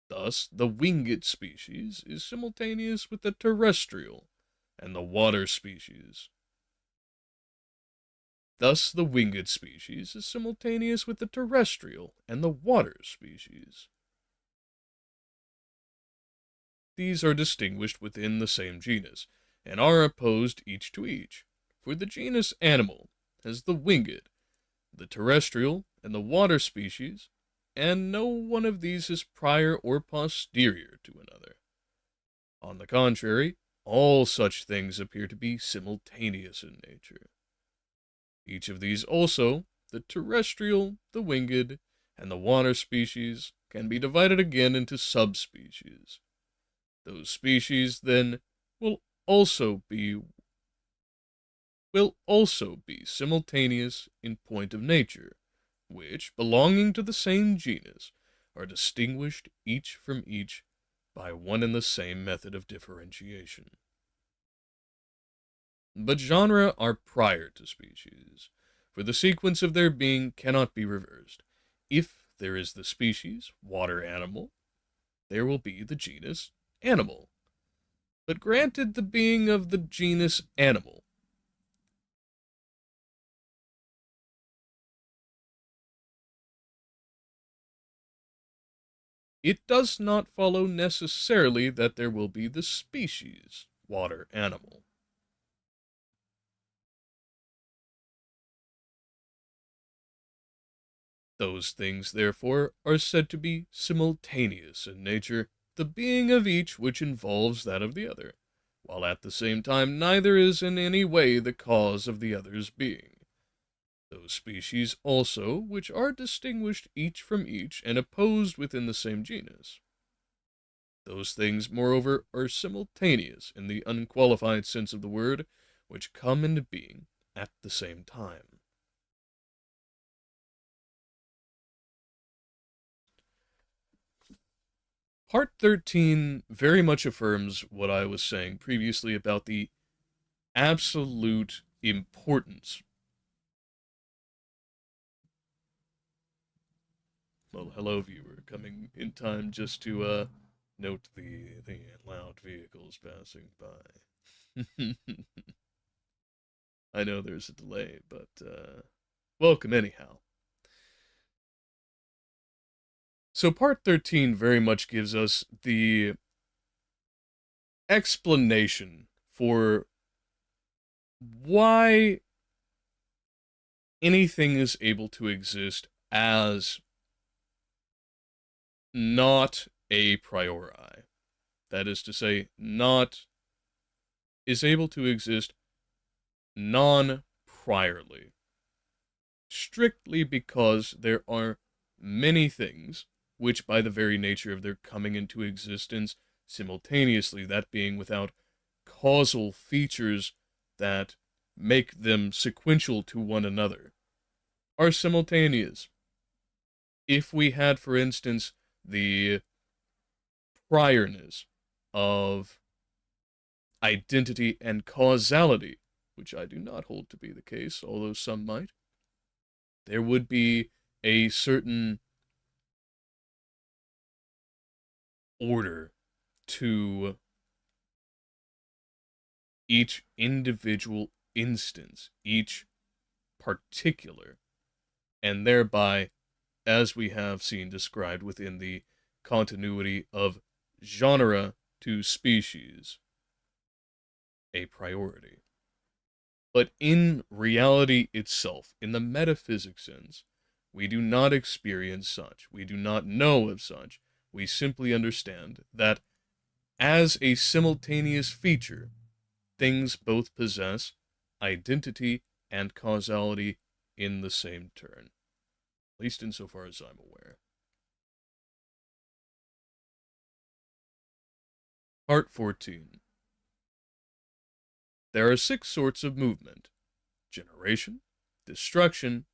Thus, the winged species is simultaneous with the terrestrial and the water species. Thus, the winged species is simultaneous with the terrestrial and the water species. These are distinguished within the same genus, and are opposed each to each, for the genus animal has the winged, the terrestrial, and the water species, and no one of these is prior or posterior to another. On the contrary, all such things appear to be simultaneous in nature. Each of these also, the terrestrial, the winged, and the water species, can be divided again into subspecies. Those species, then, will also be simultaneous in point of nature, which, belonging to the same genus, are distinguished each from each by one and the same method of differentiation. But genera are prior to species, for the sequence of their being cannot be reversed. If there is the species, water animal, there will be the genus, animal. But granted the being of the genus animal, it does not follow necessarily that there will be the species, water animal. Those things, therefore, are said to be simultaneous in nature, the being of each which involves that of the other, while at the same time neither is in any way the cause of the other's being. Those species also which are distinguished each from each and opposed within the same genus. Those things, moreover, are simultaneous in the unqualified sense of the word, which come into being at the same time. Part 13 very much affirms what I was saying previously about the absolute importance. Well, hello, viewer, coming in time just to note the loud vehicles passing by. I know there's a delay, but welcome anyhow. So part 13 very much gives us the explanation for why anything is able to exist as not a priori. That is to say, is able to exist non-priorly. Strictly because there are many things which, by the very nature of their coming into existence simultaneously, that being without causal features that make them sequential to one another, are simultaneous. If we had, for instance, the priorness of identity and causality, which I do not hold to be the case, although some might, there would be a certain order to each individual instance, each particular, and thereby, as we have seen described within the continuity of genre to species, a priority. But in reality itself, in the metaphysic sense, we do not experience such. We do not know of such. We simply understand that as a simultaneous feature, things both possess identity and causality in the same turn, at least insofar as I'm aware. Part 14. There are 6 sorts of movement: generation, destruction,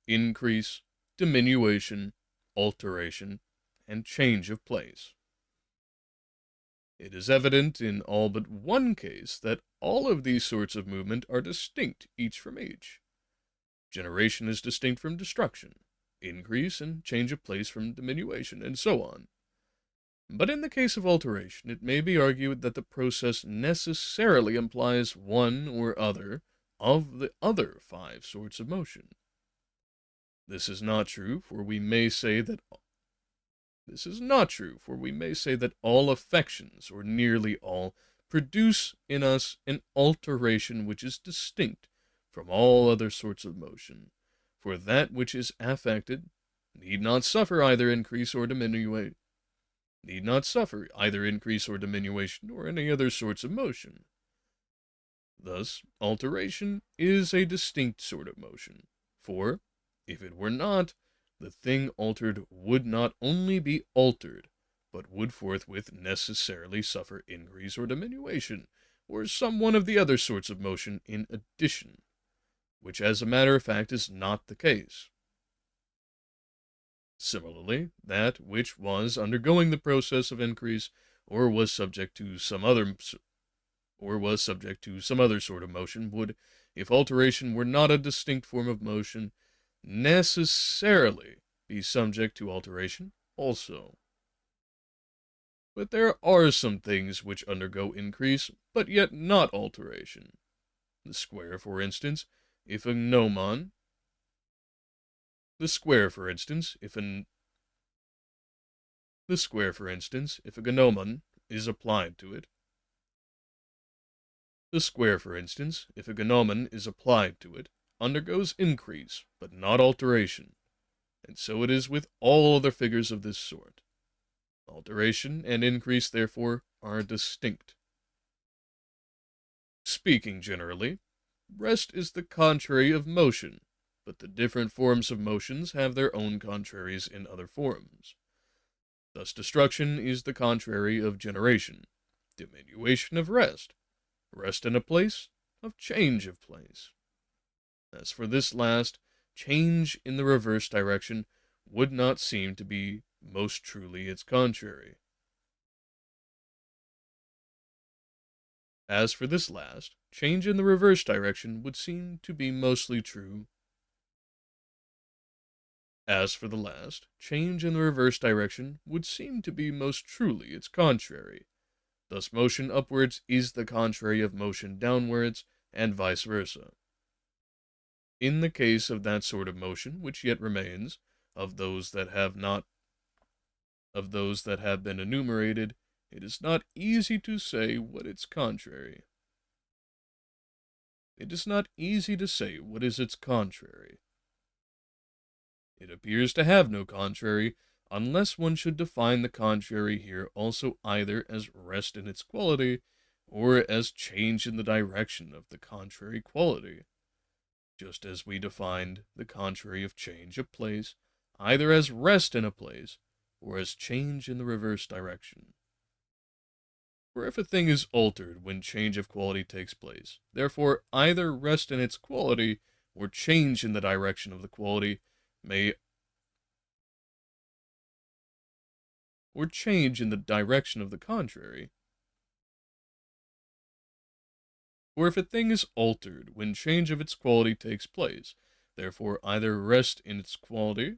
increase, diminution, alteration, and change of place. It is evident in all but one case that all of these sorts of movement are distinct each from each. Generation is distinct from destruction, increase and change of place from diminution, and so on. But in the case of alteration, it may be argued that the process necessarily implies one or other of the other 5 sorts of motion. This is not true, for we may say that all affections, or nearly all, produce in us an alteration which is distinct from all other sorts of motion, for that which is affected need not suffer either increase or diminution, or any other sorts of motion. Thus, alteration is a distinct sort of motion, for, if it were not, the thing altered would not only be altered, but would forthwith necessarily suffer increase or diminution, or some one of the other sorts of motion in addition, which as a matter of fact is not the case. Similarly, that which was undergoing the process of increase, or was subject to some other sort of motion, would, if alteration were not a distinct form of motion, necessarily be subject to alteration also. But there are some things which undergo increase, but yet not alteration. The square, for instance, if a gnomon is applied to it, undergoes increase, but not alteration, and so it is with all other figures of this sort. Alteration and increase, therefore, are distinct. Speaking generally, rest is the contrary of motion, but the different forms of motions have their own contraries in other forms. Thus destruction is the contrary of generation, diminution of rest in a place, of change of place. As for this last, change in the reverse direction would not seem to be most truly its contrary. As for this last, change in the reverse direction would seem to be mostly true. As for the last, change in the reverse direction would seem to be most truly its contrary. Thus motion upwards is the contrary of motion downwards, and vice versa. In the case of that sort of motion which yet remains, of those that have been enumerated, it is not easy to say what its contrary. It is its contrary. It appears to have no contrary, unless one should define the contrary here also either as rest in its quality, or as change in the direction of the contrary quality, just as we defined the contrary of change of place, either as rest in a place, or as change in the reverse direction. For if a thing is altered when change of quality takes place, therefore either rest in its quality, or change in the direction of the quality, or change in the direction of the contrary. For if a thing is altered when change of its quality takes place, therefore either rest in its quality,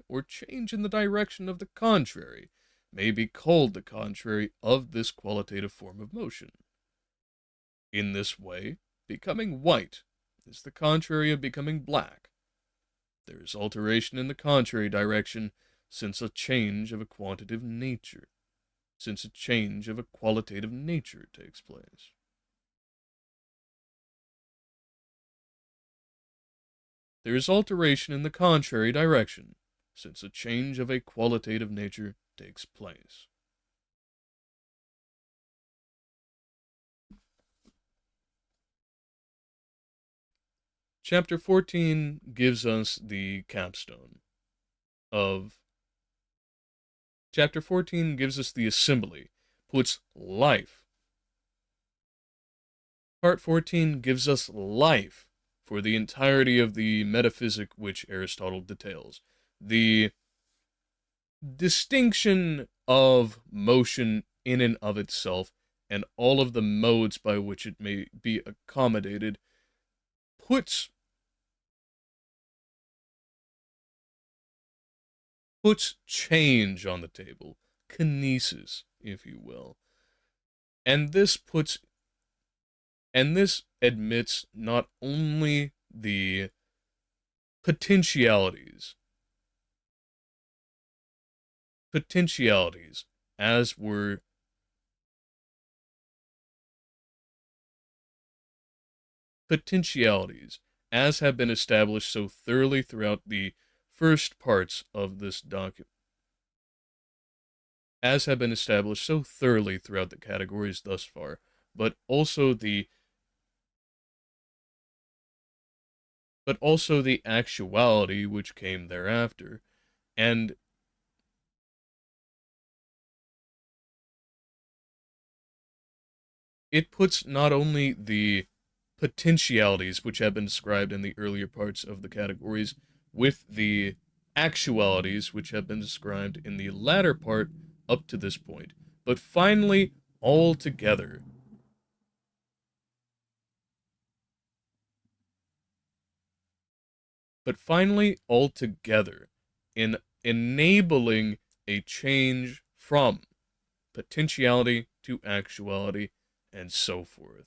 or change in the direction of the contrary, may be called the contrary of this qualitative form of motion. In this way, becoming white is the contrary of becoming black. There is alteration in the contrary direction, since a change of a quantitative nature. since a change of a qualitative nature takes place. There is alteration in the contrary direction, since a change of a qualitative nature takes place. Chapter 14 gives us the capstone of... Chapter 14 gives us the assembly, puts life. Part 14 gives us life for the entirety of the metaphysic which Aristotle details. The distinction of motion in and of itself, and all of the modes by which it may be accommodated, puts change on the table, kinesis, if you will. And this admits not only the potentialities as were as have been established so thoroughly throughout the first parts of this document, as have been established so thoroughly throughout the categories thus far, but also the actuality which came thereafter, and it puts not only the potentialities which have been described in the earlier parts of the categories with the actualities which have been described in the latter part up to this point, but finally all together. In enabling a change from potentiality to actuality and so forth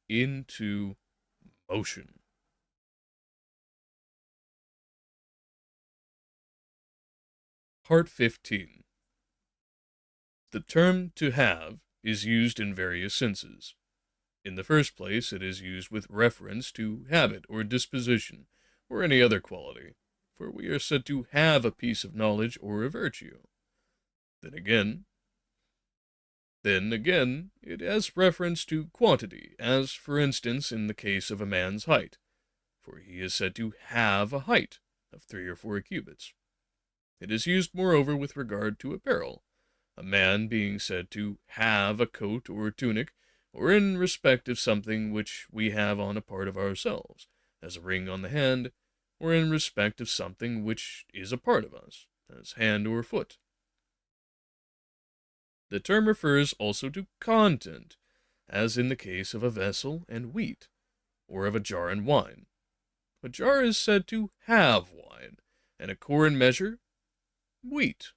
into motion. Part 15. The term to have is used in various senses. In the first place, it is used with reference to habit or disposition, or any other quality, for we are said to have a piece of knowledge or a virtue. Then again, it has reference to quantity, as, for instance, in the case of a man's height, for he is said to have a height of 3 or 4 cubits. It is used, moreover, with regard to apparel, a man being said to have a coat or tunic, or in respect of something which we have on a part of ourselves, as a ring on the hand, or in respect of something which is a part of us, as hand or foot. The term refers also to content, as in the case of a vessel and wheat, or of a jar and wine. A jar is said to have wine, and a corn measure, wheat.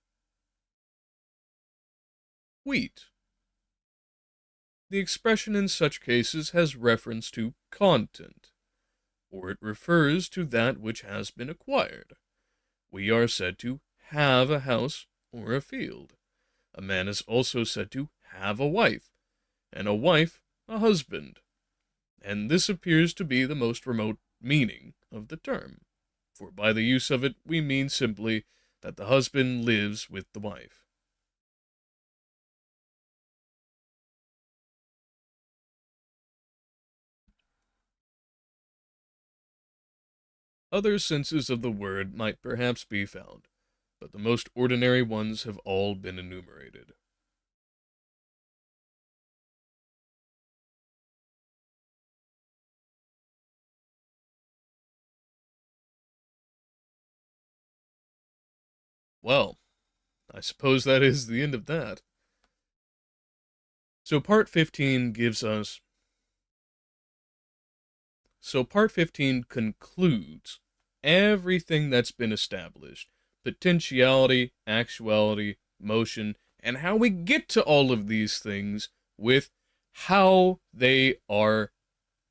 The expression in such cases has reference to content, or it refers to that which has been acquired. We are said to have a house or a field. A man is also said to have a wife, and a wife a husband. And this appears to be the most remote meaning of the term, for by the use of it we mean simply that the husband lives with the wife. Other senses of the word might perhaps be found, but the most ordinary ones have all been enumerated. Well, I suppose that is the end of that. So part 15 concludes everything that's been established. Potentiality, actuality, motion, and how we get to all of these things with how they are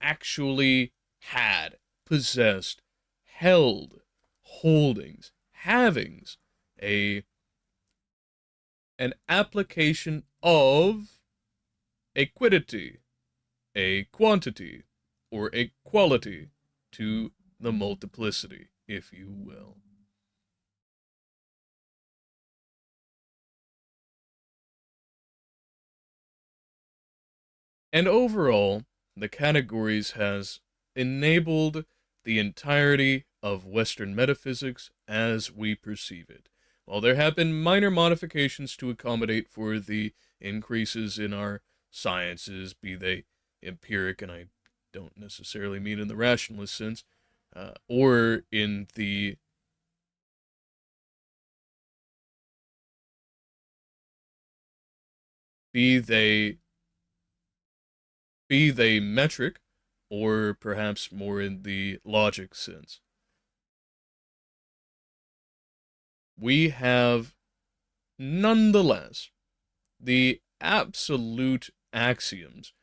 actually had, possessed, held, holdings, havings, a an application of a quiddity, a quantity, or a quality to the multiplicity, if you will. And overall, the categories has enabled the entirety of Western metaphysics as we perceive it. While there have been minor modifications to accommodate for the increases in our sciences, be they empiric, and I don't necessarily mean in the rationalist sense, or in the be they metric, or perhaps more in the logic sense. We have, nonetheless, the absolute axioms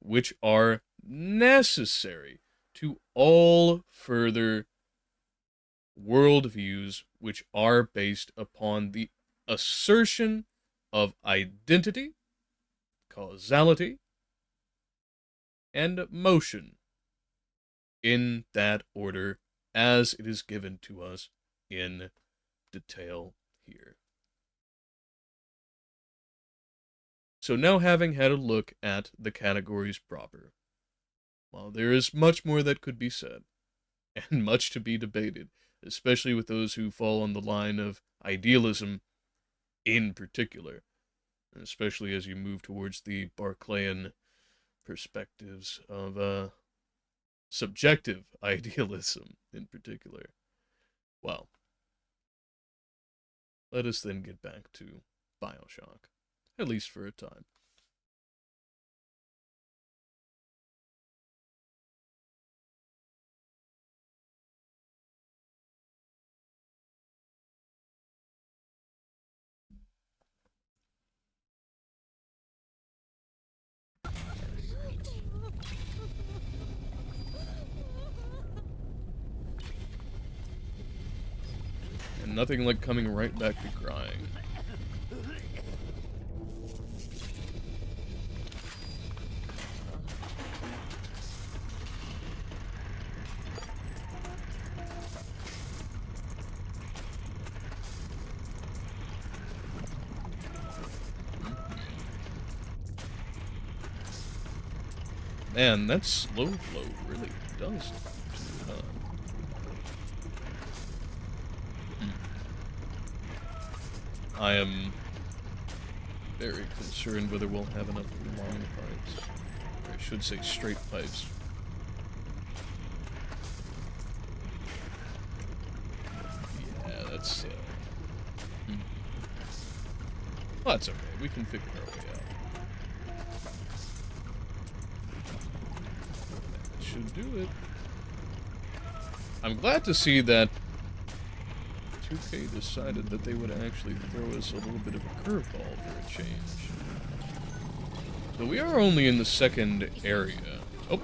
which are necessary to all further worldviews which are based upon the assertion of identity, causality, and motion, in that order as it is given to us in detail here. So now, having had a look at the categories proper, while there is much more that could be said, and much to be debated, especially with those who fall on the line of idealism in particular, especially as you move towards the Berkeleyan perspectives of subjective idealism in particular. Well, let us then get back to Bioshock, at least for a time. And nothing like coming right back to crying. Man, that slow flow really does. I am very concerned whether we'll have enough long pipes. Or I should say straight pipes. Yeah, that's, well, that's okay. We can figure our way out. That should do it. I'm glad to see that 2K decided that they would actually throw us a little bit of a curveball for a change. So we are only in the second area. Oh,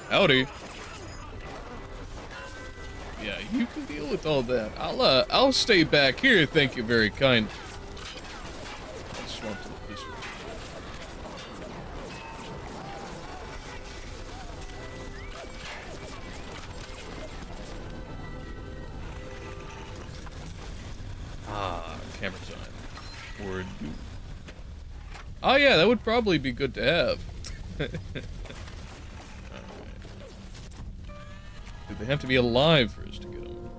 howdy. Yeah, you can deal with all that. I'll stay back here. Thank you very kind. Let's swap to this one. Camera time. Or do. Oh yeah, that would probably be good to have. Alright. Do they have to be alive for us to get them?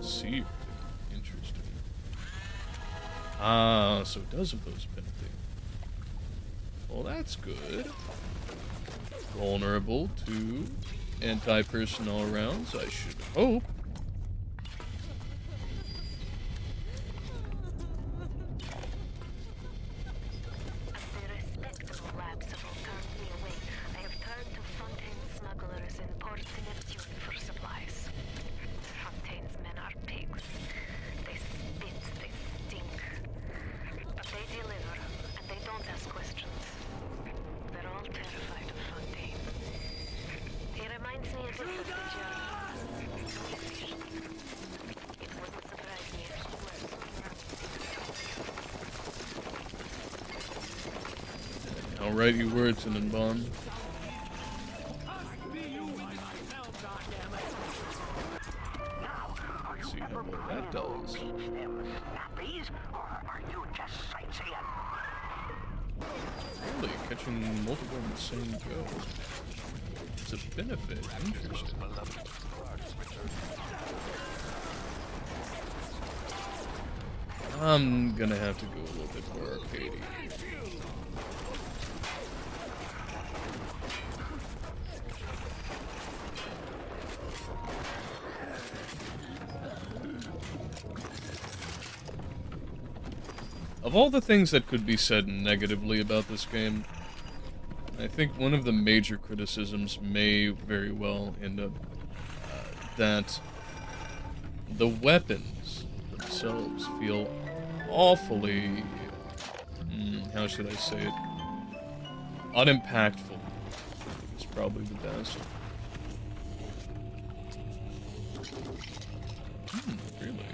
See. Interesting. Ah, so it does impose a penalty. Well, that's good. Vulnerable to anti-personnel rounds, I should hope. Neptune for supplies. Fontaine's men are pigs. They spit, they stink. But they deliver, and they don't ask questions. They're all terrified of Fontaine. He reminds me a bit of the Germans. How right you were, Tenenbaum. Let's see how well that does. Really, catching multiple in the same go. It's a benefit. Interesting. I'm gonna have to go a little bit more arcadey. Of all the things that could be said negatively about this game, I think one of the major criticisms may very well end up that the weapons themselves feel awfully, how should I say it, unimpactful is probably the best. Really?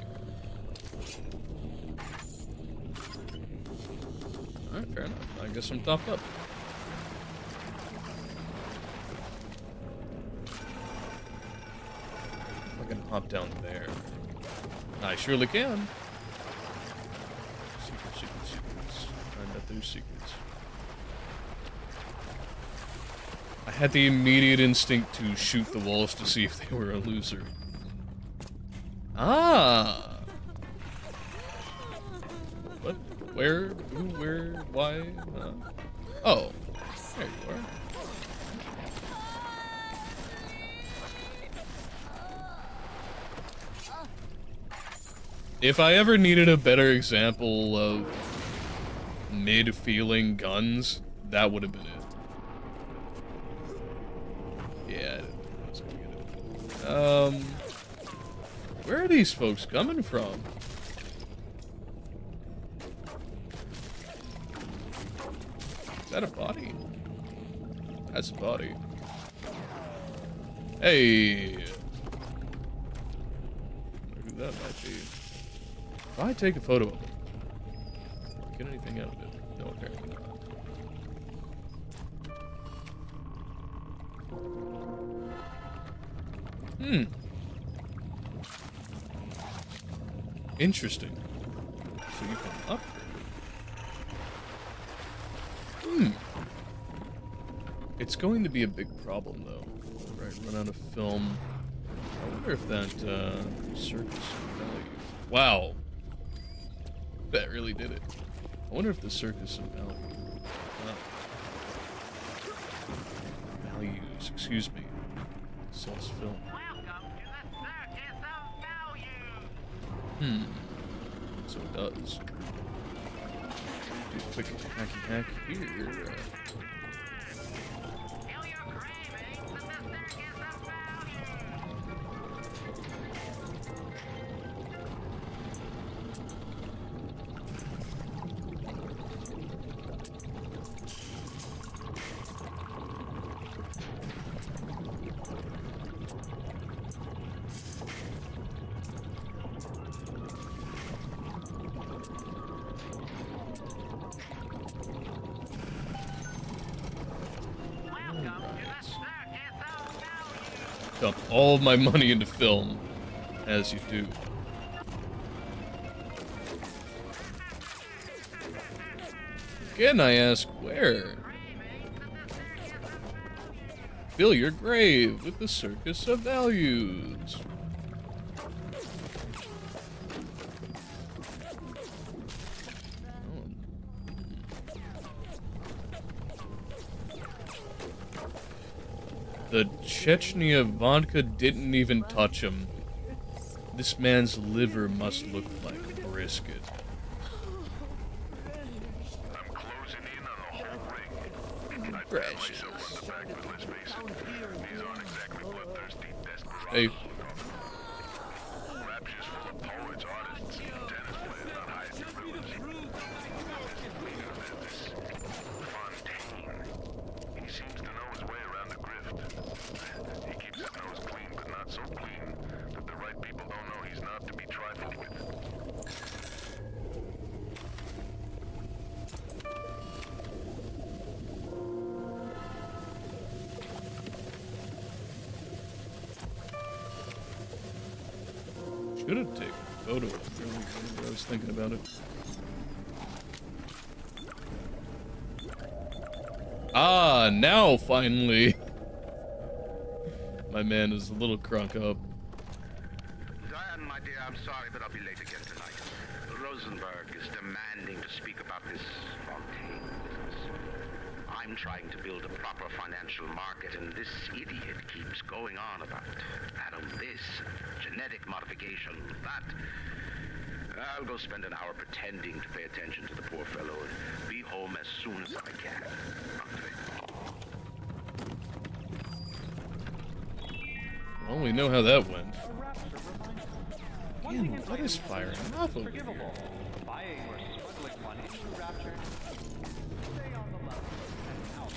Alright, fair enough. I guess I'm topped up. I can hop down there. I surely can. Secrets. I bet there's secrets. I had the immediate instinct to shoot the walls to see if they were a loser. Ah! What? Where? Who? Where? Why? Oh. There you are. If I ever needed a better example of mid-feeling guns, that would have been it. Yeah, I was gonna get it. Where are these folks coming from? Is that a body? That's a body. Hey! I wonder who that might be. If I take a photo of it, get anything out of it? No, apparently not. Interesting. So you can upgrade. It's going to be a big problem, though. Right, run out of film. I wonder if that circus of value. Wow. That really did it. I wonder if the circus of value. Values, excuse me. Sells film. So it does. Do a quick hacky hack here. Dump all of my money into film, as you do. Again, I ask, where? Fill your grave with the circus of values. The Chechnya vodka didn't even touch him. This man's liver must look like brisket. I'm closing in on the whole ring. Precious. These aren't exactly bloodthirsty, desperate. Hey. Rapture's full of poets, artists, tennis players on high rivers. This Fontaine. He seems to know his way around the grift. He keeps his nose clean, but not so clean that the right people don't know he's not to be trifled with. Should have taken a photo of it, really, whenever I was thinking about it. Ah, now finally. My man is a little crunk up. Diane, my dear, I'm sorry, but I'll be late again tonight. Rosenberg is demanding to speak about this Fontaine business. I'm trying to build a proper financial market, and this idiot keeps going on about atom this, genetic modification, that. I'll go spend an hour pretending to pay attention to the poor fellow and be home as soon as I can. Well, we know how that went. A Rapture reminder. One Again, thing is what is firing off over here? forgivable. Buying or smuggling one into Rapture. Stay on the level and out.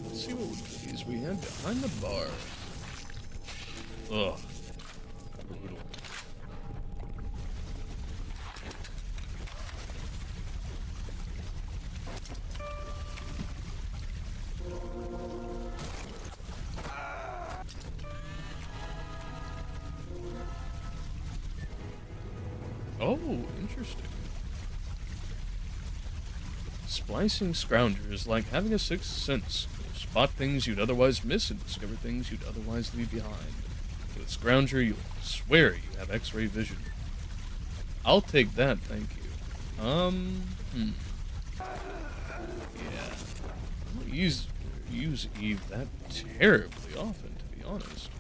Let's see what goodies we had behind the bar. Ugh. Brutal. Oh, interesting. Splicing Scrounger is like having a sixth sense. You'll spot things you'd otherwise miss and discover things you'd otherwise leave behind. With Scrounger, you'll swear you have X-ray vision. I'll take that, thank you. Yeah. I don't use Eve that terribly often, to be honest.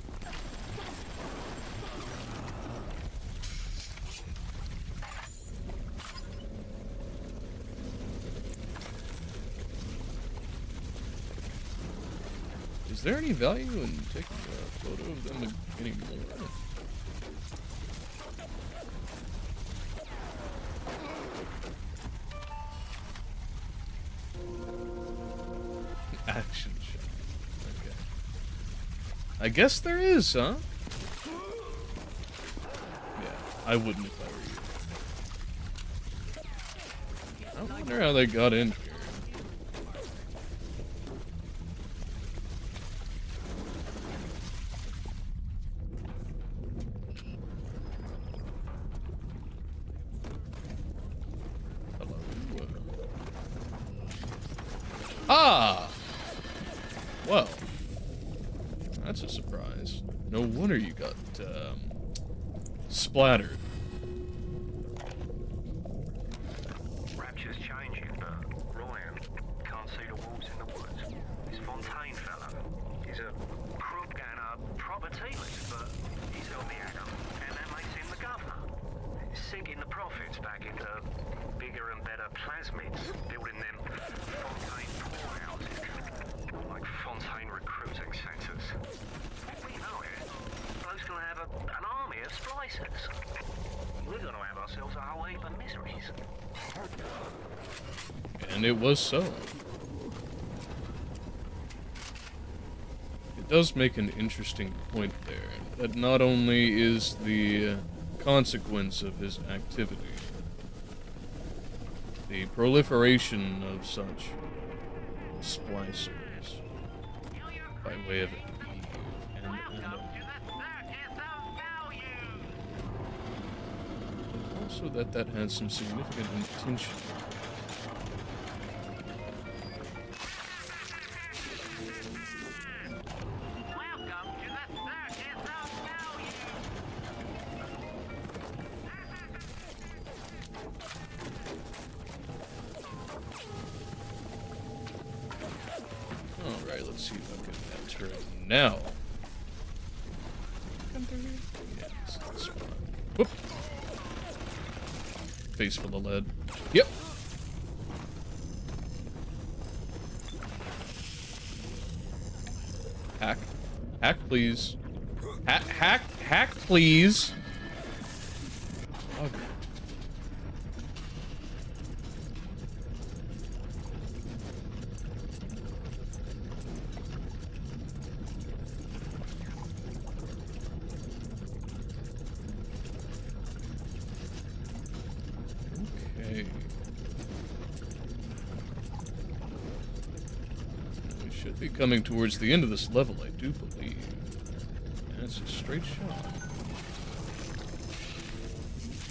Is there any value in taking a photo of them anymore? Action shot. Okay. I guess there is, huh? Yeah, I wouldn't if I were you. I wonder how they got in here. Ah! Well, that's a surprise. No wonder you got, splattered. Rapture's changing, but Ryan can't see the wolves in the woods. This Fontaine fella, he's a crook and a proper tea-leaf, but he's helped me atom, and that makes him the governor. Sinking the profits back into bigger and better plasmids, building them Fontaine poorhouses, like Fontaine recruiting centres. We know it. Bloke's gonna have an army of splicers. We're gonna have ourselves a whole heap of miseries. And it was so. It does make an interesting point there, that not only is the consequence of his activity the proliferation of such splicers by way of Eve and Adam, but also that has some significant intention. Alright, let's see if I can enter it now. Yeah, this is the spot. Whoop! Face full of lead. Yep! Hack. Hack, please. Hack, please! Okay. should be coming towards the end of this level, I do believe. That's a straight shot.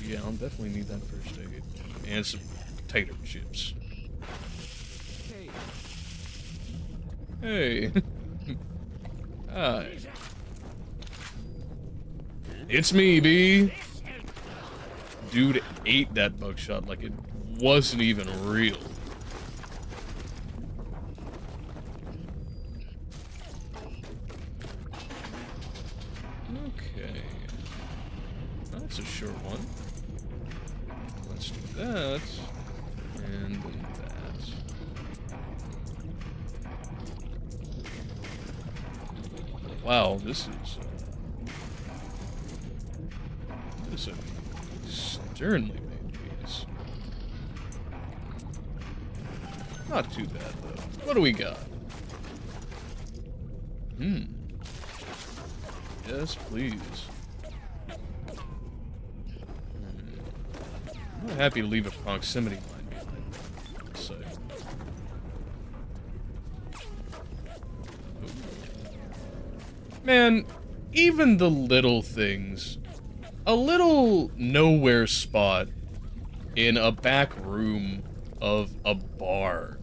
Yeah, I'll definitely need that first aid. And some potato chips. Hey. Hi. It's me, B. Dude ate that buckshot like it wasn't even real. Okay. That's a short one. Let's do that. And then that. Wow, this is a sternly made piece. Not too bad, though. What do we got? Yes, please. I'm not happy to leave a proximity line behind. So. Man, even the little things. A little nowhere spot in a back room of a bar.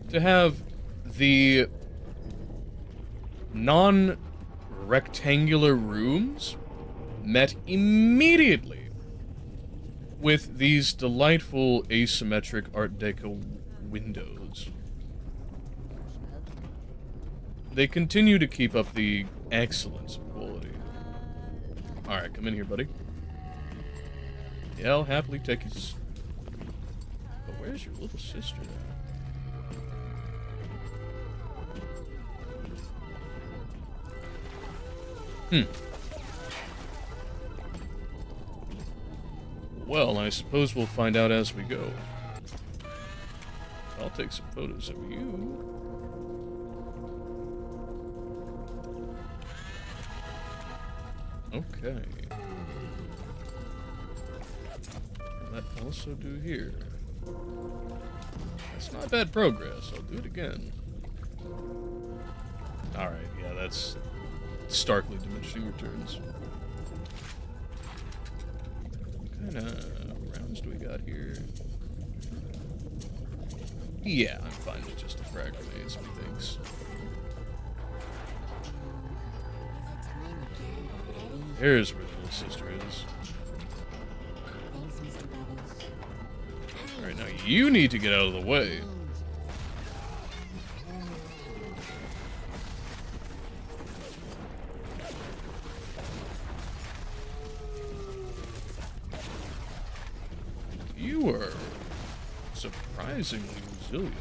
To have the non-rectangular rooms met immediately with these delightful asymmetric Art Deco windows. They continue to keep up the excellence of quality. Alright, come in here, buddy. Yeah, I'll happily take his... But where's your little sister? Well, I suppose we'll find out as we go. I'll take some photos of you. Okay. That also do here. That's not bad progress. I'll do it again. Alright, yeah, that's starkly diminishing returns. What kind of rounds do we got here? Yeah, I'm fine with just the frag grenades, methinks. Here's where the little sister is. Alright, now you need to get out of the way. You are surprisingly resilient.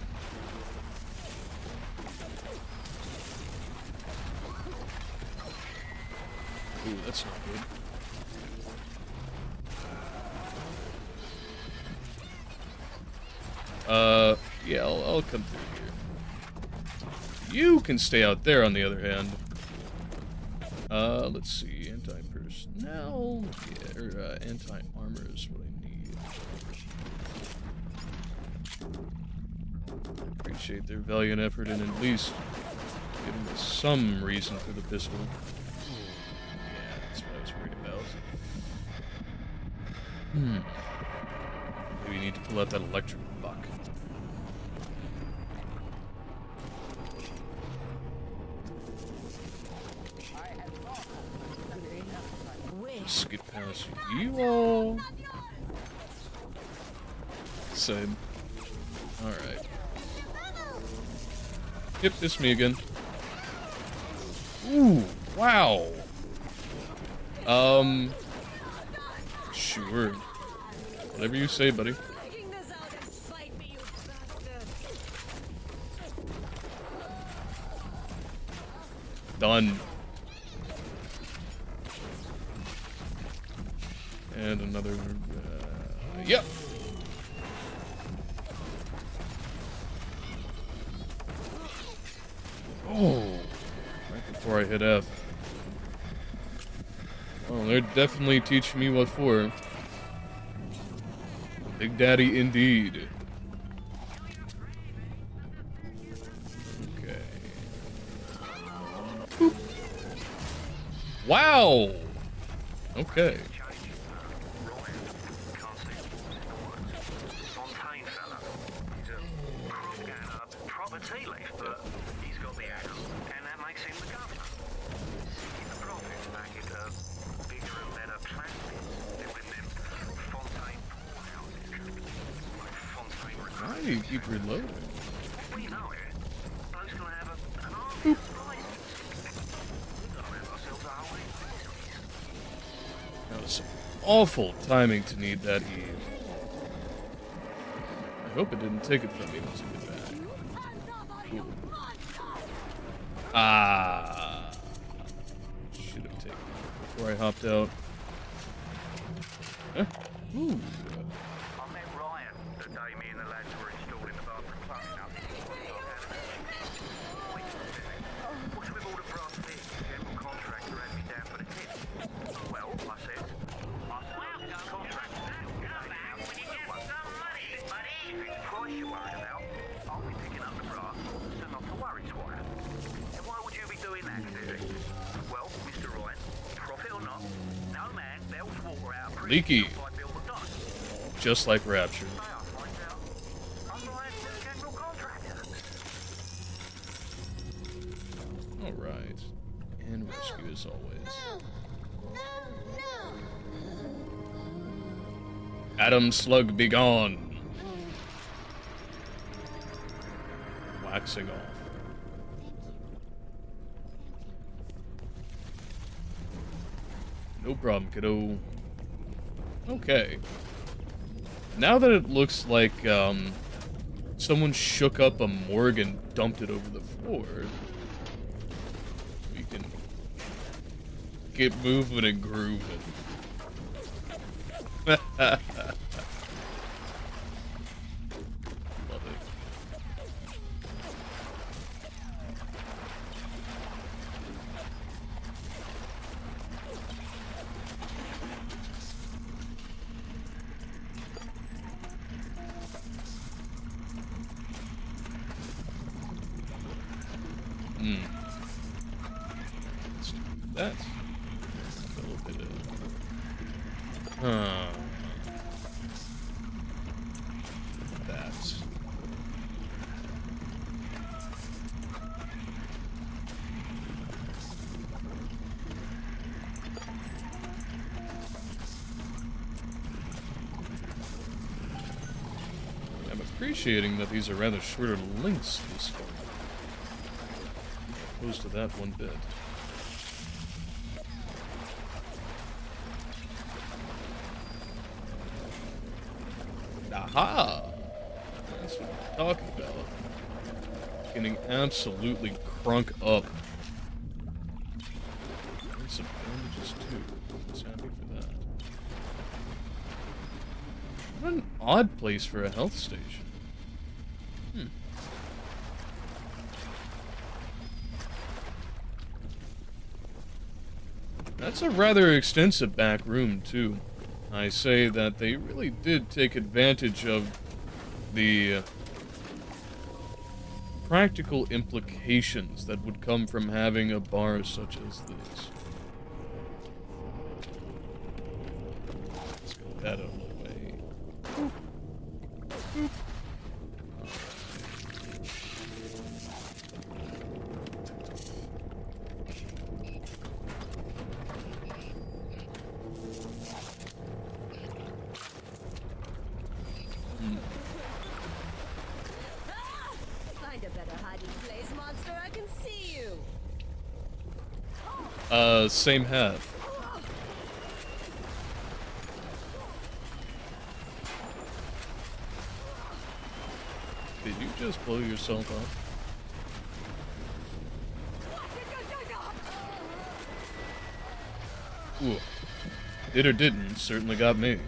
Ooh, that's not good. Yeah, I'll come through here. You can stay out there, on the other hand. Let's see, anti-personnel, yeah, or, anti-armor is what I need. I appreciate their valiant effort in at least giving us some reason for the pistol. Yeah, that's what I was worried about. Maybe you need to pull out that electric buck. Just get past you all. Same. Alright. Yep, it's me again. Ooh, wow. Sure. Whatever you say, buddy. Done. And another... yep. Oh, right before I hit F. Oh, they're definitely teaching me what for. Big Daddy indeed. Okay. Wow! Okay. Fontaine fella. He's a crook and a proper tea leaf, but he's got the axe, and that makes him the governor. Seeking the profits back into bigger and better plastics, building them Fontaine poorhouses. Like Fontaine Why do you keep reloading? we know it. Bloke's gonna have an army of prizes. We've got to have ourselves a whole heap of victories. That was some awful timing to need that Eve. I hope it didn't take it from me once I get back. Cool. Ah. Should have taken it before I hopped out. Huh? Ooh. I met Ryan the day me and the lads were installing the bathroom plumbing up. What's with all the brass fittings? The general contractor had me down for the tip. Well, I said, this contractor. If it's price you're worried about, I'll be picking up the brass, so not to worry, Squire. And why would you be doing that, Susie? Well, Mr. Ryan, profit or not, no man bells water out of prison Leaky. until I build a dock. Just like Rapture. Alright. And rescue as always. Adam Slug be gone. Waxing off. No problem, kiddo. Okay. Now that it looks like, someone shook up a morgue and dumped it over the floor, we can get moving and grooving. Love it. Let's do that. A little bit of... that. I'm appreciating that these are rather shorter links this far. Opposed to that one bit. Aha! That's what I'm talking about. Getting absolutely crunk up. And some bandages too. I was happy for that. What an odd place for a health station. That's a rather extensive back room, too. I say that they really did take advantage of the practical implications that would come from having a bar such as this. Let's get that out of the way. Boop. Boop. Find a better hiding place, monster. I can see you. Same hat. Did you just blow yourself up? Ooh. Did or didn't, certainly got me.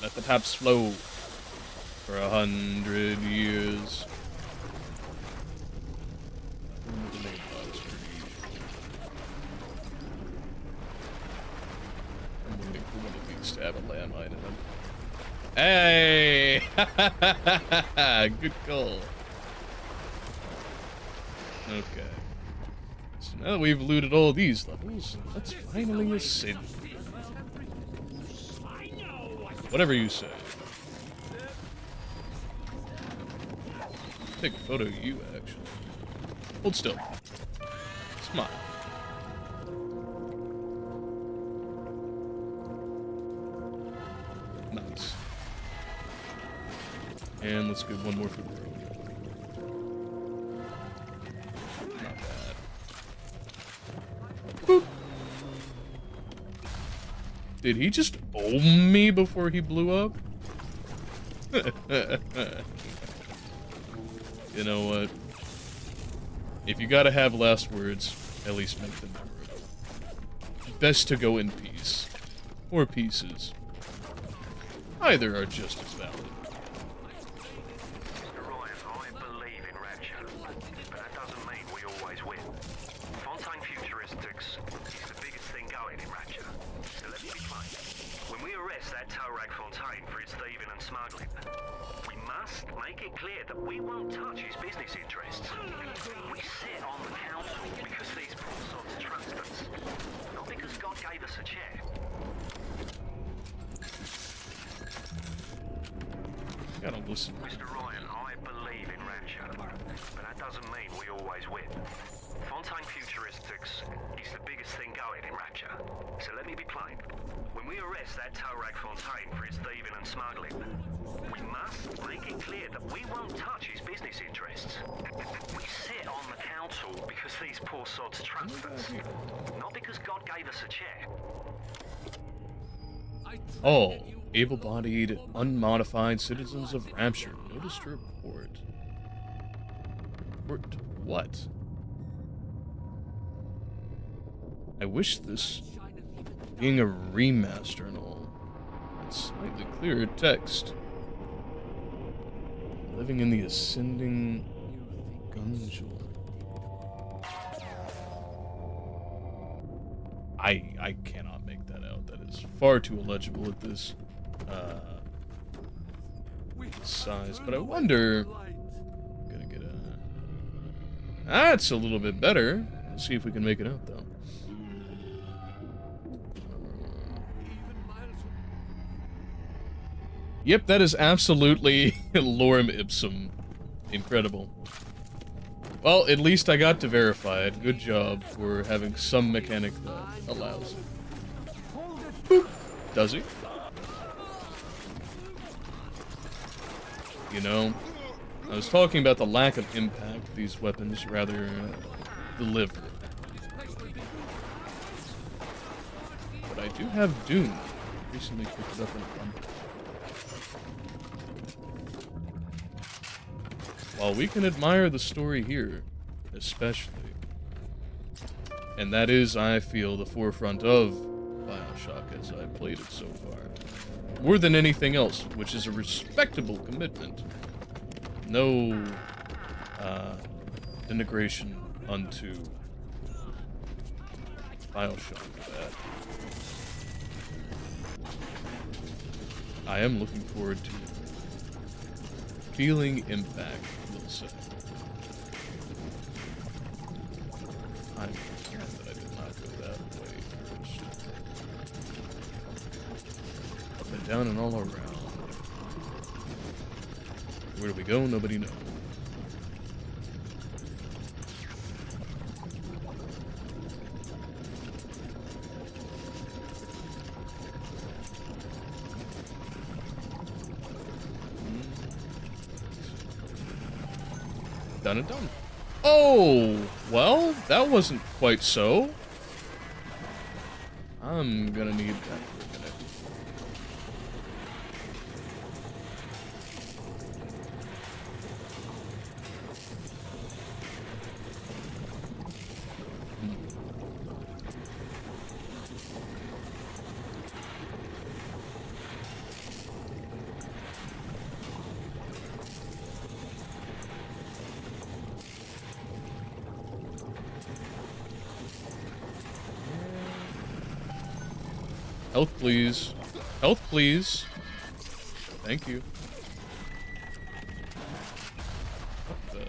Let the taps flow for 100 years. I'm waiting for one of these to have a landmine in them. Hey! Good call. Okay. Now that we've looted all these levels, let's finally ascend. Whatever you say. Take a photo of you, actually. Hold still. Smile. Nice. And let's get one more for the road. Not bad. Boop. Did he just own me before he blew up? You know what? If you gotta have last words, at least make them memorable. Best to go in peace. Or pieces. Either are just as valid. Mr. Ryan, I believe in Rapture, but that doesn't mean we always win. Fontaine Futuristics is the biggest thing going in Rapture, so let me be plain. When we arrest that Torag Fontaine for his thieving and smuggling, we must make it clear that we won't touch his business interests. We sit on the council because these poor sods trust us, not because God gave us a chair. Gotta listen. Mr. Ryan, I believe in Rapture, but that doesn't mean we always win. Fontaine Futuristics is the biggest thing going in Rapture, so let me be plain. When we arrest that Torag Fontaine for his thieving and smuggling, we must make it clear that we won't touch his business interests. We sit on the council because these poor sods trust us, not because God gave us a chair. Oh, able-bodied, unmodified citizens of Rapture. Notice to report. Report to what? I wish this, being a remaster and all, had slightly clearer text. Living in the ascending gungeon. I cannot make that out. That is far too illegible at this size. But I wonder. I'm gonna get a. That's a little bit better. Let's see if we can make it out though. Yep, that is absolutely lorem ipsum. Incredible. Well, at least I got to verify it. Good job for having some mechanic that allows it. Boop. Does he? You know, I was talking about the lack of impact these weapons rather deliver. But I do have Doom. Recently picked it up in a bundle. While we can admire the story here, especially, and that is, I feel, the forefront of Bioshock as I've played it so far, more than anything else, which is a respectable commitment. No denigration unto Bioshock for that. I am looking forward to feeling impact. So, I'm concerned that I did not go that way first. Up and down and all around. Where do we go? Nobody knows. Done and done. Oh, well, that wasn't quite so. I'm gonna need that for a minute. Health, please. Health, please. Thank you. What the?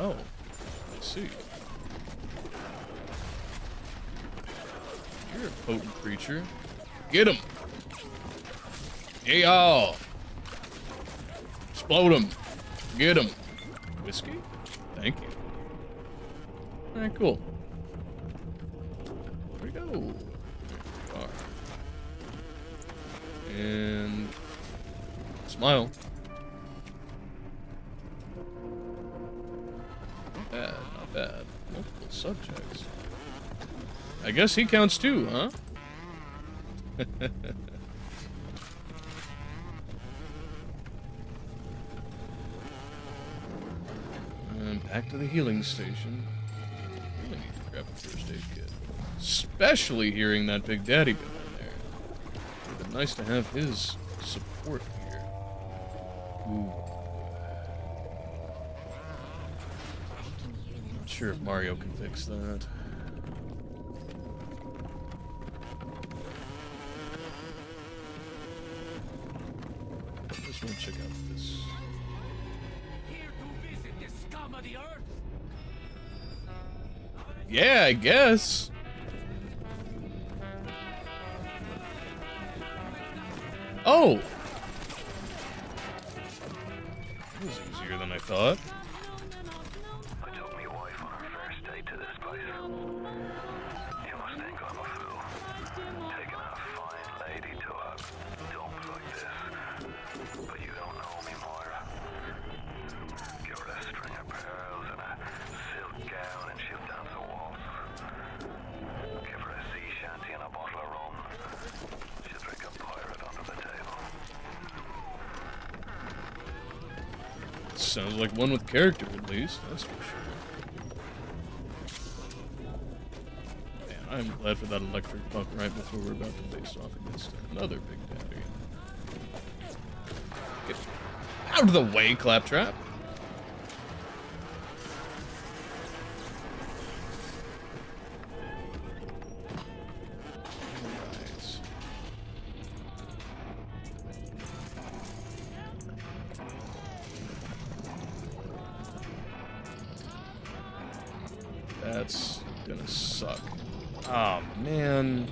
Oh, I see. You're a potent creature. Get him! Yeah! Explode him! Get him! Whiskey? Thank you. Alright, cool. Where'd he go? There we are. And... smile. Not bad, not bad. Multiple subjects. I guess he counts too, huh? And back to the healing station. Really need to grab a first aid kit. Especially hearing that Big Daddy been in there. It would have been nice to have his support here. Ooh. Not sure if Mario can fix that. Just want to check out this. Here to visit the scum of the earth. Yeah, I guess. Oh! That was easier than I thought. I took my wife on her first date to this place. You must think I'm a fool. Taking a fine lady to a dump like this. But you don't know me, Moira. Give her a string of pearls and a silk gown and she'll dance a waltz. Give her a sea shanty and a bottle of rum. She'll drink a pirate under the table. Sounds like one with character, at least. That's for sure. Man, I'm glad for that electric punk right before we're about to face off against another Big Daddy. Get out of the way, Claptrap! Alright. That's gonna suck. Oh, man.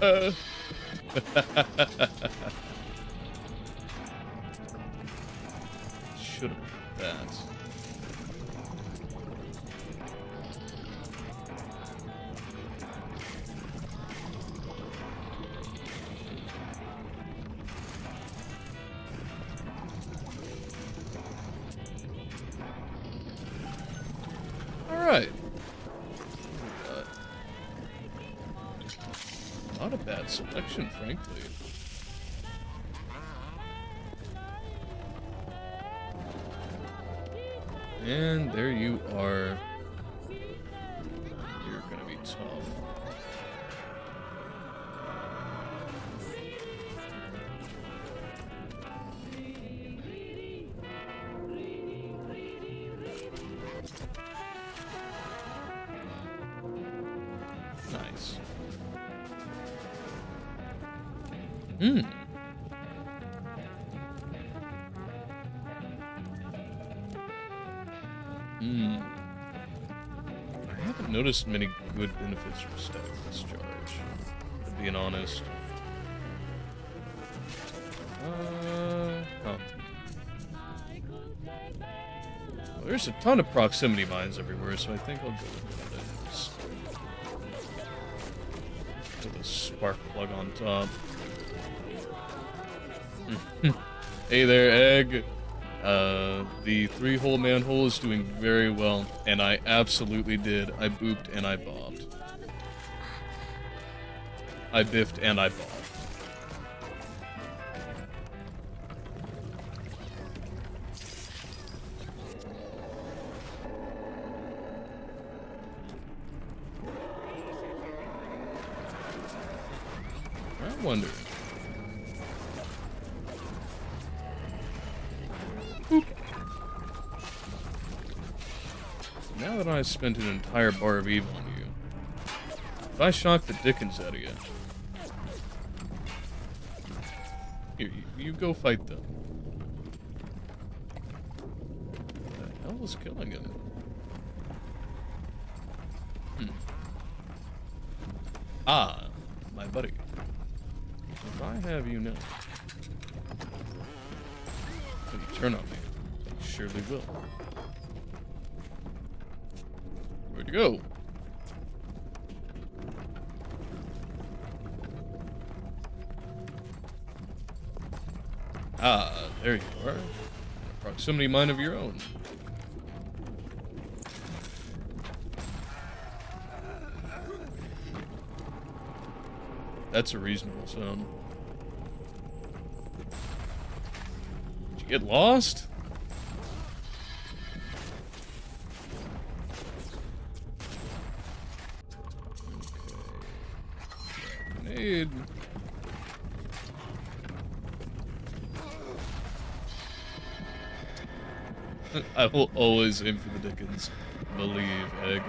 Yeah. Should have done that. Alright. Not a bad selection, frankly. And there you are. You're gonna be tough. Nice. Hmm. I haven't noticed many good benefits from static discharge, to be honest. Well, there's a ton of proximity mines everywhere, so I think I'll go with one of those. With a spark plug on top. Hey there, Egg. The 3-hole manhole is doing very well, and I absolutely did. I booped and I bobbed. I biffed and I bobbed. I wonder. Boop. Now that I've spent an entire bar of evil on you, if I shock the dickens out of you, here, you go fight them. What the hell is killing him? Ah, my buddy. If I have you now, will you turn on me? You surely will. Where'd you go? Ah, there you are. A proximity mine of your own. That's a reasonable sound. Did you get lost? Okay. Grenade. I will always aim for the Dickens. Believe, egg.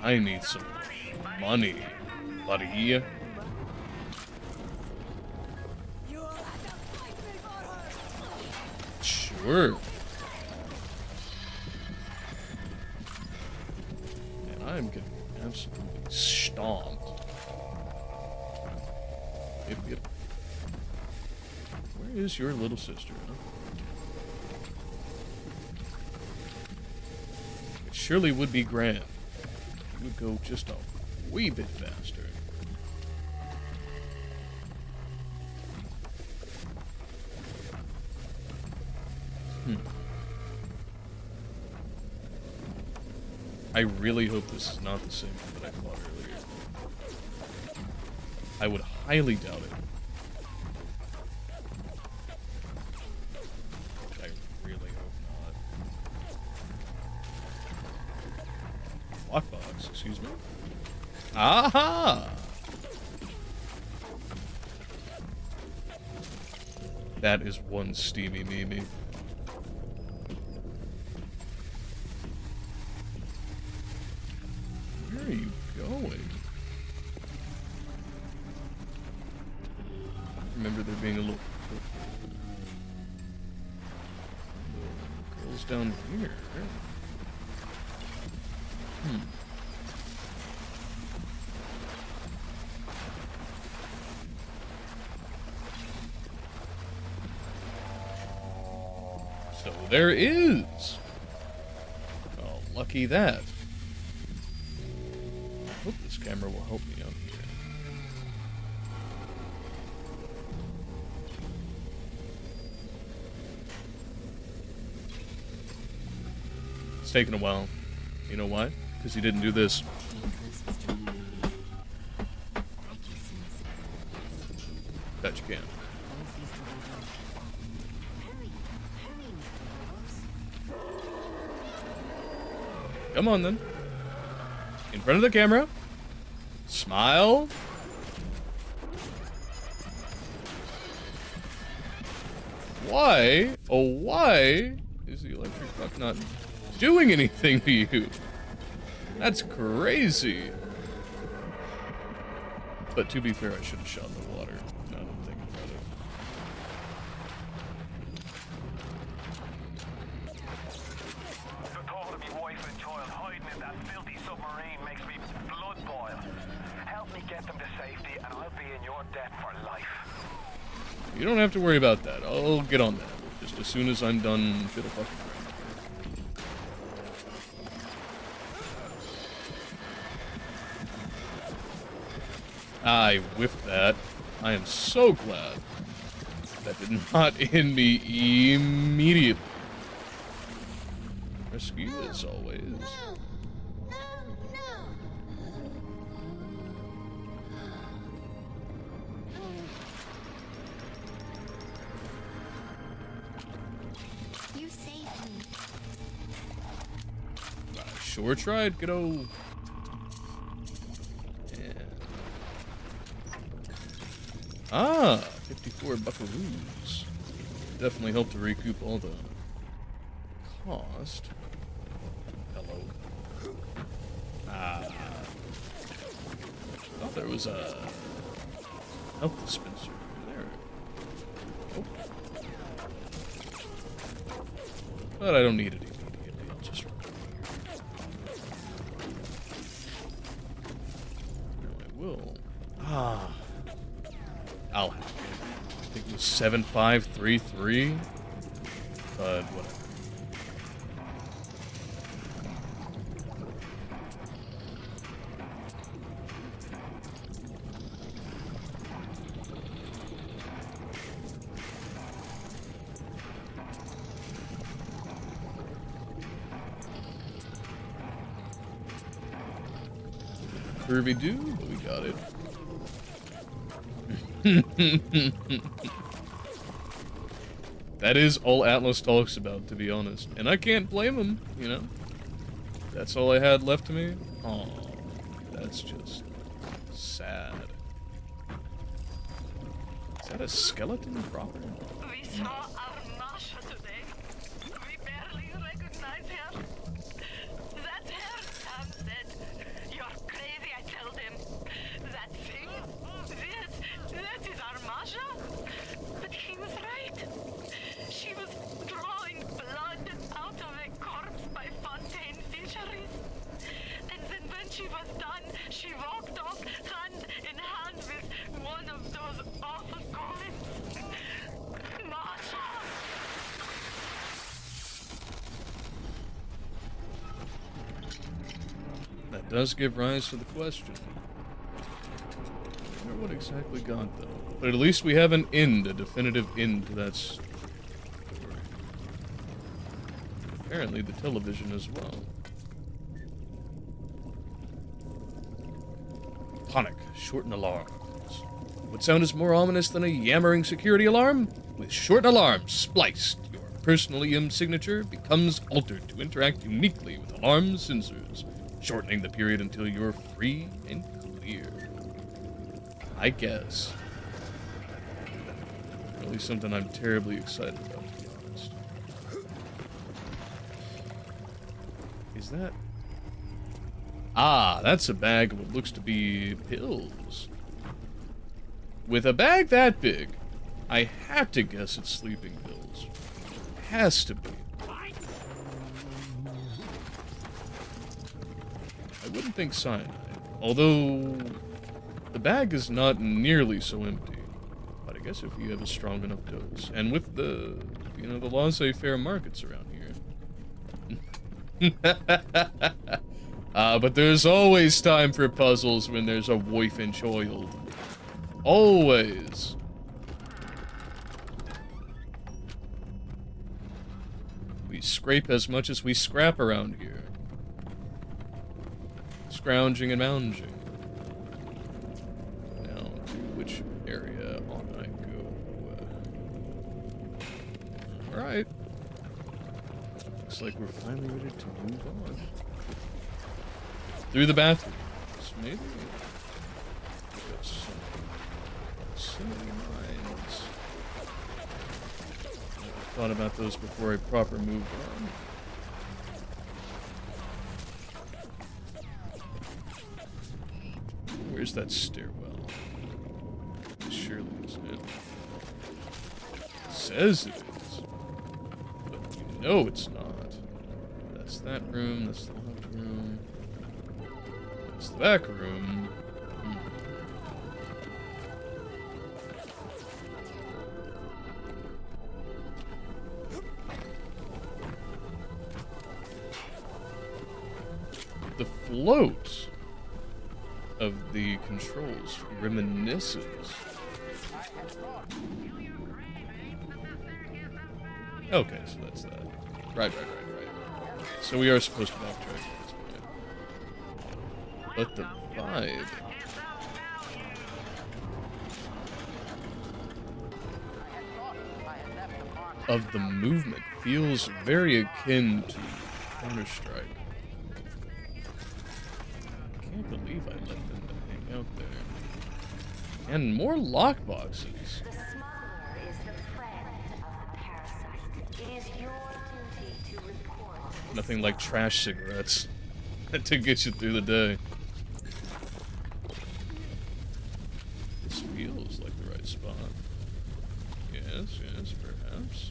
I need some money, buddy. Sure. Man, I'm getting absolutely stomped. Yep. Where is your little sister, huh? It surely would be grand. It would go just a wee bit faster. I really hope this is not the same one that I fought earlier. I would highly doubt it. I really hope not. Lockbox, excuse me. Aha! That is one steamy Mimi. Where are you going? I remember there being a little girls down here. So there is. Oh, lucky that. I hope this camera will help me out here. It's taking a while. You know why? Because he didn't do this. Bet you can. Come on then. In front of the camera. Smile. Why? Oh, why is the electric truck not doing anything to you? That's crazy. But to be fair, I should have shot the water. Now that I'm thinking about it. The thought of me wife and child hiding in that filthy submarine makes me blood boil. Help me get them to safety and I'll be in your debt for life. You don't have to worry about that. I'll get on that. Just as soon as I'm done fiddle fucking around. I whiffed that. I am so glad that did not end me immediately. Rescue as always. You saved me. I sure tried, kiddo. Ah, 54 buckaroos. Definitely helped to recoup all the cost. Hello. Ah. Thought there was a health dispenser there. But I don't need it immediately. I'll just... No, I will. Ah. I'll have it. I think it was 7533. But whatever. Curvy do, but we got it. That is all Atlas talks about, to be honest. And I can't blame him, you know? That's all I had left to me. Oh, that's just sad. Is that a skeleton proper? We saw our Masha today. We barely recognize her. That's her, Sam said. You're crazy, I told him. That thing? That is our Masha? But he was right. She was drawing blood out of a corpse by Fontaine Fisheries. And then when she was done, she walked off hand in hand with one of those awful golems. Masha! That does give rise to the question. I wonder what exactly got though. But at least we have an end, a definitive end to that story. Apparently the television as well. Tonic, shorten alarms. What sound is more ominous than a yammering security alarm? With shorten alarms spliced, your personal EM signature becomes altered to interact uniquely with alarm sensors, shortening the period until you're free and clear. I guess. Really something I'm terribly excited about, to be honest. Is that... Ah, that's a bag of what looks to be pills. With a bag that big, I have to guess it's sleeping pills. Has to be. I wouldn't think cyanide, although the bag is not nearly so empty. But I guess if you have a strong enough dose, and with the, you know, the laissez-faire markets around here. But there's always time for puzzles when there's a wife and child. Always. We scrape as much as we scrap around here. Scrounging and mounging. Now, to which area on I go? Alright. Looks like we're finally ready to move on. Through the bathrooms, maybe? Yes. So many lines. I thought about those before I proper moved on. Where's that stairwell? It surely isn't it. It says it is. But you know it's not. That's that room, that's the locked room. That's the back room. The float of the controls reminisces. Okay, so that's that. Right. So we are supposed to backtrack at this point. But the vibe... of the movement feels very akin to Counter-Strike. I can't believe I let them hang out there. And more lockboxes. The smuggler is the friend of the parasite. It is your duty to report. Nothing like trash cigarettes to get you through the day. This feels like the right spot. Yes, perhaps.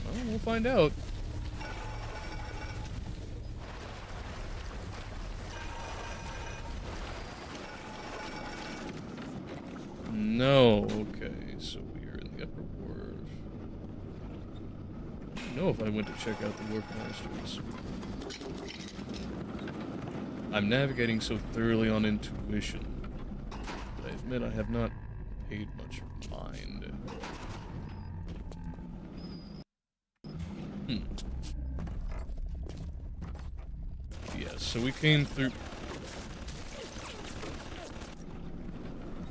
Well, we'll find out. No, okay, so we are in the upper wharf. I don't know if I went to check out the wharf masters. I'm navigating so thoroughly on intuition. I admit I have not paid much mind. Yeah, so we came through...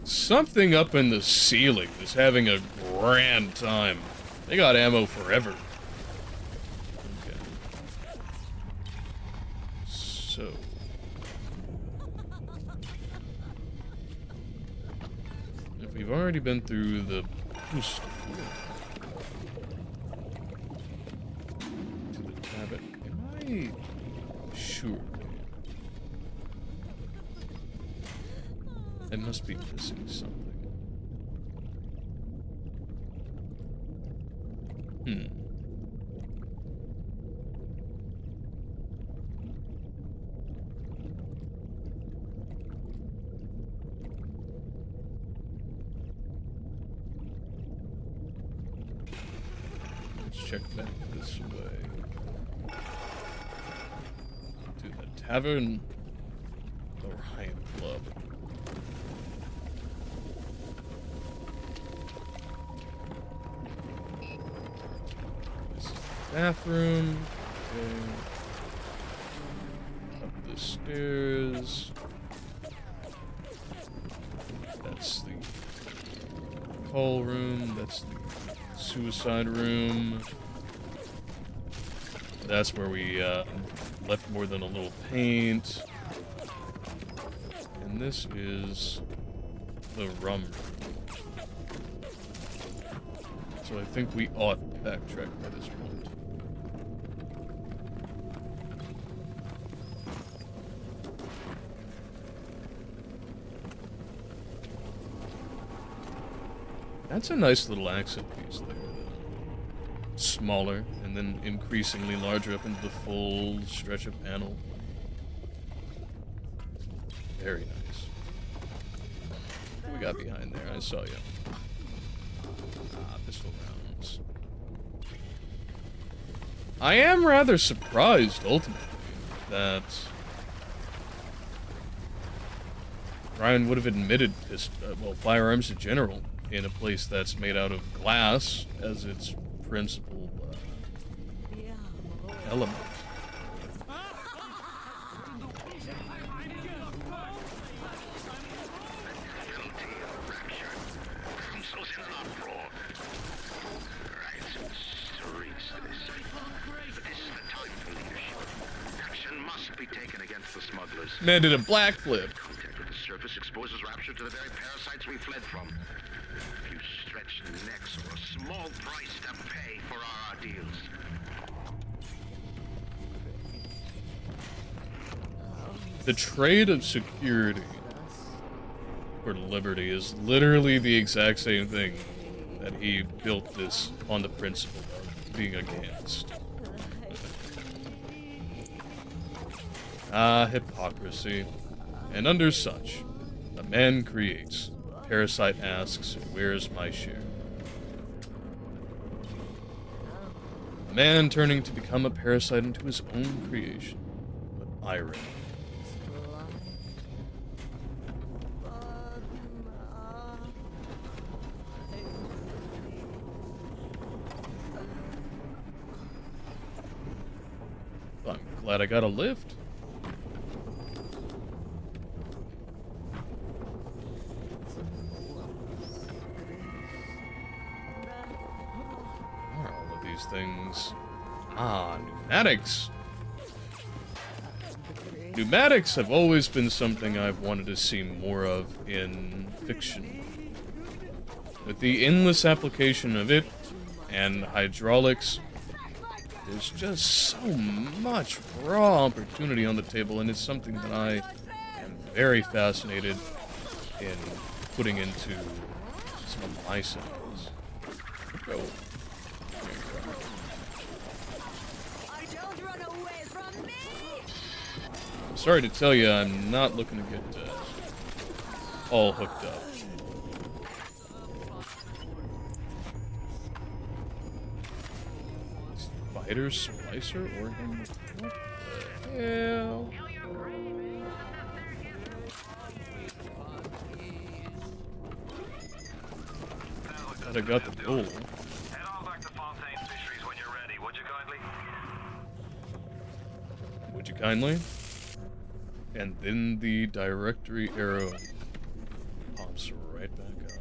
Something up in the ceiling is having a grand time. They got ammo forever. Okay. So... if we've already been through the boost to the tavern, am I sure? I must be missing something. Let's check back this way. To the tavern. Orion Club. Bathroom. Okay. Up the stairs. That's the call room. That's the suicide room. That's where we left more than a little paint. And this is the rum room. So I think we ought to backtrack by this point. That's a nice little accent piece there. Smaller, and then increasingly larger up into the full stretch of panel. Very nice. What we got behind there? I saw you. Ah, pistol rounds. I am rather surprised, ultimately, that Ryan would have admitted firearms in general in a place that's made out of glass as its principal element. Man did a black flip. Contact with the surface exposes Rapture to the very parasites we fled from. A few stretched necks or a small price to pay for our ordeals. The trade of security for liberty is literally the exact same thing that he built this on the principle of being against. Ah, hypocrisy. And under such, a man creates, a parasite asks, where's my share? A man turning to become a parasite into his own creation. What irony. I'm glad I got a lift. Things. Ah, pneumatics. Pneumatics have always been something I've wanted to see more of in fiction. With the endless application of it and hydraulics, there's just so much raw opportunity on the table, and it's something that I am very fascinated in putting into some of my signals. Go. Don't run away from me! I'm sorry to tell you, I'm not looking to get all hooked up. Spider splicer organ? What the hell? Glad I got the goal. Head on back to Fontaine's Fisheries when you're ready, would you kindly? Would you kindly? And then the directory arrow pops right back up.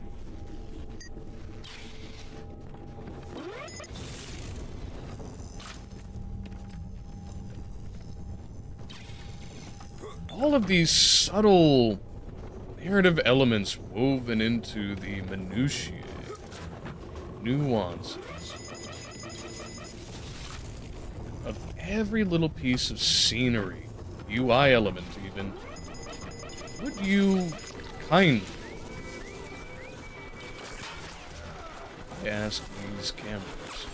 All of these subtle narrative elements woven into the minutiae, nuances of every little piece of scenery, UI element even. Would you kindly ask these cameras?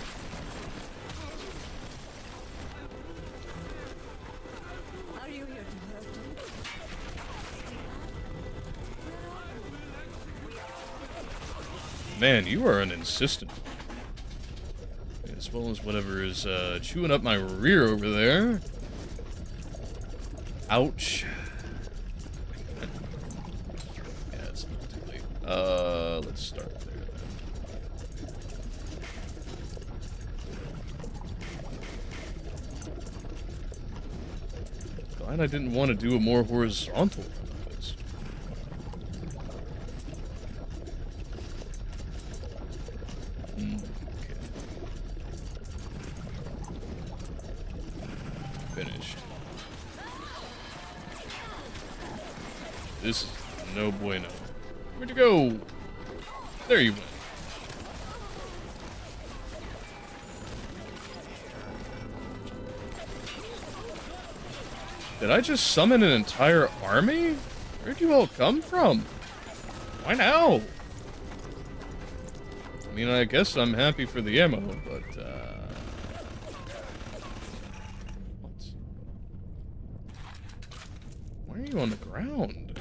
Are you here to hurt him? Man, you are an insistent. As well as whatever is chewing up my rear over there. Ouch. Yeah, it's not too late. Let's start there then. Glad I didn't want to do a more horizontal one of this. Finished. This is no bueno. Where'd you go? There you went. Did I just summon an entire army? Where'd you all come from? Why now? I mean, I guess I'm happy for the ammo, but, what? Why are you on the ground?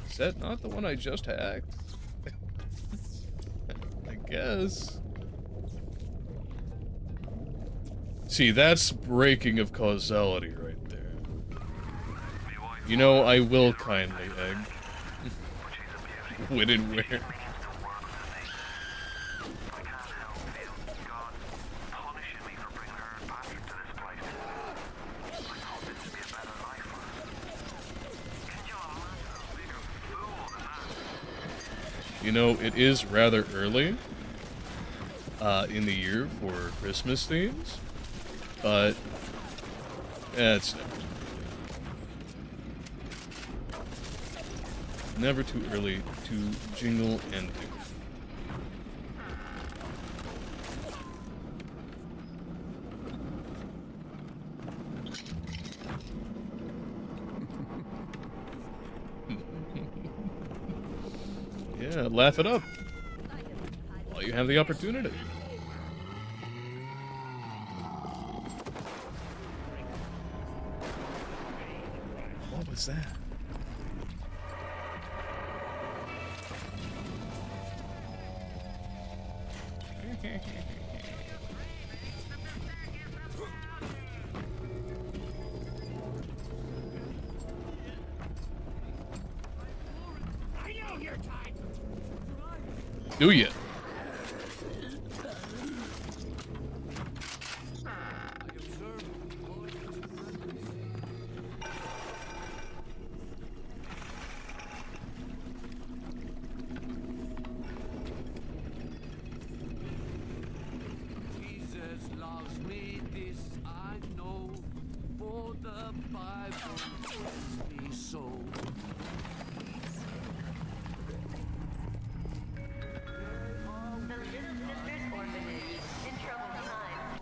Is that not the one I just hacked? I guess. See, that's breaking of causality right there. You know, I will kindly egg. When and where. You know, it is rather early in the year for Christmas themes, but it's never too early to jingle and do. Yeah, laugh it up while you have the opportunity. What was that? Do you? Jesus loves me, this I know, for the Bible tells me so. The Little Sisters Orphanage in troubled times.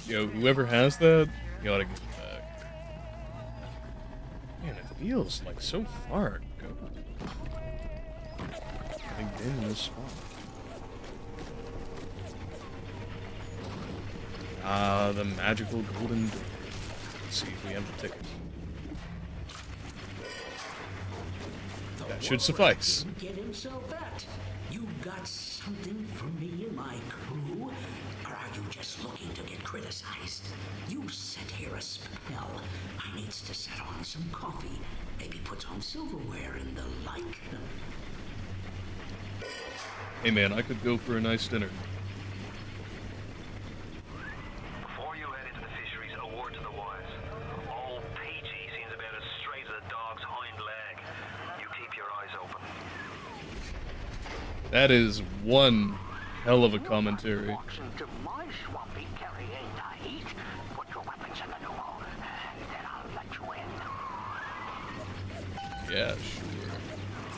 Yo, whoever has that, you ought to get it back. Man, it feels like so far ago. Having been in this spot. Ah, the magical golden door. Let's see if we have the ticket. That should suffice. Get himself at. You got something for me and my crew? Or are you just looking to get criticized? You set here a spell. I needs to set on some coffee. Maybe put on silverware and the like. Hey man, I could go for a nice dinner. Before you head into the fisheries, a word to the wise. Old Peachy seems about as straight as a dog's hind leg. You keep your eyes open. That is one hell of a commentary. Walks into my swampy carrying the heat. Put your weapons in the door, then I'll let you in. Yeah, sure.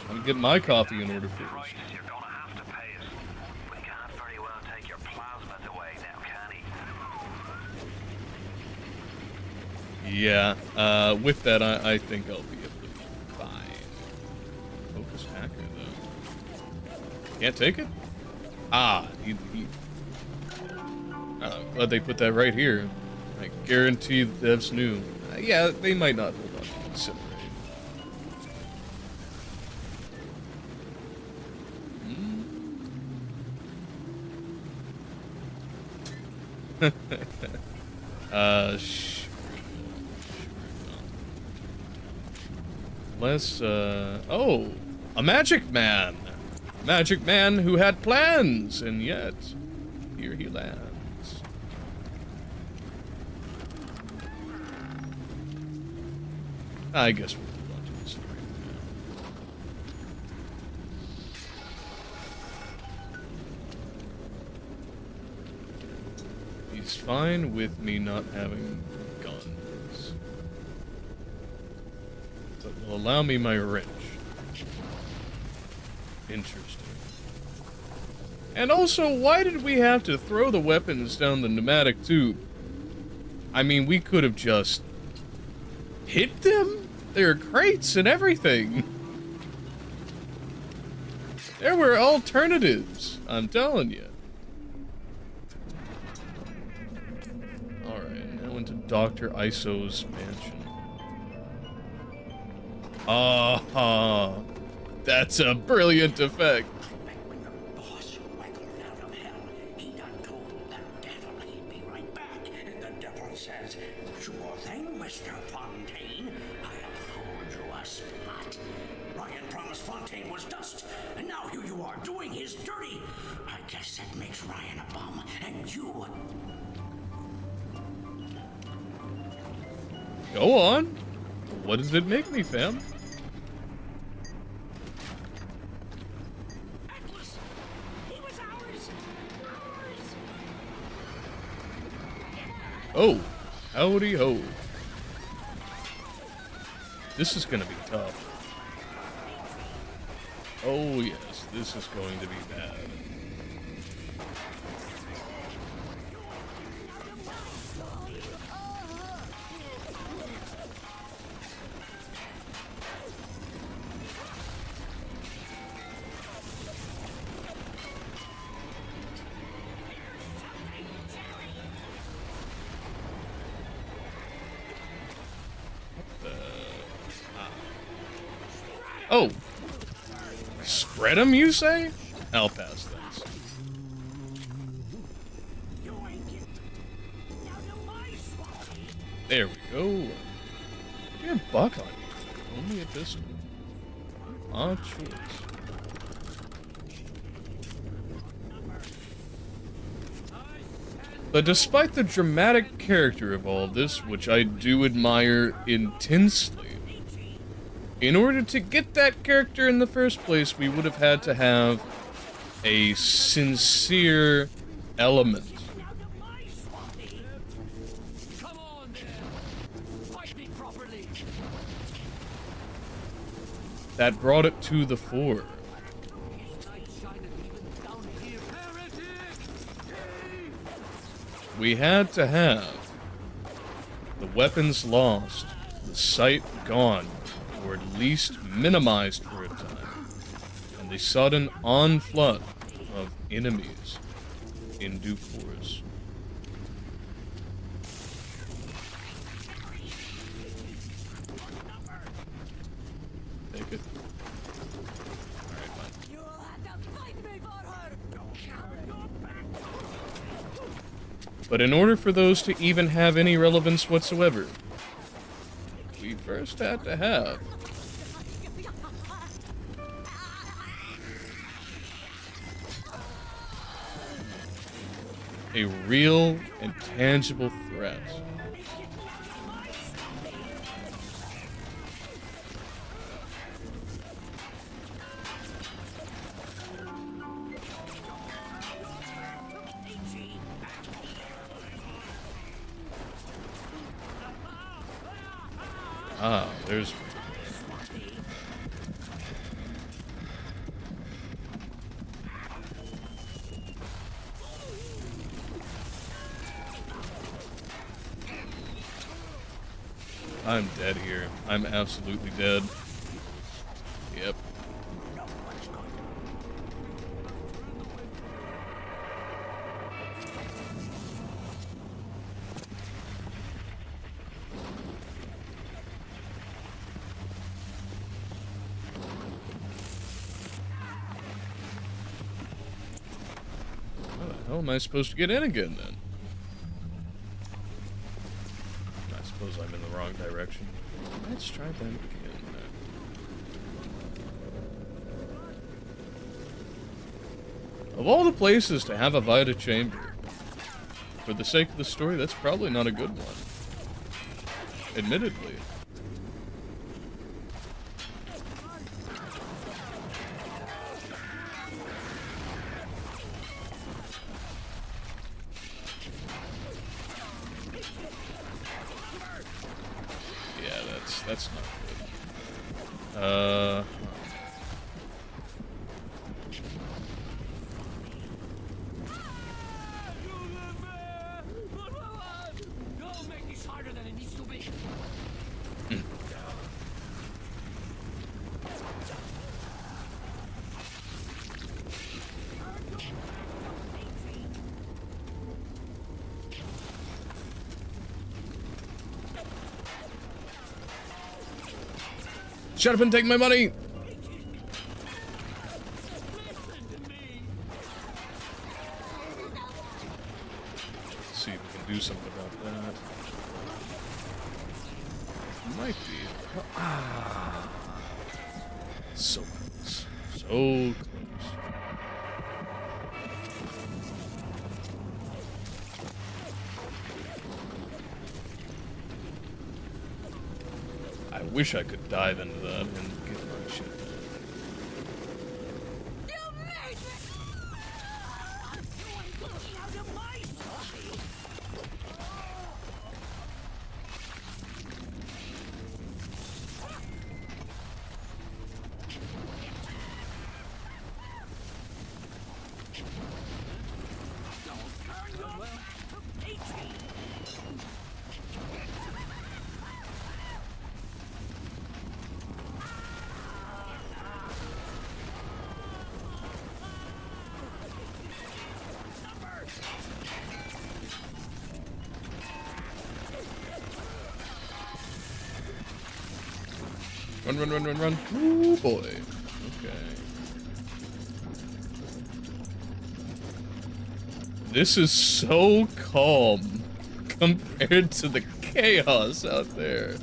I'm gonna get my coffee in order first. Right, you're gonna have to pay it. We can't very well take your plasma away now, can he? Yeah, with that, I think I'll be able to be fine. Focus hacker, though. Can't take it? Ah, oh, glad they put that right here. I guarantee the devs knew. Yeah, they might not hold on to incinerate. Sure. Let's, oh, a magic man. Magic man who had plans, and yet, here he lands. I guess we'll move on to this right now. He's fine with me not having guns. But will allow me my wrench. Interesting. And also, why did we have to throw the weapons down the pneumatic tube? I mean, we could have just hit them? There are crates and everything. There were alternatives, I'm telling you. Alright, now into Dr. Iso's mansion. Ah, that's a brilliant effect. When your boss waggled out of hell, he done told the devil he'd be right back. And the devil says, sure thing, Mr. Fontaine. I'll hold you a spot. Ryan promised Fontaine was dust, and now here you are doing his dirty. I guess that makes Ryan a bum, and you a... Go on. What does it make me, fam? Oh, howdy ho. This is gonna be tough. Oh yes, this is going to be bad. Oh. Spread them, you say? I'll pass this. There we go. Get a buck on you. Only a pistol. Odd choice. But despite the dramatic character of all this, which I do admire intensely, in order to get that character in the first place, we would have had to have a sincere element. That brought it to the fore. We had to have the weapons lost, the sight gone, or at least minimized for a time, and the sudden onflood of enemies in due course. Take it. Alright, fine. You'll have to fight me for her. But in order for those to even have any relevance whatsoever, we first had to have a real and tangible threat. Ah, there's... I'm dead here. I'm absolutely dead. Yep. How am I supposed to get in again, then? I suppose I'm in the wrong direction. Let's try that again. Of all the places to have a Vita chamber, for the sake of the story, that's probably not a good one. Admittedly. That's not good. Don't make this harder than it needs to be. Shut up and take my money! Let's see if we can do something about that. Might be. Ah. So close. So close. I wish I could dive into that and get my shit. Run, run, run, run, run. Ooh, boy. Okay. This is so calm compared to the chaos out there.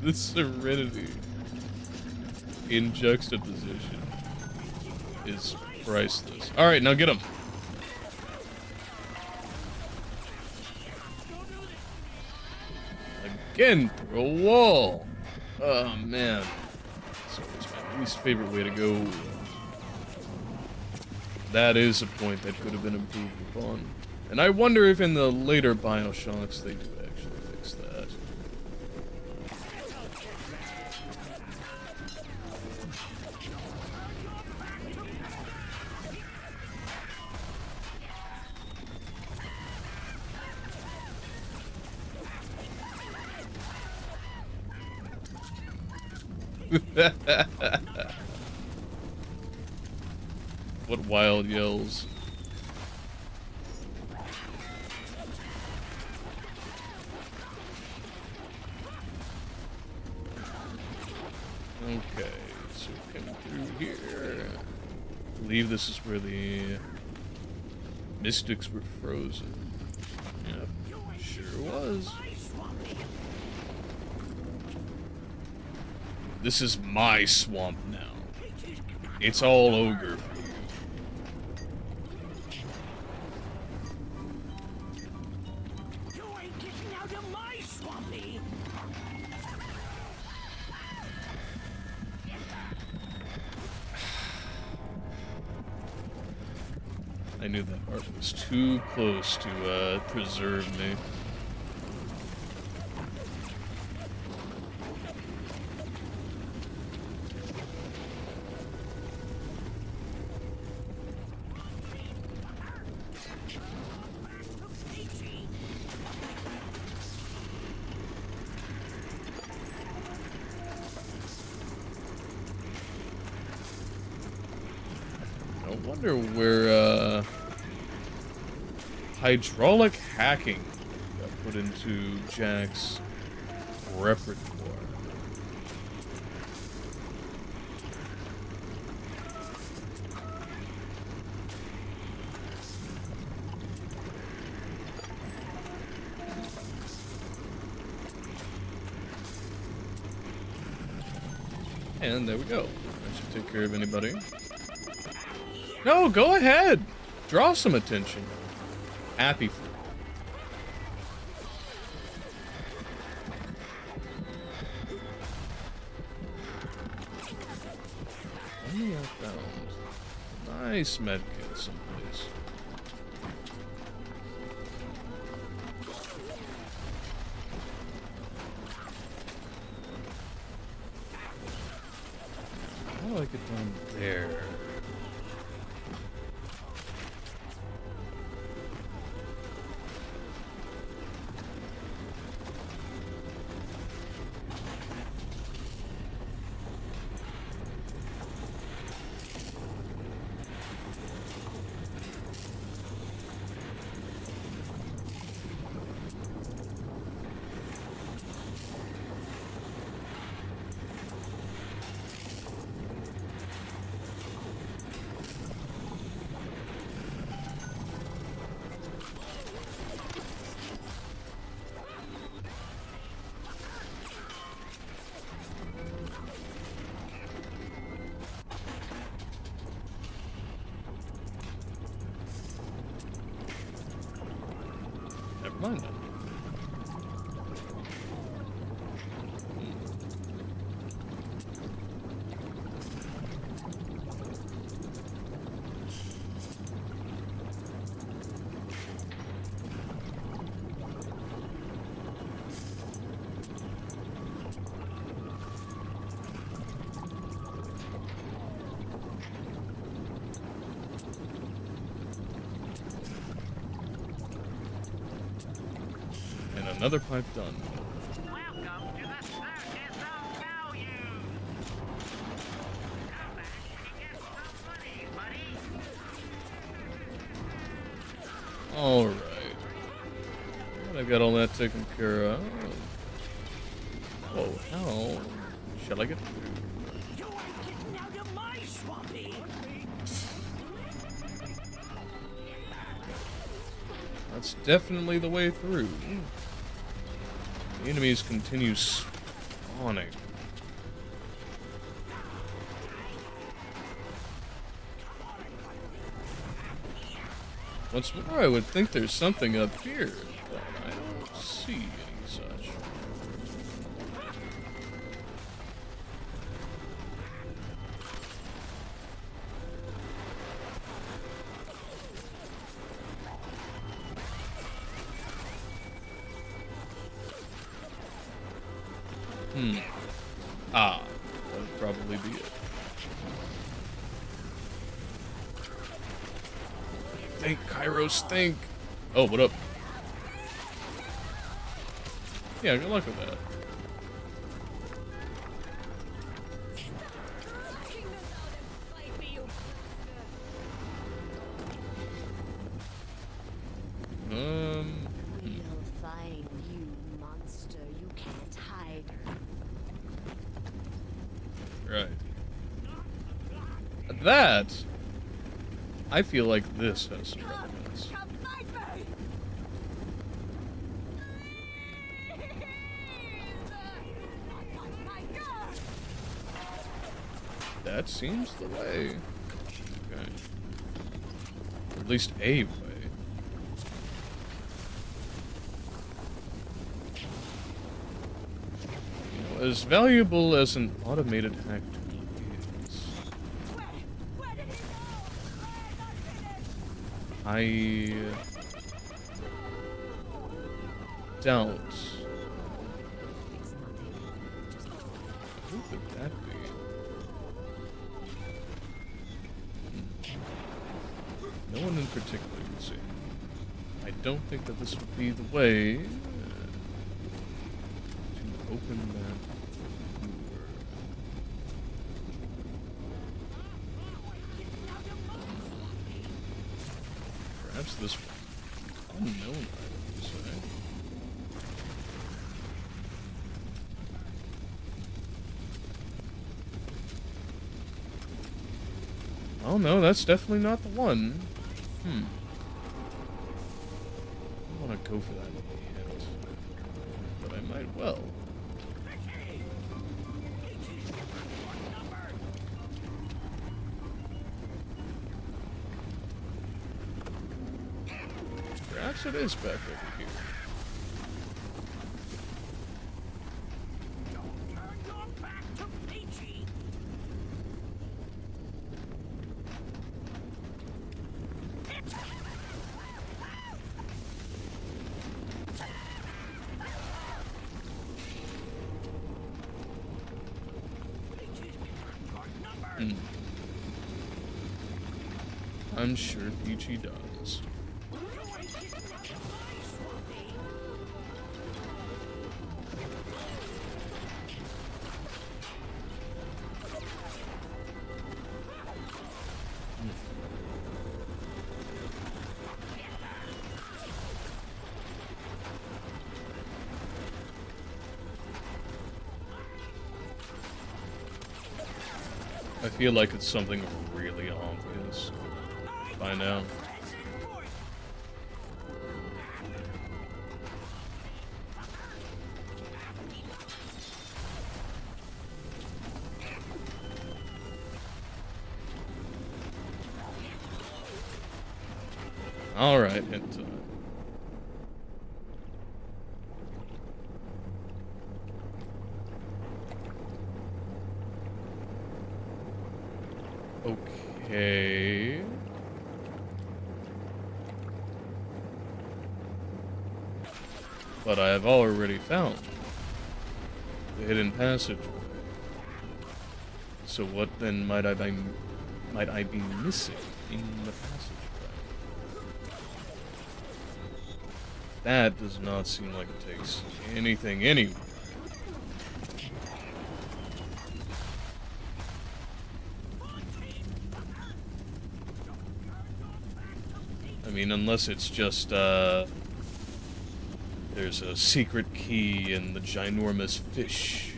The serenity in juxtaposition is priceless. Alright, now get him. Again, through a wall. Oh, man. It's always my least favorite way to go. That is a point that could have been improved upon. And I wonder if in the later Bioshocks they do actually What wild yells. Okay, so we come through here. I believe this is where the mystics were frozen. Yep, sure was. This is my swamp now. It's all ogre for you. You ain't getting out of my swampy. I knew that art was too close to preserve me. I wonder where hydraulic hacking got put into Jack's repertoire. And there we go. That should take care of anybody. No, go ahead. Draw some attention. Happy for you. Only I found nice medkit someplace. How do I get down there? Never mind then. Another pipe done. Welcome to the circus of value. Come back and get some money, buddy. Alright. I got all that taken care of. Oh, how shall I get through? You ain't getting out of my swampy. That's definitely the way through. The enemies continue spawning. Once more, I would think there's something up here, but I don't see any such. Ah, that would probably be it. Think, Kairos, think. Oh, what up? Yeah, good luck with that. that, I feel like this has some relevance. That seems the way. Okay. Or at least a way. You know, as valuable as an automated hack tool is, I doubt. Who could that be? No one in particular, you see. I don't think that this would be the way to open that door. Perhaps this one. Unknown items, eh? Oh no, that's definitely not the one. I don't want to go for that yet, but I might well. Perhaps it is back over here. I'm sure Peachy does. I feel like it's something really obvious by now. Alright, hint time. Okay. But I have already found the hidden passageway. So what then might I be missing in the passageway? That does not seem like it takes anything anywhere. I mean, unless it's just, there's a secret key in the ginormous fish.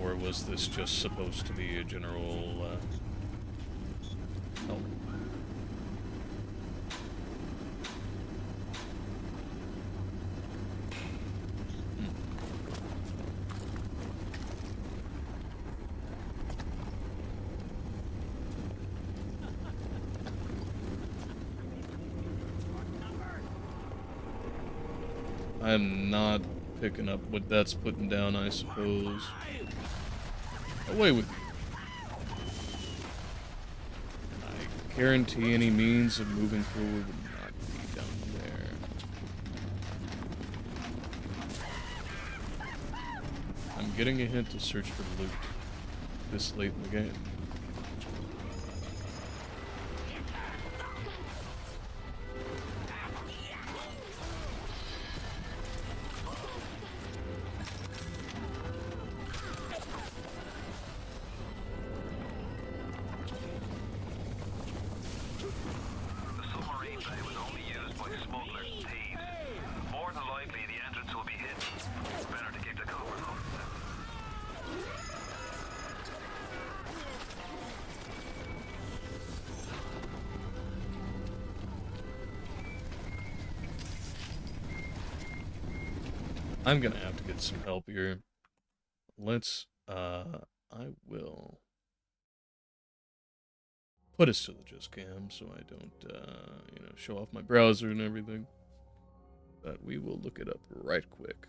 Or was this just supposed to be a general, help? I'm not picking up what that's putting down, I suppose. Away with you. I guarantee any means of moving forward would not be down there. I'm getting a hint to search for loot this late in the game. I'm gonna have to get some help here. Let's, I will put us to the just cam so I don't, you know, show off my browser and everything. But we will look it up right quick.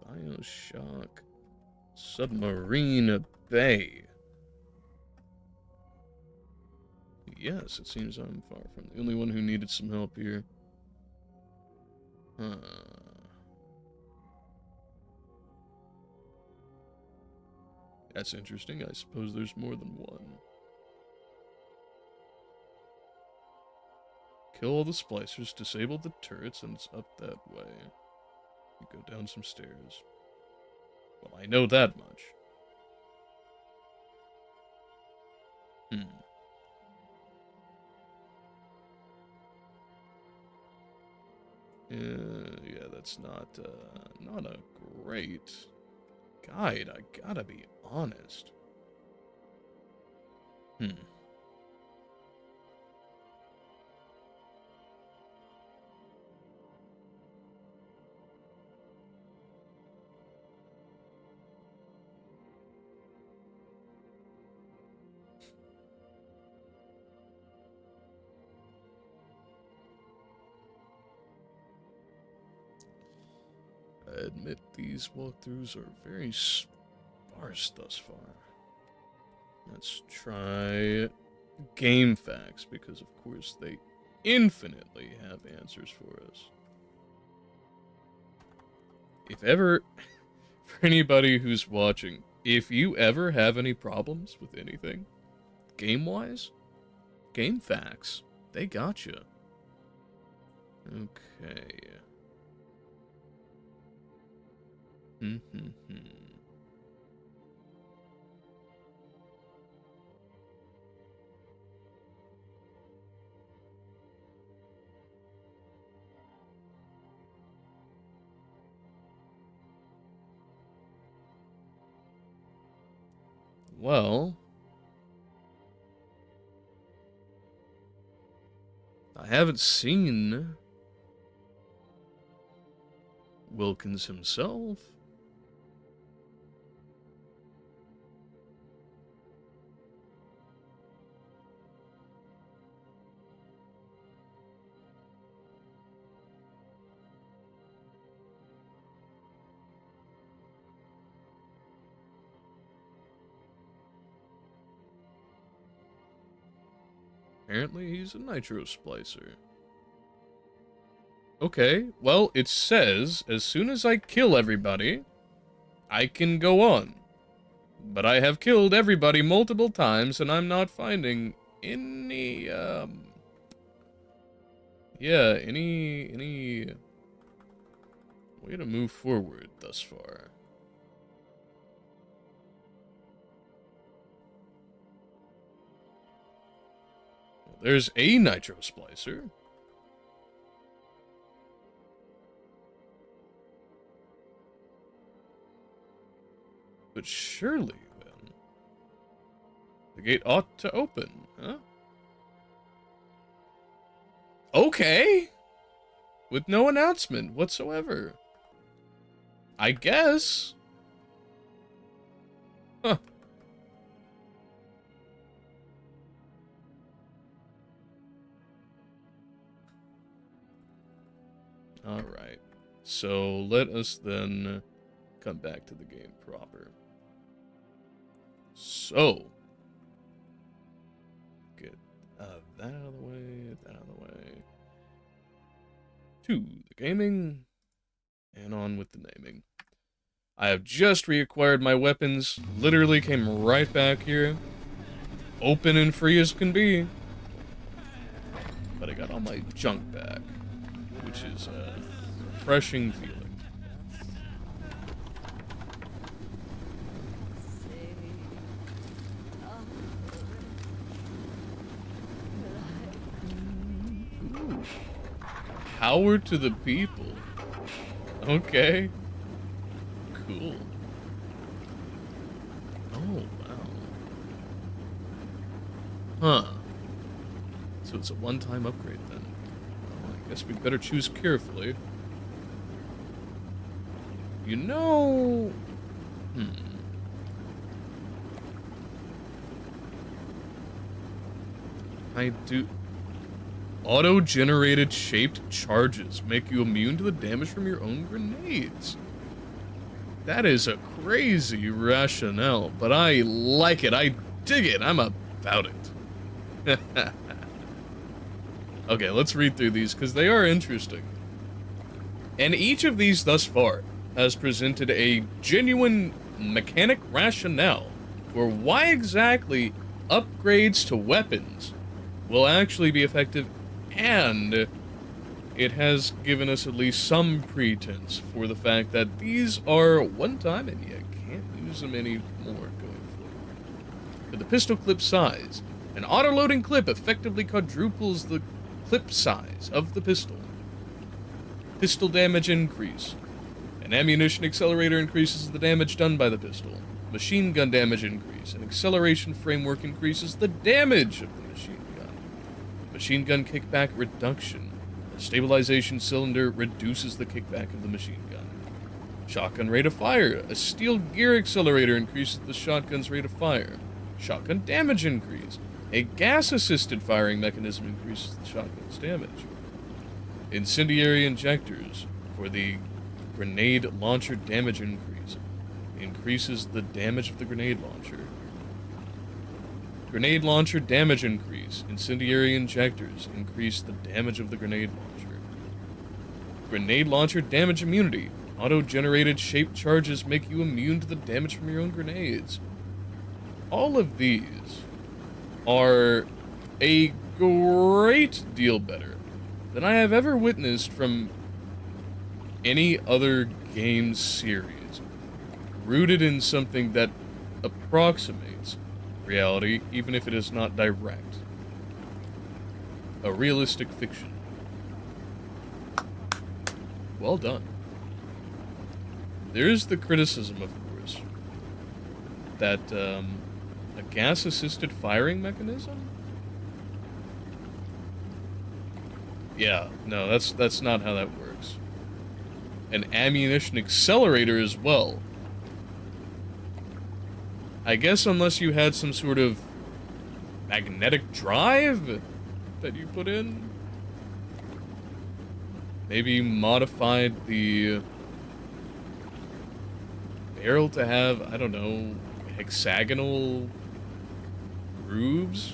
Bioshock Submarine Bay. Yes, it seems I'm far from the only one who needed some help here. That's interesting. I suppose there's more than one. Kill all the splicers, disable the turrets, and it's up that way. You go down some stairs. Well, I know that much. Yeah, that's not a great guide, I gotta be honest. I admit these walkthroughs are very sparse thus far. Let's try game facts, because of course they infinitely have answers for us. If ever, for anybody who's watching, if you ever have any problems with anything, game-wise, game facts, they gotcha. Okay. Well, I haven't seen Wilkins himself. Apparently he's a nitro splicer. Okay, well, it says as soon as I kill everybody, I can go on. But I have killed everybody multiple times, and I'm not finding any, yeah, any way to move forward thus far. There's a nitro splicer. But surely, then, the gate ought to open, huh? Okay! With no announcement whatsoever. I guess. Huh. Alright, so let us then come back to the game proper. So, get that out of the way, that out of the way. To the gaming, and on with the naming. I have just reacquired my weapons, literally came right back here, open and free as can be. But I got all my junk back, which is a refreshing feeling. Ooh. Power to the people. Okay. Cool. Oh, wow. Huh. So it's a one-time upgrade then. Well, I guess we'd better choose carefully. You know... I do... Auto-generated shaped charges make you immune to the damage from your own grenades. That is a crazy rationale, but I like it. I dig it. I'm about it. Okay, let's read through these, because they are interesting. And each of these thus far has presented a genuine mechanic rationale for why exactly upgrades to weapons will actually be effective, and it has given us at least some pretense for the fact that these are one time and you can't use them anymore going forward. For the pistol clip size, an auto-loading clip effectively quadruples the clip size of the pistol. Pistol damage increase. An ammunition accelerator increases the damage done by the pistol. Machine gun damage increase. An acceleration framework increases the damage of the machine gun. Machine gun kickback reduction. A stabilization cylinder reduces the kickback of the machine gun. Shotgun rate of fire. A steel gear accelerator increases the shotgun's rate of fire. Shotgun damage increase. A gas-assisted firing mechanism increases the shotgun's damage. Incendiary injectors for the grenade launcher damage increase. Increases the damage of the grenade launcher. Grenade launcher damage increase. Incendiary injectors increase the damage of the grenade launcher. Grenade launcher damage immunity. Auto-generated shaped charges make you immune to the damage from your own grenades. All of these are a great deal better than I have ever witnessed from any other game series, rooted in something that approximates reality, even if it is not direct. A realistic fiction. Well done. There is the criticism, of course, that a gas-assisted firing mechanism? Yeah, no, that's not how that works. An ammunition accelerator as well. I guess unless you had some sort of magnetic drive that you put in. Maybe you modified the barrel to have, I don't know, hexagonal grooves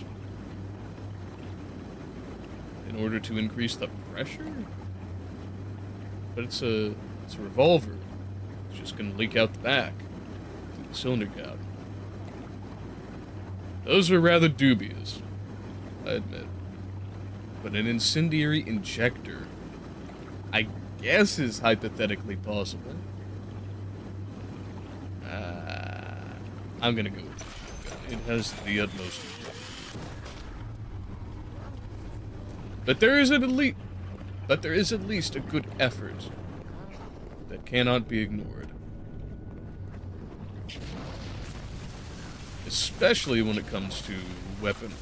in order to increase the pressure? But it's a revolver. It's just gonna leak out the back through the cylinder gap. Those are rather dubious, I admit. But an incendiary injector, I guess, is hypothetically possible. I'm gonna go with it. It has the utmost utility. But there is at least a good effort that cannot be ignored. Especially when it comes to weaponry.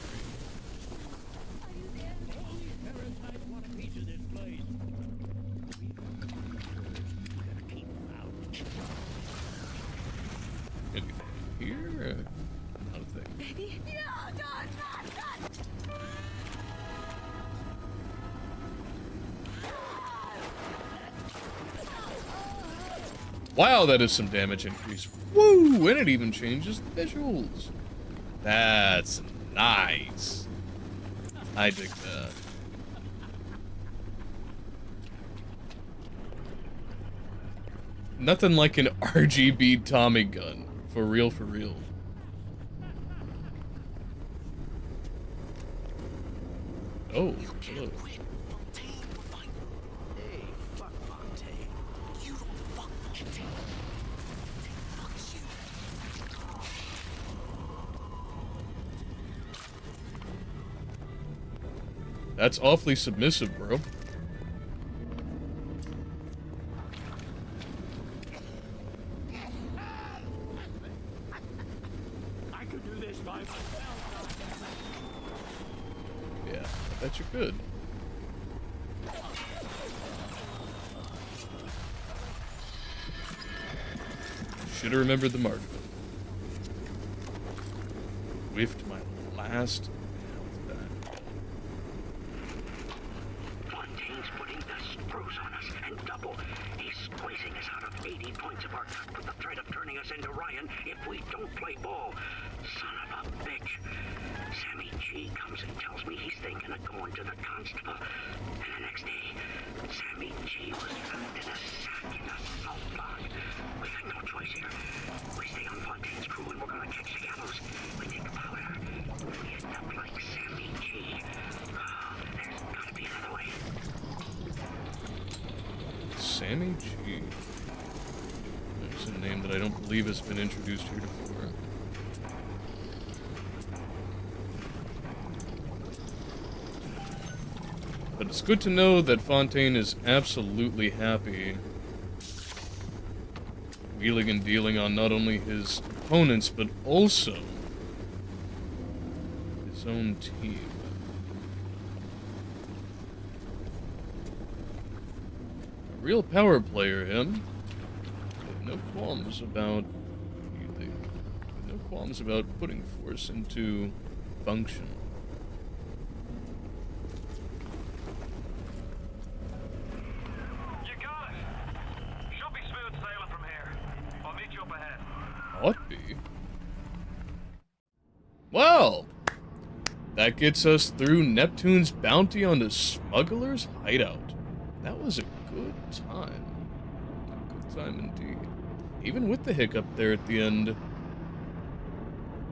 Anything here? Not a thing. Wow, that is some damage increase. Woo! And it even changes the visuals. That's nice. I dig that. Nothing like an RGB Tommy gun. For real, for real. Oh, hello. That's awfully submissive, bro. Yeah, I bet you could. Should have remembered the martyrdom. Whiffed my last health back. Fontaine's putting the screws on us, and double. He's squeezing us out of 80 points of our with the threat of turning us into Ryan if we don't play ball. Son of a bitch. Sammy G comes and tells me he's thinking of going to the constable. And the next day, Sammy G was found in a sack in a salt block. We got no choice here. We stay on Fontaine's crew and we're gonna catch the gallows. We take the powder. We end up like Sammy G. Oh, there's gotta be another way. Sammy G. There's a name that I don't believe has been introduced here before. But it's good to know that Fontaine is absolutely happy wheeling and dealing on not only his opponents, but also his own team. A real power player, him. With no qualms about putting force into function. Ought be. Well, that gets us through Neptune's bounty on the smuggler's hideout. That was a good time. A good time indeed. Even with the hiccup there at the end,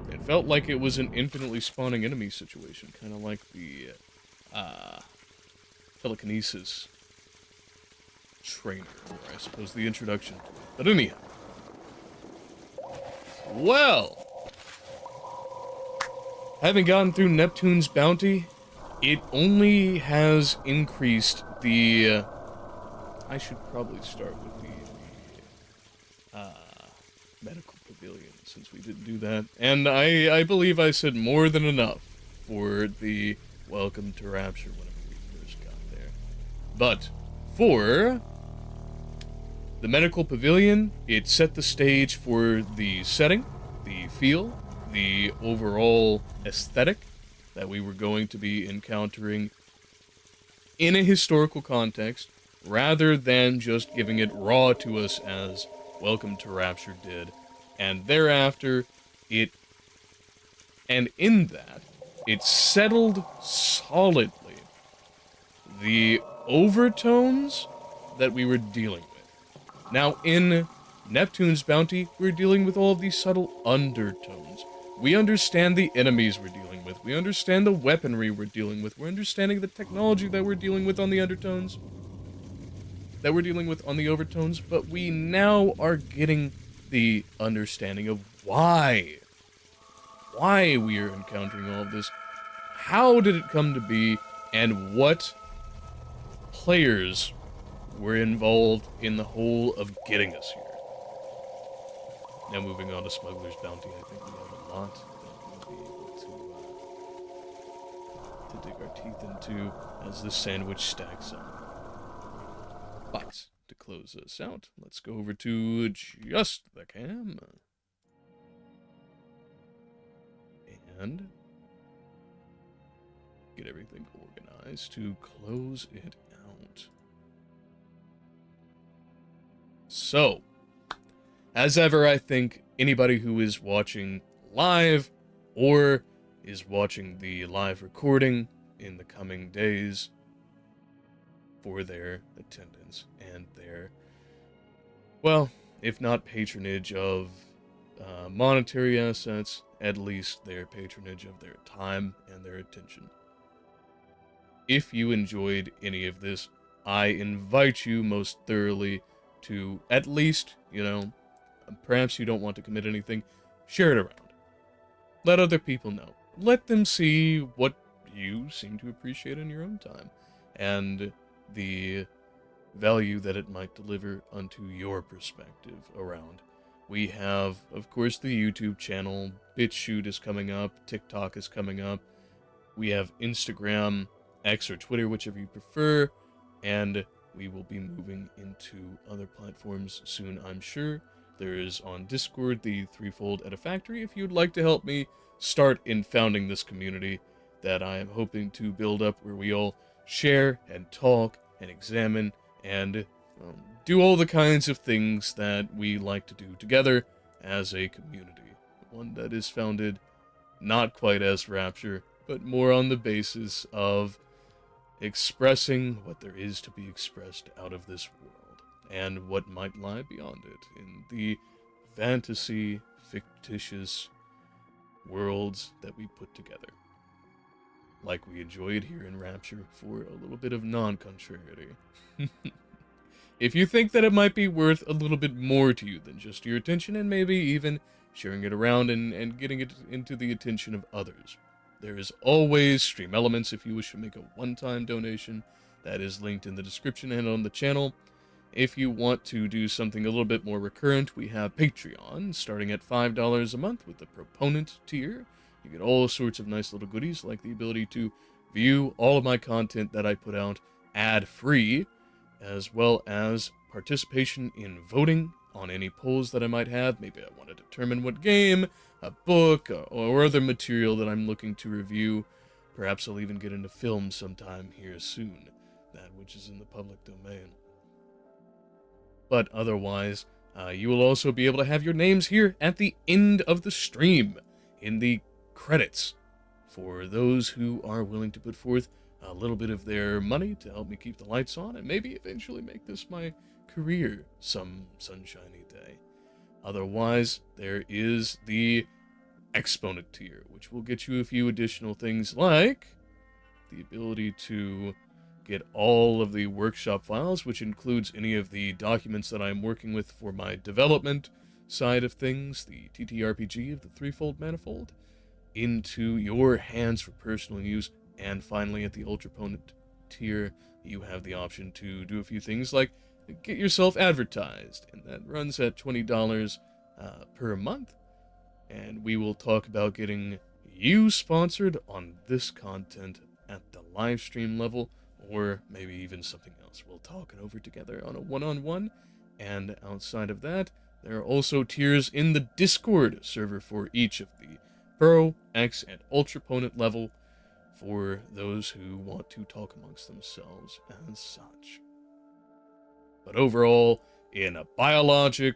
it felt like it was an infinitely spawning enemy situation, kind of like the telekinesis trainer, or I suppose the introduction to it. But anyhow. Well, having gotten through Neptune's bounty, it only has increased the, I should probably start with the medical pavilion, since we didn't do that. And I believe I said more than enough for the welcome to Rapture whenever we first got there. But for the medical pavilion, it set the stage for the setting, the feel, the overall aesthetic that we were going to be encountering in a historical context, rather than just giving it raw to us as Welcome to Rapture did. And thereafter, it settled solidly the overtones that we were dealing with. Now, in Neptune's bounty, we're dealing with all of these subtle undertones. We understand the enemies we're dealing with. We understand the weaponry we're dealing with. We're understanding the technology that we're dealing with on the undertones. That we're dealing with on the overtones. But we now are getting the understanding of why. Why we are encountering all of this. How did it come to be? And what players were involved in the whole of getting us here. Now moving on to Smuggler's Bounty, I think we have a lot that we'll be able to dig our teeth into as this sandwich stacks up. But to close us out, let's go over to just the cam. And get everything organized to close it out. So, as ever, I think anybody who is watching live or is watching the live recording in the coming days for their attendance and their, well, if not patronage of monetary assets, at least their patronage of their time and their attention. If you enjoyed any of this, I invite you most thoroughly to at least, perhaps you don't want to commit anything, share it around. Let other people know. Let them see what you seem to appreciate in your own time, and the value that it might deliver unto your perspective around We have, of course, the YouTube channel. BitChute is coming up. TikTok is coming up. We have Instagram, X, or Twitter, whichever you prefer. And we will be moving into other platforms soon, I'm sure. There is on Discord the Threefold Edifactory if you'd like to help me start in founding this community that I am hoping to build up, where we all share and talk and examine and do all the kinds of things that we like to do together as a community. One that is founded not quite as Rapture, but more on the basis of expressing what there is to be expressed out of this world, and what might lie beyond it in the fantasy, fictitious worlds that we put together. Like we enjoyed here in Rapture for a little bit of non-contrariety. If you think that it might be worth a little bit more to you than just your attention, and maybe even sharing it around and getting it into the attention of others, there is always Stream Elements if you wish to make a one-time donation. That is linked in the description and on the channel. If you want to do something a little bit more recurrent, we have Patreon, starting at $5 a month with the Proponent tier. You get all sorts of nice little goodies, like the ability to view all of my content that I put out ad-free, as well as participation in voting on any polls that I might have. Maybe I want to determine what game, a book, or other material that I'm looking to review. Perhaps I'll even get into film sometime here soon, that which is in the public domain. But otherwise, you will also be able to have your names here at the end of the stream, in the credits, for those who are willing to put forth a little bit of their money to help me keep the lights on, and maybe eventually make this my career some sunshiny day. Otherwise, there is the Exponent tier, which will get you a few additional things, like the ability to get all of the workshop files, which includes any of the documents that I'm working with for my development side of things, the TTRPG of the Threefold Manifold, into your hands for personal use. And finally, at the Ultraponent tier, you have the option to do a few things like get yourself advertised, and that runs at $20 per month. And we will talk about getting you sponsored on this content at the live stream level, or maybe even something else. We'll talk it over together on a one-on-one. And outside of that, there are also tiers in the Discord server for each of the Pro, X, and Ultraponent level, for those who want to talk amongst themselves and such. But overall, in a Biologic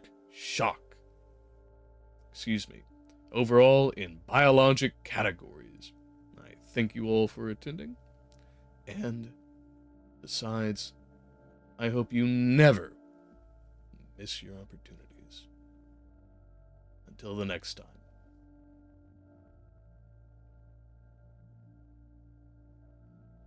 Categories, I thank you all for attending, and besides, I hope you never miss your opportunities. Until the next time.